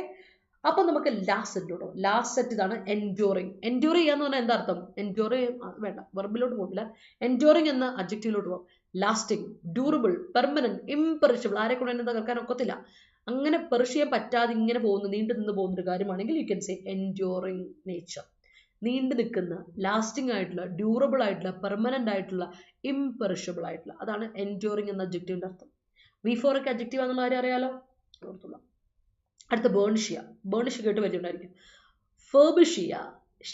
അപ്പം നമുക്ക് ലാസ്റ്റ് സെറ്റിലോട്ടോ. ലാസ്റ്റ് സെറ്റ് ഇതാണ് എൻഡ്യൂറിങ്. എൻഡ്യൂർ ചെയ്യാന്ന് പറഞ്ഞാൽ എന്താ അർത്ഥം? എൻഡ്യൂർ വേണ്ട, വെർബിലോട്ട് പോകില്ല. എൻഡ്യൂറിങ് എന്ന അഡ്ജക്റ്റീവിലോട്ട് പോകും. Lasting, durable, permanent, imperishable. ആരെ കൊണ്ട് തന്നെ തകർക്കാൻ ഒക്കത്തില്ല. അങ്ങനെ പെർഷ് ചെയ്യാൻ പറ്റാതെ ഇങ്ങനെ പോകുന്ന നീണ്ടു നിന്ന് പോകുന്നൊരു കാര്യമാണെങ്കിൽ you can say enduring nature. നീണ്ടു നിൽക്കുന്ന, ലാസ്റ്റിംഗ് ആയിട്ടുള്ള, ഡ്യൂറബിൾ ആയിട്ടുള്ള, പെർമനന്റ് ആയിട്ടുള്ള, ഇംപെറിഷബിൾ ആയിട്ടുള്ള, അതാണ് എൻഡ്യൂറിങ് എന്ന അഡ്ജക്റ്റീവിന്റെ അർത്ഥം. V4 ഒക്കെ അഡ്ജക്റ്റീവ് ആണെന്നുള്ള ആരും അറിയാലോ, ഓർത്തുള്ള. അടുത്ത ബേണിഷ് ചെയ്യുക. ബേണിഷ് കേട്ട് പറ്റിയിട്ടുണ്ടായിരിക്കും. ഫേർബിഷ് ചെയ്യുക,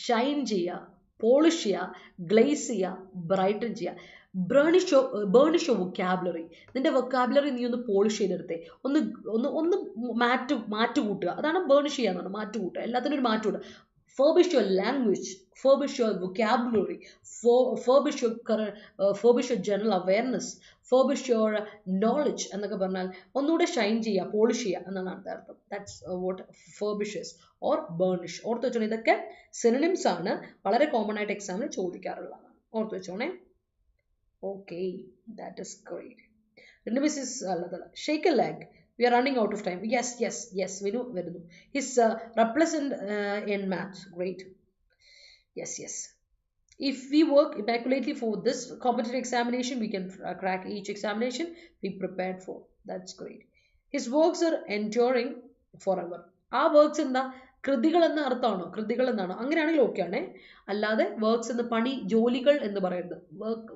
ഷൈൻ ചെയ്യുക, പോളിഷ് ചെയ്യുക, ഗ്ലേസ് ചെയ്യുക, ബ്രൈറ്റൻ ചെയ്യുക. ബേണിഷ് യോ വൊക്കാബുലറി. നിന്റെ വൊക്കാബുലറി നീ ഒന്ന് പോളിഷ് ചെയ്തെടുത്തേ, ഒന്ന് മാറ്റ് കൂട്ടുക. അതാണ് ബേണിഷ് ചെയ്യുക എന്ന് പറഞ്ഞാൽ. മാറ്റ് കൂട്ടുക, എല്ലാത്തിനും ഒരു മാറ്റ് കൂട്ടുക. Furbish your language, furbish your vocabulary, furbish your general awareness, furbish your knowledge എന്നൊക്കെ പറഞ്ഞാൽ ഒന്നുകൂടെ ഷൈൻ ചെയ്യുക, പോളിഷ് ചെയ്യുക എന്നാണ് അടുത്ത അർത്ഥം. That's what furbishes or burnish. ഓർത്ത് വെച്ചോണേ, ഇതൊക്കെ സിനോണിംസ് ആണ്, വളരെ കോമൺ ആയിട്ട് എക്സാമിന് ചോദിക്കാറുള്ളതാണ്. ഓർത്ത് വെച്ചോണേ. Okay, that is great. Shake a leg, We are running out of time. Yes. We know. His represent in maths. Great. Yes. If we work immaculately for this competitive examination, we can crack each examination we prepared for. That's great. His works are enduring forever. ആ works എന്താ, കൃതികൾ എന്ന അർത്ഥമാണോ? കൃതികൾ എന്നാണോ? അങ്ങനെയാണെങ്കിൽ okay ആണേ. അല്ലാതെ works എന്ന പണി, ജോലികൾ എന്ന് പറയുന്നത്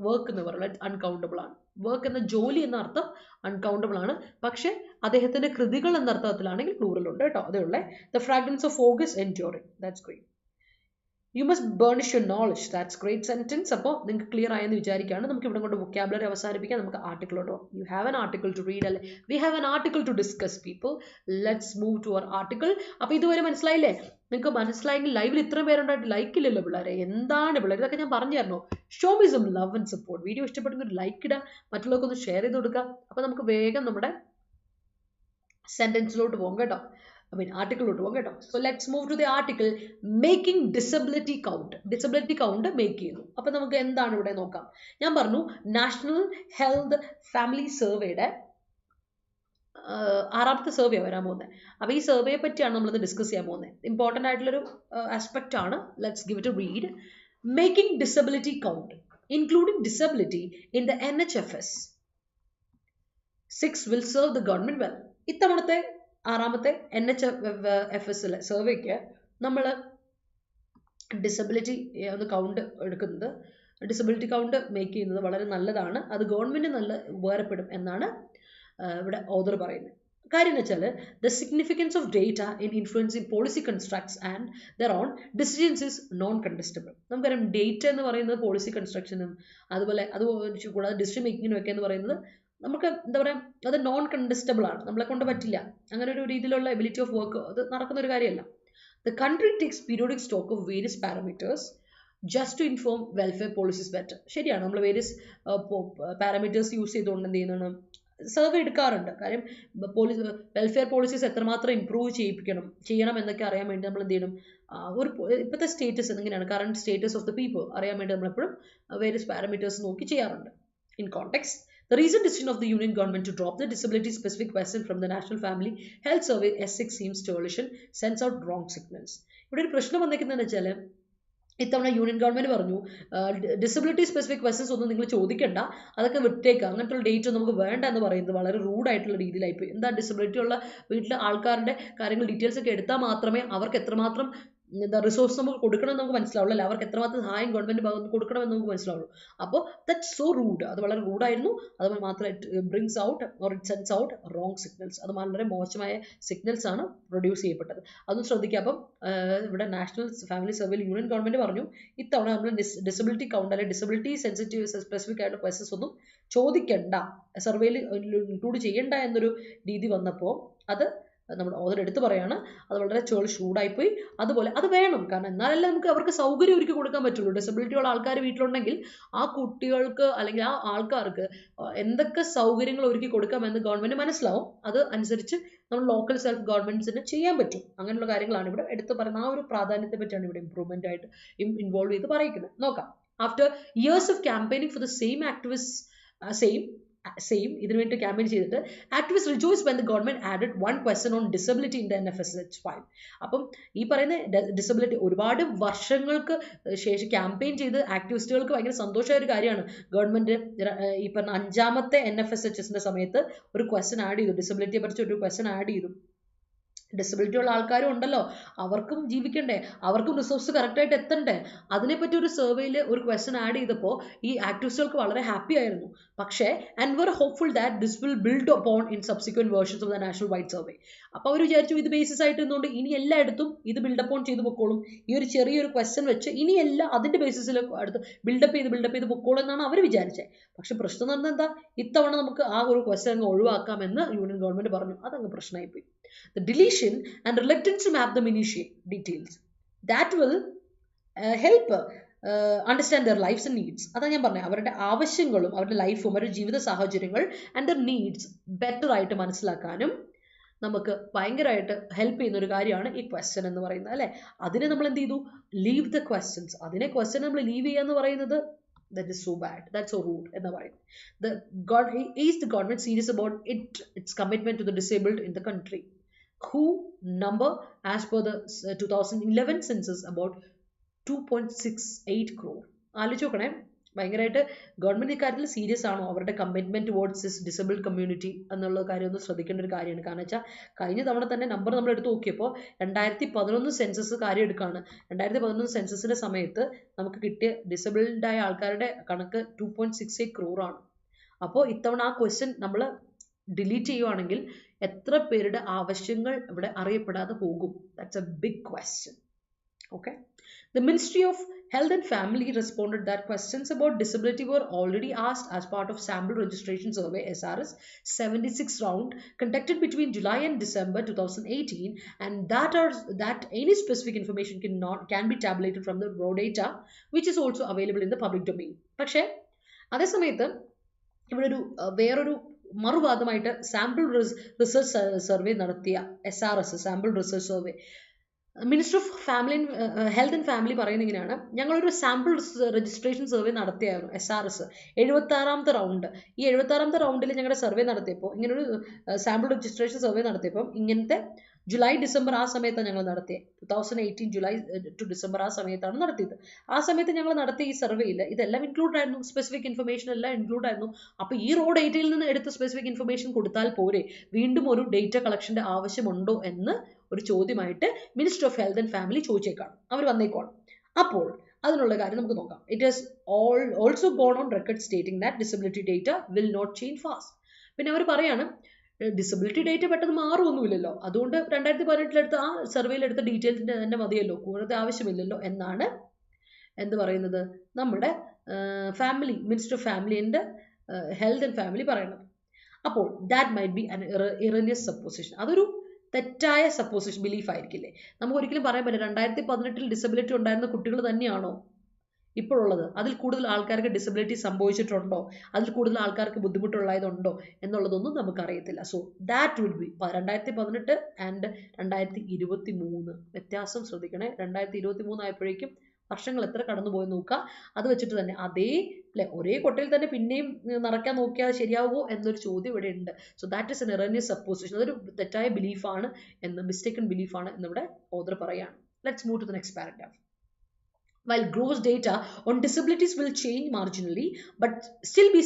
വർക്ക് എന്ന് പറയുന്നത് അൺകൗണ്ടബിൾ ആണ്. വർക്ക് എന്ന ജോലി എന്ന അർത്ഥം അൺകൗണ്ടബിൾ ആണ്. പക്ഷെ അദ്ദേഹത്തിന്റെ കൃതികൾ എന്ന അർത്ഥത്തിലാണെങ്കിൽ പ്ലൂറൽ ഉണ്ട് കേട്ടോ. അതേ ഉള്ളേ. The fragrance of fog is enduring. That's great. You must burnish your knowledge. That's great sentence. അപ്പോൾ നിങ്ങൾക്ക് ക്ലിയർ ആയെന്ന് വിചാരിക്കുകയാണ്. നമുക്ക് ഇവിടെ കൊണ്ട് വൊക്കാബുലറി അവസാനിപ്പിക്കാം. നമുക്ക് ആർട്ടിക്കിളോട്ടോ. You have an article to read അല്ലേ? We have an article to discuss, people. Let's move to our article. അപ്പോൾ ഇതുവരെ മനസ്സിലായില്ലേ? നിങ്ങൾക്ക് മനസ്സിലായെങ്കിൽ ലൈവിൽ ഇത്ര പേരുണ്ടായിട്ട് ലൈക്ക് ഇല്ലല്ലോ പിള്ളേരെ. എന്താണ് പിള്ളേർ? ഇതൊക്കെ ഞാൻ പറഞ്ഞു തരണോ? Show me some love and support. Video ഇഷ്ടപ്പെട്ടെങ്കിൽ ഒരു ലൈക്ക് ഇടുക, മറ്റുള്ളവർക്കൊന്ന് ഷെയർ ചെയ്ത് കൊടുക്കുക. അപ്പോൾ നമുക്ക് വേഗം നമ്മുടെ സെന്റൻസിലോട്ട് പോകാം കേട്ടോ. ആർട്ടിക്കിളോട്ട് പോകാം കേട്ടോ. So let's move to the article making disability count. Disability count make ചെയ്യുന്നു. അപ്പം നമുക്ക് എന്താണ് ഇവിടെ നോക്കാം. ഞാൻ പറഞ്ഞു നാഷണൽ ഹെൽത്ത് ഫാമിലി സർവേയുടെ 6ാമത്തെ സർവേ വരാൻ പോകുന്നത്. അപ്പോൾ ഈ സർവേയെ പറ്റിയാണ് നമ്മളിത് ഡിസ്കസ് ചെയ്യാൻ പോകുന്നത്. ഇമ്പോർട്ടൻ്റ് ആയിട്ടുള്ളൊരു ആസ്പെക്റ്റ് ആണ്. Let's give it A read. Making disability count including disability in the NHFS 6 will serve the government well. ഇത്തവണത്തെ 6ാമത്തെ NHFS സർവേക്ക് നമ്മൾ ഡിസബിലിറ്റി ഒന്ന് കൗണ്ട് എടുക്കുന്നത്, ഡിസബിലിറ്റി കൗണ്ട് മേക്ക് ചെയ്യുന്നത് വളരെ നല്ലതാണ്. അത് ഗവൺമെൻറ് നല്ല ഉപകാരപ്പെടും എന്നാണ് ഇവിടെ ഓതർ പറയുന്നത്. കാര്യം എന്ന് വെച്ചാൽ the significance of data in influencing policy constructs and there on decisions is non contestable. നമുക്കറിയാം ഡേറ്റ എന്ന് പറയുന്നത് പോളിസി കൺസ്ട്രക്ഷനും അതുപോലെ കൂടാതെ ഡിസിഷൻ മേക്കിങ്ങിനും ഒക്കെ എന്ന് പറയുന്നത് നമുക്ക് എന്താ പറയുക, അത് നോൺ കണ്ടസ്റ്റബിൾ ആണ്. നമ്മളെ കൊണ്ട് പറ്റില്ല. അങ്ങനെ ഒരു രീതിയിലുള്ള എബിലിറ്റി ഓഫ് വർക്ക് അത് നടക്കുന്ന ഒരു കാര്യമല്ല. The country takes periodic stock of various parameters just to inform welfare policies better. ശരിയാണ്, നമ്മൾ വേരിയസ് പാരാമീറ്റേഴ്സ് യൂസ് ചെയ്തുകൊണ്ട് എന്ത് ചെയ്യുന്നതാണ്, സർവേ എടുക്കാറുണ്ട്. കാര്യം വെൽഫെയർ പോളിസീസ് എത്രമാത്രം ഇംപ്രൂവ് ചെയ്യണം എന്നൊക്കെ അറിയാൻ വേണ്ടി നമ്മൾ എന്ത് ചെയ്യണം, ഒരു ഇപ്പോഴത്തെ സ്റ്റേറ്റസ് എങ്ങനെയാണ്, current status of the people അറിയാൻ വേണ്ടി നമ്മളെപ്പോഴും വേരിയസ് പാരാമീറ്റേഴ്സ് നോക്കി ചെയ്യാറുണ്ട്. In context, the recent decision of the Union government to drop the disability-specific question from the National Family Health Survey S6 seems churlish and sends out wrong signals. ഇവിടെ ഒരു പ്രശ്നം വന്നിരിക്കുന്നതെന്ന് വെച്ചാൽ ഇത്തവണ യൂണിയൻ ഗവൺമെൻറ് പറഞ്ഞു disability specific questions ഒന്നും നിങ്ങൾ ചോദിക്കേണ്ട, അതൊക്കെ വിട്ടേക്കുക, അങ്ങനത്തെ ഡേറ്റ് നമുക്ക് വേണ്ട എന്ന് പറയുന്നത് വളരെ റൂഡായിട്ടുള്ള രീതിയിലായിപ്പോയി. എന്താ ഡിസബിലിറ്റി ഉള്ള വീട്ടിലെ ആൾക്കാരുടെ കാര്യങ്ങൾ ഡീറ്റെയിൽസ് ഒക്കെ എടുത്താൽ മാത്രമേ അവർക്ക് എത്രമാത്രം എന്താ റിസോഴ്സ് നമുക്ക് കൊടുക്കണമെന്ന് നമുക്ക് മനസ്സിലാവുള്ളൂ, അല്ല അവർക്ക് എത്രമാത്രം സഹായം ഗവൺമെൻറ് ഭാഗത്ത് കൊടുക്കണമെന്ന് നമുക്ക് മനസ്സിലാവുള്ളൂ. അപ്പോൾ ദാറ്റ്സ് സോ റൂഡ്. അത് വളരെ റൂഡായിരുന്നു. അതുപോലെ മാത്രം it brings out or it sense out wrong signals. അത് വളരെ മോശമായ സിഗ്നൽസ് ആണ് പ്രൊഡ്യൂസ് ചെയ്യപ്പെട്ടത്. അതും ശ്രദ്ധിക്കുക. അപ്പം ഇവിടെ നാഷണൽ ഫാമിലി സർവേയിൽ യൂണിയൻ ഗവൺമെൻറ് പറഞ്ഞു ഇത്തവണ നമ്മൾ ഡിസബിലിറ്റി കൗണ്ട് അല്ലെങ്കിൽ ഡിസബിലിറ്റി സെൻസിറ്റീവ് സ്പെസിഫിക് ആയിട്ടുള്ള ക്വസ്റ്റൻസ് ഒന്നും ചോദിക്കണ്ട, സർവേയിൽ ഇൻക്ലൂഡ് ചെയ്യണ്ട എന്നൊരു രീതി വന്നപ്പോൾ അത് നമ്മൾ ഓതർ എടുത്ത് പറയാണ് അത് വളരെ ചൂടായിപ്പോയി. അതുപോലെ അത് വേണം, കാരണം എന്നാലല്ലേ നമുക്ക് അവർക്ക് സൗകര്യം ഒരുക്കി കൊടുക്കാൻ പറ്റുള്ളൂ. ഡിസബിലിറ്റി ഉള്ള ആൾക്കാർ വീട്ടിലുണ്ടെങ്കിൽ ആ കുട്ടികൾക്ക് അല്ലെങ്കിൽ ആ ആൾക്കാർക്ക് എന്തൊക്കെ സൗകര്യങ്ങൾ ഒരുക്കി കൊടുക്കാമെന്ന് ഗവൺമെൻറ് മനസ്സിലാവും. അത് അനുസരിച്ച് നമ്മൾ ലോക്കൽ സെൽഫ് ഗവൺമെൻറ്റ്സിന് ചെയ്യാൻ പറ്റും. അങ്ങനെയുള്ള കാര്യങ്ങളാണ് ഇവിടെ എടുത്ത് പറയുന്നത്. ആ ഒരു പ്രാധാന്യത്തെ പറ്റിയാണ് ഇവിടെ ഇംപ്രൂവ്മെൻ്റ് ആയിട്ട് ഇൻവോൾവ് ചെയ്ത് പറയുന്നത്. നോക്കാം. After years of campaigning for the same activist ഇതിനു വേണ്ടി ക്യാമ്പയിൻ ചെയ്തിട്ട് activist rejoice when the government added 1 question on disability in the NFSH file. അപ്പം ഈ പറയുന്ന ഡിസബിലിറ്റി ഒരുപാട് വർഷങ്ങൾക്ക് ശേഷം ക്യാമ്പയിൻ ചെയ്ത് ആക്ടിവിസ്റ്റുകൾക്ക് ഭയങ്കര സന്തോഷമായ ഒരു കാര്യമാണ്. ഗവൺമെന്റ് ഈ പറഞ്ഞ 5ാമത്തെ NFSHSന്റെ സമയത്ത് ഒരു ക്വസ്റ്റൻ ആഡ് ചെയ്തു, ഡിസബിലിറ്റിയെ പറ്റി ഒരു ക്വസ്റ്റൻ ആഡ് ചെയ്തു. ഡിസബിലിറ്റി ഉള്ള ആൾക്കാരും ഉണ്ടല്ലോ, അവർക്കും ജീവിക്കണ്ടേ, അവർക്കും റിസോഴ്സ് കറക്റ്റായിട്ട് എത്തണ്ടേ. അതിനെപ്പറ്റി ഒരു സർവേയിൽ ഒരു ക്വസ്റ്റൻ ആഡ് ചെയ്തപ്പോൾ ഈ ആക്ടിവിസ്റ്റുകൾക്ക് വളരെ ഹാപ്പി ആയിരുന്നു. പക്ഷേ and were hopeful that this will build upon in subsequent versions of the national wide survey. അപ്പോൾ അവർ വിചാരിച്ചു ഇത് ബേസിസ് ആയിട്ട് ഇരുന്നുകൊണ്ട് ഇനി എല്ലായിടത്തും ഇത് ബിൽഡപ്പ് ഓൺ ചെയ്ത് പൊക്കോളും. ഈ ഒരു ചെറിയൊരു ക്വസ്റ്റൻ വെച്ച് ഇനി എല്ലാം അതിൻ്റെ ബേസിസിൽ അടുത്ത് ബിൽഡപ്പ് ചെയ്ത് പൊക്കോളും എന്നാണ് അവർ വിചാരിച്ചത്. പക്ഷെ പ്രശ്നം എന്ന് പറഞ്ഞാൽ എന്താ, ഇത്തവണ നമുക്ക് ആ ഒരു ക്വസ്റ്റൻ അങ്ങ് ഒഴിവാക്കാമെന്ന് യൂണിയൻ ഗവൺമെന്റ് പറഞ്ഞു. അതങ്ങ് പ്രശ്നമായിപ്പോയി. The deletion and reluctance to map the minutiae details that will help understand their lives and needs. അതാണ് ഞാൻ പറഞ്ഞത്, അവരുടെ ആവശ്യങ്ങളും അവരുടെ ലൈഫും അവരുടെ ജീവിത സാഹചര്യങ്ങൾ ആൻഡ് their needs ബെറ്റർ ആയിട്ട് മനസ്സിലാക്കാനും നമുക്ക് ഭയങ്കരമായിട്ട് ഹെൽപ്പ് ചെയ്യുന്ന ഒരു കാര്യമാണ് ഈ ക്വസ്റ്റൻ എന്ന് പറയുന്നത്, അല്ലേ. അതിനെ നമ്മൾ എന്ത് ചെയ്തു, ലീവ് ദ ക്വസ്റ്റൻസ്. അതിനെ ക്വസ്റ്റൻ നമ്മൾ ലീവ് ചെയ്യുക എന്ന് പറയുന്നത് That is so bad. That's so rude. Is the government serious about its commitment to the disabled in the country? Who number, as per the 2011 census, about 2.68 crore. ആലോചിച്ച് നോക്കണേ, ഭയങ്കരമായിട്ട് government ഇക്കാര്യത്തിൽ serious ആണോ, അവരുടെ commitment towards this disabled community എന്നുള്ള കാര്യം ഒന്ന് ശ്രദ്ധിക്കേണ്ട ഒരു കാര്യമാണ്. കാരണം വെച്ചാൽ കഴിഞ്ഞ തവണ തന്നെ നമ്പർ നമ്മൾ എടുത്ത് നോക്കിയപ്പോൾ 2011 സെൻസസ് കാര്യം എടുക്കുകയാണ്. 2011 സെൻസസിന്റെ സമയത്ത് നമുക്ക് കിട്ടിയ ഡിസേബിൾഡായ ആൾക്കാരുടെ കണക്ക് 2.68 crore ആണ്. അപ്പോൾ ഇത്തവണ ആ ക്വസ്റ്റ്യൻ നമ്മൾ ഡിലീറ്റ് ചെയ്യുവാണെങ്കിൽ എത്ര പേരുടെ ആവശ്യങ്ങൾ ഇവിടെ അറിയപ്പെടാതെ പോകും? That's a big question. Okay. The Ministry of Health and Family responded that questions about disability were already asked as part of Sample Registration Survey SRS 76 round conducted between July and December 2018, and that any specific information can be tabulated from the raw data, which is also available in the public domain. പക്ഷേ അതേ സമയത്ത് ഇവിടെ വേറൊരു മറുവാദമായിട്ട് sample research survey നടത്തിയ SRS sample research survey minister of health and family പറയുന്നത് ഇങ്ങനെയാണ്: ഞങ്ങളൊരു സാമ്പിൾ രജിസ്ട്രേഷൻ സർവേ നടത്തിയായിരുന്നു SRS 76ാമത്തെ റൗണ്ട്. ഈ 76ാമത്തെ റൗണ്ടിൽ ഞങ്ങളുടെ സർവേ നടത്തിയപ്പോൾ, ഇങ്ങനൊരു സാമ്പിൾ രജിസ്ട്രേഷൻ സർവേ നടത്തിയപ്പോൾ ഇങ്ങനത്തെ ജൂലൈ ഡിസംബർ ആ സമയത്താണ് ഞങ്ങൾ നടത്തിയത്. 2018 ജൂലൈ ടു ഡിസംബർ ആ സമയത്താണ് നടത്തിയത്. ആ സമയത്ത് ഞങ്ങൾ നടത്തിയ ഈ സർവേയിൽ ഇതെല്ലാം ഇൻക്ലൂഡ് ആയിരുന്നു, സ്പെസിഫിക് ഇൻഫർമേഷൻ എല്ലാം ഇൻക്ലൂഡ് ആയിരുന്നു. അപ്പോൾ ഈ റോ ഡേറ്റയിൽ നിന്ന് എടുത്ത് സ്പെസിഫിക് ഇൻഫർമേഷൻ കൊടുത്താൽ പോരെ, വീണ്ടും ഒരു ഡേറ്റ കളക്ഷന്റെ ആവശ്യമുണ്ടോ എന്ന് ഒരു ചോദ്യമായിട്ട് minister of health and family ചോദിച്ചേക്കാണ്, അവർ വന്നേക്കാണ്. അപ്പോൾ അതിനുള്ള കാര്യം നമുക്ക് നോക്കാം. It has also gone on record stating that disability data will not change fast. പിന്നെ അവർ പറയാണ് ഡിസബിലിറ്റി ഡേറ്റ പെട്ടെന്ന് മാറുമൊന്നുമില്ലല്ലോ, അതുകൊണ്ട് 2018 ആ സർവേയിലെടുത്ത ഡീറ്റെയിൽസിന്റെ തന്നെ മതിയല്ലോ, കൂടുതൽ ആവശ്യമില്ലല്ലോ എന്നാണ് എന്ത് പറയുന്നത് നമ്മുടെ minister of family and health and family പറയുന്നത്. അപ്പോൾ that might be an ഇറേനിയസ് supposition. അതൊരു തെറ്റായ സപ്പോസിഷൻ, ബിലീഫ് ആയിരിക്കില്ലേ? നമുക്ക് ഒരിക്കലും പറയാൻ പറ്റില്ല 2018 ഡിസബിലിറ്റി ഉണ്ടായിരുന്ന കുട്ടികൾ തന്നെയാണോ ഇപ്പോഴുള്ളത്, അതിൽ കൂടുതൽ ആൾക്കാർക്ക് ഡിസബിലിറ്റി സംഭവിച്ചിട്ടുണ്ടോ, അതിൽ കൂടുതൽ ആൾക്കാർക്ക് ബുദ്ധിമുട്ടുള്ളതുണ്ടോ എന്നുള്ളതൊന്നും നമുക്കറിയത്തില്ല. So that will be 2018 and 2023 വ്യത്യാസം ശ്രദ്ധിക്കണേ. 2023 ആയപ്പോഴേക്കും വർഷങ്ങൾ എത്ര കടന്നുപോയി നോക്കുക. അത് വെച്ചിട്ട് തന്നെ ഒരേ കൊട്ടയിൽ തന്നെ പിന്നെയും നടക്കാൻ നോക്കിയാൽ ശരിയാവുമോ എന്നൊരു ചോദ്യം ഇവിടെ ഉണ്ട്. So that is an erroneous supposition. അതൊരു തെറ്റായ ബിലീഫാണ് എന്ന്, മിസ്റ്റേക്കൺ ബിലീഫാണ് എന്നിവിടെ ഓതർ പറയാണ്. Let's move to the next paragraph. While gross data on disabilities will change marginally but still be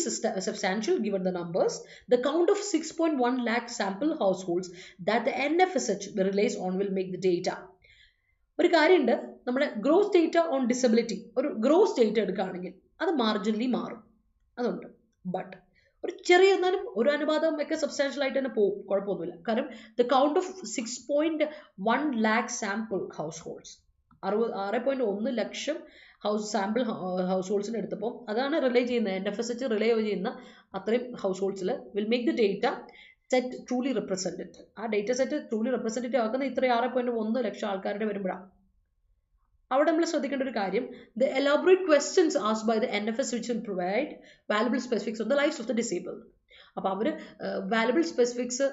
substantial given the numbers, the count of 6.1 lakh sample households that the NFSH relies on will make the data. ഒരു കാര്യമുണ്ട്, നമ്മുടെ gross data on disability, ഒരു gross data എടുക്കുകയാണെങ്കിൽ അത് marginally മാറും, അതുണ്ട്. But ഒരു ചെറിയ എന്നാലും ഒരു അനുപാതം ഒക്കെ സബ്സ്റ്റാൻഷ്യൽ ആയിട്ട് തന്നെ പോകും, കുഴപ്പമൊന്നുമില്ല. കാരണം the count of 6.1 lakh sample households, 6.1 ലക്ഷം സാമ്പിൾ ഹൗസ് ഹോൾഡ്സിന് എടുത്തപ്പോൾ അതാണ് റിലേ ചെയ്യുന്നത്, NFSH റിലേ ചെയ്യുന്ന അത്രയും ഹൗസ് ഹോൾഡ്സിൽ will make the data set truly representative. ആ ഡേറ്റ സെറ്റ് ട്രൂലി റെപ്രസെൻറ്റേറ്റീവ് ആക്കുന്ന ഇത്ര 6.1 ലക്ഷം ആൾക്കാരുടെ വരുമ്പോഴാണ്. അവിടെ നമ്മൾ ശ്രദ്ധിക്കേണ്ട ഒരു കാര്യം, the elaborate questions asked by the NFS which will provide valuable specifics on the lives of the disabled. അപ്പോൾ അവർ വാല്യുബിൾ സ്പെസിഫിക്സ്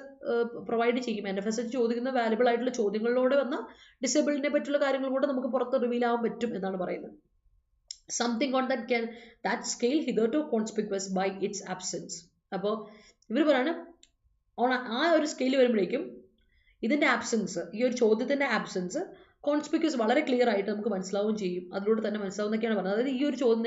പ്രൊവൈഡ് ചെയ്യും. NFSH ചോദിക്കുന്ന വാല്യുബിൾ ആയിട്ടുള്ള ചോദ്യങ്ങളിലൂടെ വന്ന ഡിസേബിളിനെ പറ്റിയുള്ള കാര്യങ്ങൾ കൂടെ നമുക്ക് പുറത്ത് റിവീൽ ആവാൻ പറ്റും എന്നാണ് പറയുന്നത്. Something on that scale hitherto conspicuous by its absence. അപ്പോൾ ഇവർ പറയാണ് ആ ഒരു സ്കെയിൽ വരുമ്പോഴേക്കും ഇതിൻ്റെ ആബ്സെൻസ്, ഈ ഒരു ചോദ്യത്തിൻ്റെ ആബ്സെൻസ് കോൺസ്പിക്യൂസ് വളരെ ക്ലിയർ ആയിട്ട് നമുക്ക് മനസ്സിലാവുകയും ചെയ്യും. അതിലൂടെ തന്നെ മനസ്സിലാവുന്നൊക്കെയാണ് പറഞ്ഞത്. അതായത് ഈ ഒരു ചോദ്യം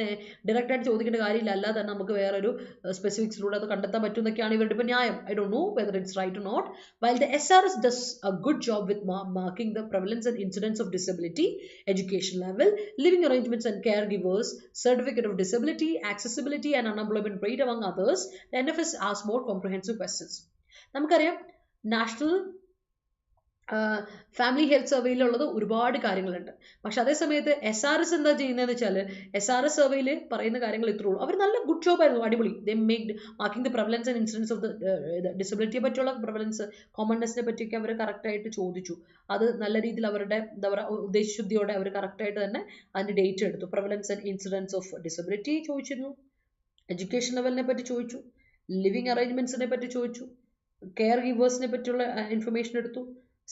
ഡയറക്റ്റായിട്ട് ചോദിക്കേണ്ട കാര്യമില്ല, അല്ലാതെ തന്നെ നമുക്ക് വേറൊരു സ്പെസിഫിക്സിലൂടെ അത് കണ്ടെത്താൻ പറ്റും എന്നൊക്കെയാണ് ഇവരുടെ ഇപ്പോൾ ന്യായം. I don't know whether it's right or not. While the SRS does a good job with marking the prevalence and incidence of disability, education level, living arrangements and caregivers, certificate of disability, accessibility and unemployment rate among others, the NFS asks more comprehensive questions. നമുക്കറിയാം national family health സർവേയിലുള്ളത് ഒരുപാട് കാര്യങ്ങളുണ്ട്. പക്ഷെ അതേ സമയത്ത് SRS എന്താ ചെയ്യുന്നതെന്ന് വെച്ചാൽ SRS സർവേയിൽ പറയുന്ന കാര്യങ്ങൾ ഇത്രേ ഉള്ളൂ. അവർ നല്ല ഗുഡ് ജോബ് ആയിരുന്നു, അടിപൊളി. They make marking the prevalence and incidence of the ഡിസബിലിറ്റിയെ പറ്റിയുള്ള പ്രവലൻസ്, കോമൺനെസ്സിനെ പറ്റിയൊക്കെ അവർ കറക്റ്റായിട്ട് ചോദിച്ചു. അത് നല്ല രീതിയിൽ അവരുടെ എന്താ പറയുക ഉദ്ദേശശുദ്ധിയോടെ അവർ കറക്റ്റായിട്ട് തന്നെ അതിൻ്റെ ഡേറ്റ് എടുത്തു. Prevalence and incidence of disability ചോദിച്ചിരുന്നു, എഡ്യൂക്കേഷൻ ലെവലിനെ പറ്റി ചോദിച്ചു, ലിവിങ് അറേഞ്ച്മെൻറ്റ്സിനെ പറ്റി ചോദിച്ചു, കെയർ ഗീവേഴ്സിനെ പറ്റിയുള്ള ഇൻഫർമേഷൻ എടുത്തു,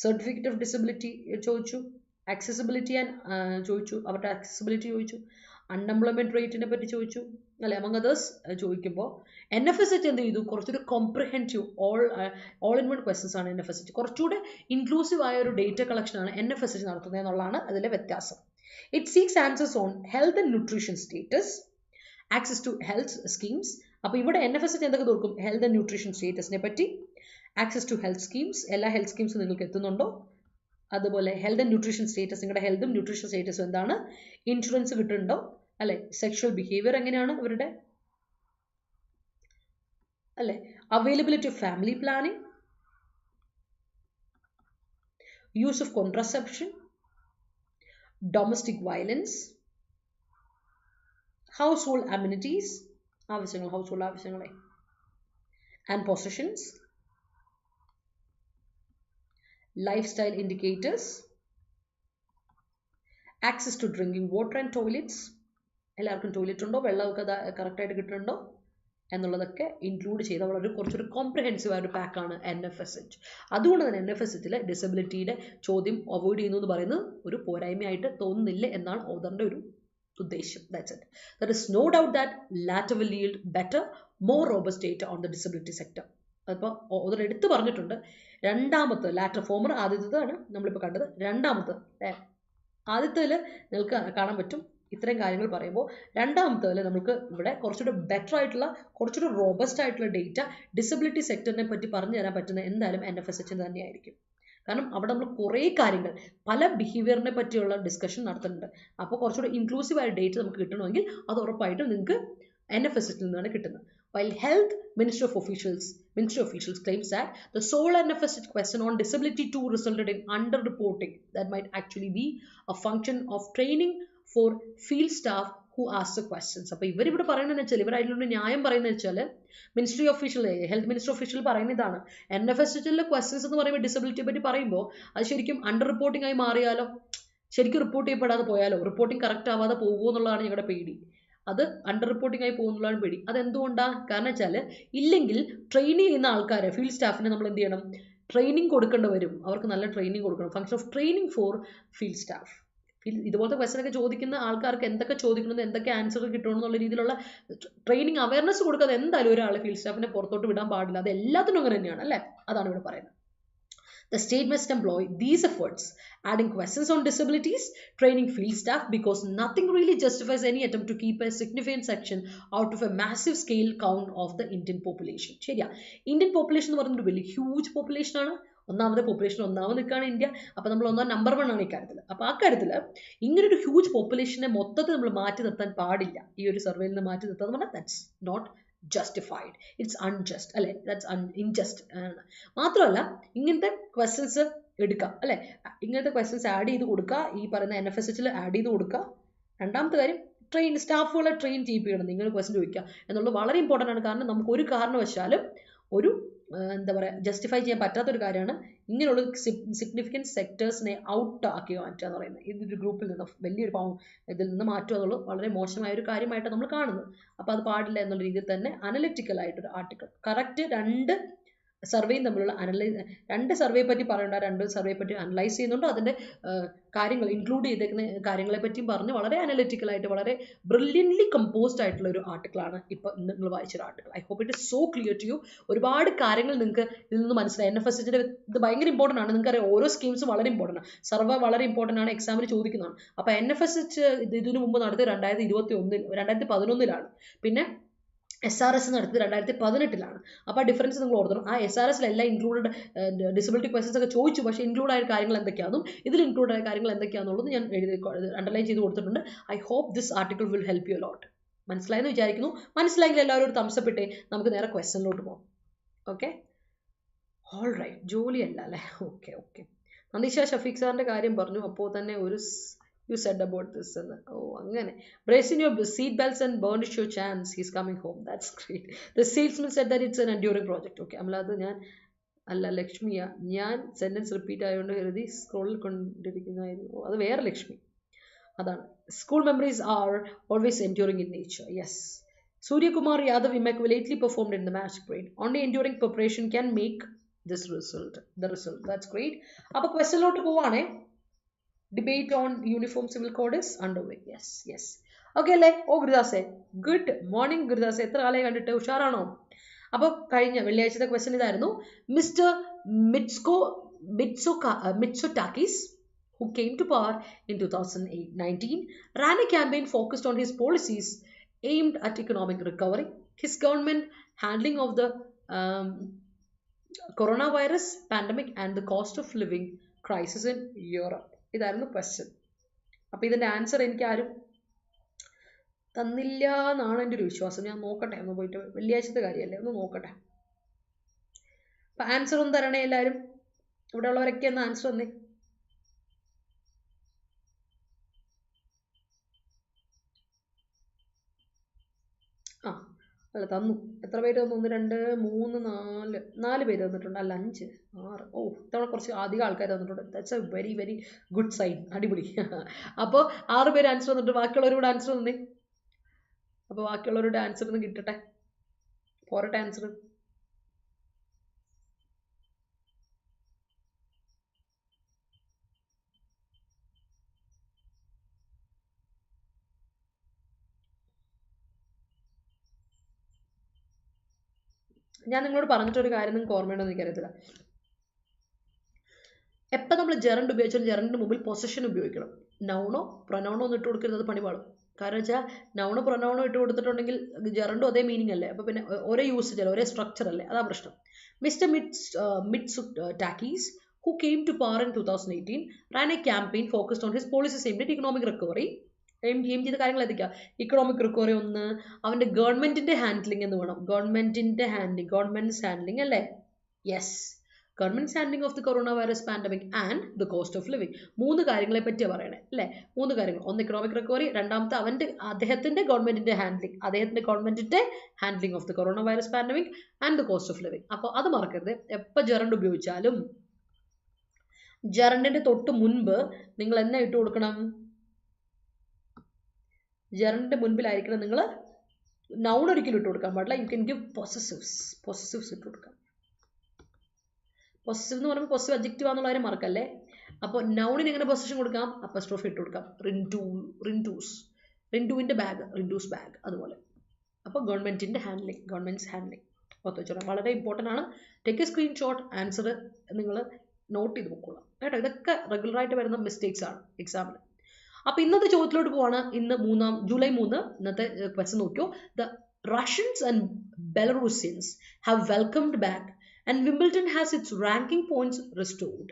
സർട്ടിഫിക്കറ്റ് ഓഫ് ഡിസബിലിറ്റി ചോദിച്ചു, ആക്സസിബിലിറ്റി ആൻഡ് ചോദിച്ചു, അവരുടെ ആക്സസിബിലിറ്റി ചോദിച്ചു, അൺഎംപ്ലോയ്മെന്റ് റേറ്റിനെ പറ്റി ചോദിച്ചു അല്ലെ, അമംഗ് അതേഴ്സ് ചോദിക്കുമ്പോൾ NFSH എന്ത് ചെയ്തു, കുറച്ചൊരു കോംപ്രിഹെൻറ്റീവ് ഓൾ ഇൻ വൺ ക്വസ്റ്റൻസ് ആണ് NFSH. കുറച്ചുകൂടെ ഇൻക്ലൂസീവ് ആയ ഒരു ഡേറ്റ കളക്ഷൻ ആണ് NFSH നടത്തുന്നത് എന്നുള്ളതാണ് അതിലെ വ്യത്യാസം. It seeks answers on health and nutrition status, access to health schemes. അപ്പോൾ ഇവിടെ NFSH എന്തൊക്കെ നോക്കും, ഹെൽത്ത് ആൻഡ് ന്യൂട്രീഷൻ സ്റ്റേറ്റസിനെ പറ്റി, ആക്സസ് ടു ഹെൽത്ത് സ്കീംസ്, എല്ലാ ഹെൽത്ത് സ്കീംസും നിങ്ങൾക്ക് എത്തുന്നുണ്ടോ, അതുപോലെ ഹെൽത്ത് ആൻഡ് ന്യൂട്രീഷൻ സ്റ്റേറ്റസ്, നിങ്ങളുടെ ഹെൽത്തും ന്യൂട്രീഷൻ സ്റ്റേറ്റസും എന്താണ്, ഇൻഷുറൻസ് കിട്ടുന്നുണ്ടോ അല്ലെ, സെക്ഷൽ ബിഹേവിയർ എങ്ങനെയാണ് ഇവരുടെ അല്ലെ, availability of family planning, use of contraception, domestic violence, house hold amenities, ആവശ്യങ്ങൾ, ഹൗസ് ഹോൾഡ് ആവശ്യങ്ങളെ, and positions, lifestyle indicators, access to drinking water and toilets, എല്ലാവർക്കും ടോയ്ലറ്റ് ഉണ്ടോ, വെള്ളമൊക്കെ കറക്റ്റായിട്ട് കിട്ടുന്നുണ്ടോ എന്നുള്ളതൊക്കെ ഇൻക്ലൂഡ് ചെയ്ത വളരെ കുറച്ചൊരു കോംപ്രഹെൻസീവ് ആയ ഒരു പാക്കാണ് NFSH. അതുകൊണ്ട് തന്നെ NFSHലെ ഡിസബിലിറ്റിയുടെ ചോദ്യം അവോയ്ഡ് ചെയ്യുന്നു എന്ന് പറയുന്നത് ഒരു പോരായ്മയായിട്ട് തോന്നുന്നില്ല എന്നാണ് ഓതറിൻ്റെ ഒരു ഉദ്ദേശം. That's it. There is no doubt that latter will yield better, more robust data on the disability sector. അപ്പോൾ ഓതർ എടുത്തു പറഞ്ഞിട്ടുണ്ട്. രണ്ടാമത്തെ ലാറ്റർ ഫോമർ ആദ്യത്തേതാണ് നമ്മളിപ്പോൾ കണ്ടത്. രണ്ടാമത്തെ ആദ്യത്തേതിൽ നിങ്ങൾക്ക് കാണാൻ പറ്റും ഇത്രയും കാര്യങ്ങൾ പറയുമ്പോൾ, രണ്ടാമത്തേതിൽ നമുക്ക് ഇവിടെ കുറച്ചുകൂടെ ബെറ്റർ ആയിട്ടുള്ള കുറച്ചുകൂടെ റോബസ്റ്റ് ആയിട്ടുള്ള ഡേറ്റ ഡിസബിലിറ്റി സെക്ടറിനെ പറ്റി പറഞ്ഞു തരാൻ പറ്റുന്ന എന്തായാലും NFSH തന്നെയായിരിക്കും. കാരണം അവിടെ നമ്മൾ കുറേ കാര്യങ്ങൾ പല ബിഹേവിയറിനെ പറ്റിയുള്ള ഡിസ്കഷൻ നടത്തുന്നുണ്ട്. അപ്പോൾ കുറച്ചുകൂടെ ഇൻക്ലൂസീവ് ആയ ഡേറ്റ നമുക്ക് കിട്ടണമെങ്കിൽ അത് ഉറപ്പായിട്ടും നിങ്ങൾക്ക് NFSH നിന്നാണ് കിട്ടുന്നത്. While Health Ministry officials claims that the sole NFSH question on disability 2 resulted in underreporting that might actually be a function of training for field staff who ask the questions. അപ്പോൾ ഇവരിവിടെ പറയുന്നതെന്ന് വെച്ചാൽ, ഇവരായിട്ടുള്ള ന്യായം പറയുന്നത് വെച്ചാൽ, health minister official പറയുന്നതാണ് NFSHലെ questions എന്ന് പറയുമ്പോൾ ഡിസബിലിറ്റിയെ പറ്റി പറയുമ്പോൾ അത് ശരിക്കും അണ്ടർ റിപ്പോർട്ടിംഗ് ആയി മാറിയാലോ, ശരിക്കും റിപ്പോർട്ട് ചെയ്യപ്പെടാതെ പോയാലോ, റിപ്പോർട്ടിംഗ് കറക്റ്റ് ആവാതെ പോകുമോ എന്നുള്ളതാണ് ഞങ്ങളുടെ പേടി. അത് അണ്ടർ റിപ്പോർട്ടിംഗ് ആയി പോകുന്നതാണ് പേടി. അതെന്തുകൊണ്ടാണ്? കാരണം വെച്ചാൽ ഇല്ലെങ്കിൽ ട്രെയിനിങ് ചെയ്യുന്ന ആൾക്കാരെ, ഫീൽഡ് സ്റ്റാഫിനെ നമ്മൾ എന്ത് ചെയ്യണം, ട്രെയിനിങ് കൊടുക്കേണ്ടി വരും. അവർക്ക് നല്ല ട്രെയിനിങ് കൊടുക്കണം. Function of training for field staff. ഇതുപോലത്തെ ക്വസ്റ്റനൊക്കെ ചോദിക്കുന്ന ആൾക്കാർക്ക് എന്തൊക്കെ ചോദിക്കണം, എന്തൊക്കെ ആൻസർ കിട്ടണം എന്നുള്ള രീതിയിലുള്ള ട്രെയിനിങ് അവയർനെസ് കൊടുക്കാതെ എന്തായാലും ഒരാളെ ഫീൽഡ് സ്റ്റാഫിനെ പുറത്തോട്ട് വിടാൻ പാടില്ല. അത് എല്ലാത്തിനും അങ്ങനെ തന്നെയാണ് അല്ലേ, അതാണ് ഇവിടെ പറയുന്നത്. The state must employ these efforts, adding questions on disabilities, training field staff, because nothing really justifies any attempt to keep a significant section out of a massive scale count of the Indian population. ശരിയാ, Indian population എന്ന് പറയുന്നത് വലിയ huge population ആണ്. ഒന്നാമത്തെ population ഒന്നാമത് നിൽക്കുകയാണ് India. അപ്പോൾ നമ്മൾ നമ്പർ 1 ആണ് ഇക്കാര്യത്തിൽ. അപ്പോൾ ആ കാര്യത്തിൽ ഇങ്ങനൊരു ഹ്യൂജ് പോപ്പുലേഷനെ മൊത്തത്തിൽ നമ്മൾ മാറ്റി നിർത്താൻ പാടില്ല. ഈ ഒരു സർവേയിൽ നിന്ന് മാറ്റി നിർത്താന്ന് പറഞ്ഞാൽ that's not justified, it's unjust അല്ലെ, that's unjust. മാത്രമല്ല ഇങ്ങനത്തെ ക്വസ്റ്റ്യൻസ് എടുക്കാം അല്ലെ, ഇങ്ങനത്തെ ക്വസ്റ്റ്യൻസ് ആഡ് ചെയ്ത് കൊടുക്കുക, ഈ പറയുന്ന NFSHൽ ആഡ് ചെയ്ത് കൊടുക്കുക. രണ്ടാമത്തെ കാര്യം, സ്റ്റാഫുകളെ ട്രെയിൻ ചെയ്യിപ്പിക്കണം. നിങ്ങൾ ക്വസ്റ്റ്യൻ ചോദിക്കുക എന്നുള്ളത് വളരെ ഇമ്പോർട്ടൻ്റ് ആണ്. കാരണം നമുക്ക് ഒരു കാരണവശാലും ഒരു എന്താ പറയുക ജസ്റ്റിഫൈ ചെയ്യാൻ പറ്റാത്തൊരു കാര്യമാണ് ഇങ്ങനെയുള്ള സിഗ്നിഫിക്കൻറ്റ് സെക്ടേഴ്സിനെ ഔട്ട് ആക്കി മാറ്റുക എന്ന് പറയുന്നത്. ഇതൊരു ഗ്രൂപ്പിൽ നിന്ന് വലിയൊരു ഇതിൽ നിന്ന് മാറ്റുക എന്നുള്ളത് വളരെ മോശമായ ഒരു കാര്യമായിട്ടാണ് നമ്മൾ കാണുന്നത്. അപ്പോൾ അത് പാടില്ല എന്നുള്ള രീതിയിൽ തന്നെ അനലിറ്റിക്കലായിട്ടൊരു ആർട്ടിക്കിൾ കറക്റ്റ് രണ്ട് സർവേയും തമ്മിലുള്ള രണ്ട് സർവേ പറ്റി പറയേണ്ട, രണ്ട് സർവേ പറ്റി അനലൈസ് ചെയ്യുന്നുണ്ട്. അതിൻ്റെ കാര്യങ്ങൾ ഇൻക്ലൂഡ് ചെയ്തേക്കുന്ന കാര്യങ്ങളെ പറ്റിയും പറഞ്ഞ് വളരെ അനലിറ്റിക്കലായിട്ട് വളരെ ബ്രില്യൻ്റ്ലി കമ്പോസ്ഡ് ആയിട്ടുള്ള ഒരു ആർട്ടിക്കിളാണ് ഇപ്പോൾ നിങ്ങൾ വായിച്ചൊരു article. I hope it is so clear to you. ഒരുപാട് കാര്യങ്ങൾ നിങ്ങൾക്ക് ഇതിൽ നിന്ന് മനസ്സിലായി. NFSHൻ്റെ ഇത് ഭയങ്കര ഇമ്പോർട്ടൻ്റ് ആണ്. നിങ്ങൾക്കറിയാം ഓരോ സ്കീംസും വളരെ ഇമ്പോർട്ടൻ്റ് ആണ്. സർവേ വളരെ ഇമ്പോർട്ടൻ്റ് ആണ്, എക്സാമിന് ചോദിക്കുന്നതാണ്. അപ്പോൾ NFSH ഇതിനു മുമ്പ് നടത്തിയത് 2011 പിന്നെ SRS നടത്തിയത് 2018. അപ്പോൾ ആ ഡിഫറൻസ് നിങ്ങൾ ഓർക്കണം. ആ SRSലെല്ലാം ഇൻക്ലൂഡഡ് ഡിസബിലിറ്റി ക്വസ്റ്റൻസ് ഒക്കെ ചോദിച്ചു, പക്ഷേ ഇൻക്ലൂഡ് ആയ കാര്യങ്ങൾ എന്തൊക്കെയാണെന്നും ഇതിൽ ഇൻക്ലൂഡ് ആയ കാര്യങ്ങൾ എന്തൊക്കെയാണെന്നുള്ളത് ഞാൻ അണ്ടർലൈൻ ചെയ്ത് കൊടുത്തിട്ടുണ്ട്. I hope this article will help you lot. മനസ്സിലായെന്ന് വിചാരിക്കുന്നു. മനസ്സിലായെങ്കിൽ എല്ലാവരും ഒരു തംസ് അപ്പ് ഇട്ടേ. നമുക്ക് നേരെ ക്വസ്റ്റനിലോട്ട് പോകാം. Okay, all right. ജോലിയല്ല അല്ലേ? ഓക്കെ. നന്ദിഷ ഷഫീഖ് സാറിൻ്റെ കാര്യം പറഞ്ഞു. അപ്പോൾ തന്നെ ഒരു you said about this and angane brace in your seat belts and burnish your chance, he's coming home. That's great. The salesman said that it's an enduring project. Okay, amladu njan alla Lakshmiya njan sentence repeat ayondu herudi scroll kondirikkunnaayirunnu adu vera Lakshmi adana. School memories are always enduring in nature. Yes, Surya Kumar Yadav immaculately performed in the match parade. Only enduring preparation can make this result. That's great. appo question lotu povane. Debate on uniform civil code is underway. Yes. Okay അല്ലേ? ഓ ഗുരുദാസേ, good morning ഗുരുദാസേ, എത്ര കാലമായി കണ്ടിട്ട്, ഉഷാറാണോ? അപ്പോൾ കഴിഞ്ഞ വെള്ളിയാഴ്ചത്തെ question ഇതായിരുന്നു. Mister Mitsotakis, who came to power in 2019, ran a campaign focused on his policies aimed at economic recovery, his government handling of the coronavirus pandemic and the cost of living crisis in Europe. ഇതായിരുന്നു question. അപ്പോൾ ഇതിൻ്റെ answer എനിക്ക് ആരും തന്നില്ല എന്നാണ് എൻ്റെ ഒരു വിശ്വാസം. ഞാൻ നോക്കട്ടെ, ഒന്ന് പോയിട്ട്, വെള്ളിയാഴ്ചത്തെ കാര്യമല്ലേ, ഒന്ന് നോക്കട്ടെ. അപ്പം ആൻസർ ഒന്ന് തരണേ എല്ലാവരും, ഇവിടെ ഉള്ളവരൊക്കെ ഒന്ന് ആൻസർ തന്നേ. ആ അല്ല തന്നു. എത്ര പേര് തന്നു? 1 2 3 4 പേര് തന്നിട്ടുണ്ട്. അല്ല 5 6. ഓ ഇത്തവണ കുറച്ച് അധികം ആൾക്കാർ തന്നിട്ടുണ്ട്. That's a very very good sign. അടിപൊളി. അപ്പോൾ 6 പേര് ആൻസർ തന്നിട്ട് ബാക്കിയുള്ളവരോട് ആൻസർ തന്നേ. അപ്പോൾ ബാക്കിയുള്ളവരുടെ ആൻസർ ഒന്ന് കിട്ടട്ടെ. പോരട്ടെ ആൻസർ. ഞാൻ നിങ്ങളോട് പറഞ്ഞിട്ടൊരു കാര്യം നിങ്ങൾക്ക് ഓർമ്മയുണ്ടോ എന്ന് എനിക്കറിയത്തില്ല. എപ്പോൾ നമ്മൾ ജെറണ്ട് ഉപയോഗിച്ചാലും ജെറണ്ടിന് മുമ്പിൽ പൊസഷൻ ഉപയോഗിക്കണം. നൗണോ പ്രൊനൗണോ ഒന്നും ഇട്ട് കൊടുക്കരുത്, പണി പാടും. കാരണം വെച്ചാൽ നൗണോ പ്രൊനൗണോ ഇട്ട് കൊടുത്തിട്ടുണ്ടെങ്കിൽ ജെറണ്ടും അതേ മീനിങ് അല്ലേ, അപ്പോൾ പിന്നെ ഒരേ യൂസേജ് അല്ലേ, ഒരേ സ്ട്രക്ചർ അല്ലേ, അതാ പ്രശ്നം. Mister Mitsotakis, who came to power in 2018, ran a campaign focused on his policies aimed at economic recovery. Aim ചെയ്ത കാര്യങ്ങൾ എത്തിക്കുക. ഇക്കണോമിക് റിക്കവറി ഒന്ന്, അവൻ്റെ ഗവൺമെൻറ്റിൻ്റെ ഹാൻഡ്ലിംഗ് എന്ന് വേണം. ഗവൺമെൻറ്റ്സ് ഹാൻഡ്ലിംഗ് അല്ലേ? Yes, governments handling of the corona virus pandemic and the cost of living. 3 കാര്യങ്ങളെ പറ്റിയാണ് പറയണേ അല്ലേ? 3 കാര്യങ്ങൾ. ഒന്ന് ഇക്കണോമിക് റിക്കവറി, രണ്ടാമത്തെ അദ്ദേഹത്തിൻ്റെ ഗവൺമെൻറ്റിൻ്റെ handling of the corona virus pandemic and the cost of living. അപ്പോൾ അത് മറക്കരുത്. എപ്പോൾ ജെറണ്ട് ഉപയോഗിച്ചാലും ജെറണ്ടിൻ്റെ തൊട്ട് മുൻപ് നിങ്ങൾ എന്നാ ഇട്ട് കൊടുക്കണം? ജെറണ്ടിൻ്റെ മുൻപിലായിരിക്കണം നിങ്ങൾ നൗൺ ഒരിക്കലും ഇട്ട് കൊടുക്കാൻ പാടില്ല. യു ക്യാൻ ഗിവ് പൊസസീവ്സ് ഇട്ട് കൊടുക്കാം. പൊസസീവ് എന്ന് പറയുമ്പോൾ പൊസസീവ് അഡ്ജക്റ്റീവ് ആണെന്നുള്ള കാര്യം മറക്കല്ലേ. അപ്പോൾ നൗണിന് എങ്ങനെ പൊസഷൻ കൊടുക്കാം? അപ്പസ്ട്രോഫി ഇട്ട് കൊടുക്കാം. റിൻറ്റൂവിൻ്റെ ബാഗ്, റിൻറ്റൂസ് ബാഗ്, അതുപോലെ. അപ്പോൾ ഗവൺമെൻറ്റ്സ് ഹാൻഡ്ലിംഗ് ഓർത്ത് വെച്ചോളാം. വളരെ ഇമ്പോർട്ടൻ്റ് ആണ്. ടേക്ക് എ സ്ക്രീൻഷോട്ട്, ആൻസർ നിങ്ങൾ നോട്ട് ചെയ്ത് നോക്കുക കേട്ടോ. ഇതൊക്കെ റെഗുലറായിട്ട് വരുന്ന മിസ്റ്റേക്സ് ആണ് എക്സാമിന്. അപ്പോൾ ഇന്നത്തെ ചോദ്യത്തിലോട്ട് പോവാണ്. ഇന്ന് ജൂലൈ 3 ഇന്നത്തെ ക്വസ്റ്റ്യൻ നോക്കിയോ. The Russians and Belarusians have welcomed back and Wimbledon has its ranking points restored.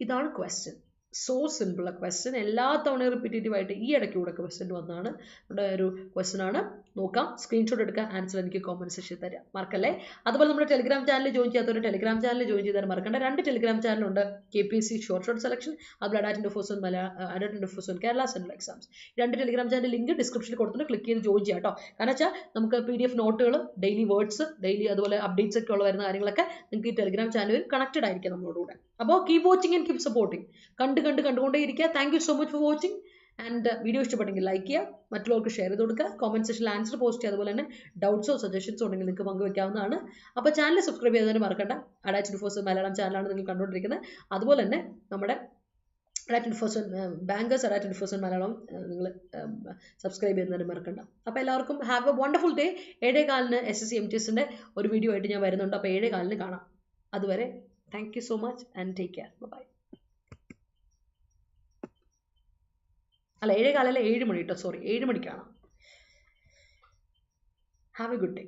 ഇതാണ് ക്വസ്റ്റ്യൻ. സോ സിമ്പിൾ ആ ക്വസ്റ്റ്യൻ. എല്ലാ തവണയും റിപ്പീറ്റേറ്റീവ് ആയിട്ട് ഈ ഇടയ്ക്കൂടെ ക്വസ്റ്റ്യൻ വന്നതാണ്. നമ്മുടെ ഒരു ക്വസ്റ്റ്യൻ ആണ്. നോക്കാം, സ്ക്രീൻഷോട്ട് എടുക്കുക, ആൻസർ എനിക്ക് കോമന്റ് സെക്ഷനിൽ തരാം, മറക്കല്ലേ. അതുപോലെ നമ്മുടെ ടെലിഗ്രാം ചാനൽ ജോയിൻ ചെയ്യാത്തവർ ടെലിഗ്രാം ചാനൽ ജോയിൻ ചെയ്താൽ മറക്കണ്ട. 2 ടെലിഗ്രാം ചാനലുണ്ട്. KPSC ഷോർട്ട് സെലക്ഷൻ, അതുപോലെ Adda247 Kerala central exams. 2 Telegram channel link ഡിസ്ക്രിപ്ഷനിൽ കൊടുത്തിട്ട് ക്ലിക്ക് ചെയ്ത് ജോയിൻ ചെയ്യാം കേട്ടോ. കാരണം വെച്ചാൽ നമുക്ക് PDF നോട്ടുകൾ, ഡെയിലി വേർഡ്സ്, ഡെയിലി അതുപോലെ അപ്ഡേറ്റ്സ് ഒക്കെ ഉള്ള വരുന്ന കാര്യങ്ങളൊക്കെ നിങ്ങൾക്ക് ഈ ടെലിഗ്രാം ചാനലിൽ കണക്റ്റഡ് ആയിരിക്കും നമ്മളോടുകൂടെ. അപ്പോൾ keep watching and keep supporting. കണ്ടുകൊണ്ടേ ഇരിക്കുക. Thank you so much for watching. And video ഇഷ്ടപ്പെട്ടെങ്കിൽ ലൈക്ക് ചെയ്യുക, മറ്റുള്ളവർക്ക് ഷെയർ ചെയ്ത് കൊടുക്കുക, കോമന്റ് സെക്ഷനിൽ ആൻസർ പോസ്റ്റ് ചെയ്യുക. അതുപോലെ തന്നെ ഡൗട്ട്സോ സജഷൻസോ ഉണ്ടെങ്കിൽ നിങ്ങൾക്ക് പങ്കുവെക്കാവുന്നതാണ്. അപ്പോൾ ചാനൽ സബ്സ്ക്രൈബ് ചെയ്തതിന് മറക്കണ്ട. Adda247 മലയാളം ചാനലാണ് നിങ്ങൾ കണ്ടുകൊണ്ടിരിക്കുന്നത്. അതുപോലെ തന്നെ നമ്മുടെ Adda247 മലയാളം നിങ്ങൾ സബ്സ്ക്രൈബ് ചെയ്യുന്നതിന് മറക്കണ്ട. അപ്പോൾ എല്ലാവർക്കും have a wonderful day. 7:15 SSC MTSന്റെ ഒരു വീഡിയോ ആയിട്ട് ഞാൻ വരുന്നുണ്ട്. അപ്പോൾ 7:15 കാണാം. അതുവരെ thank you so much and take care. Bye. അല്ല 7:15 അല്ല, 7 മണി കേട്ടോ, സോറി, 7 മണിക്കാണ്. Have a good day.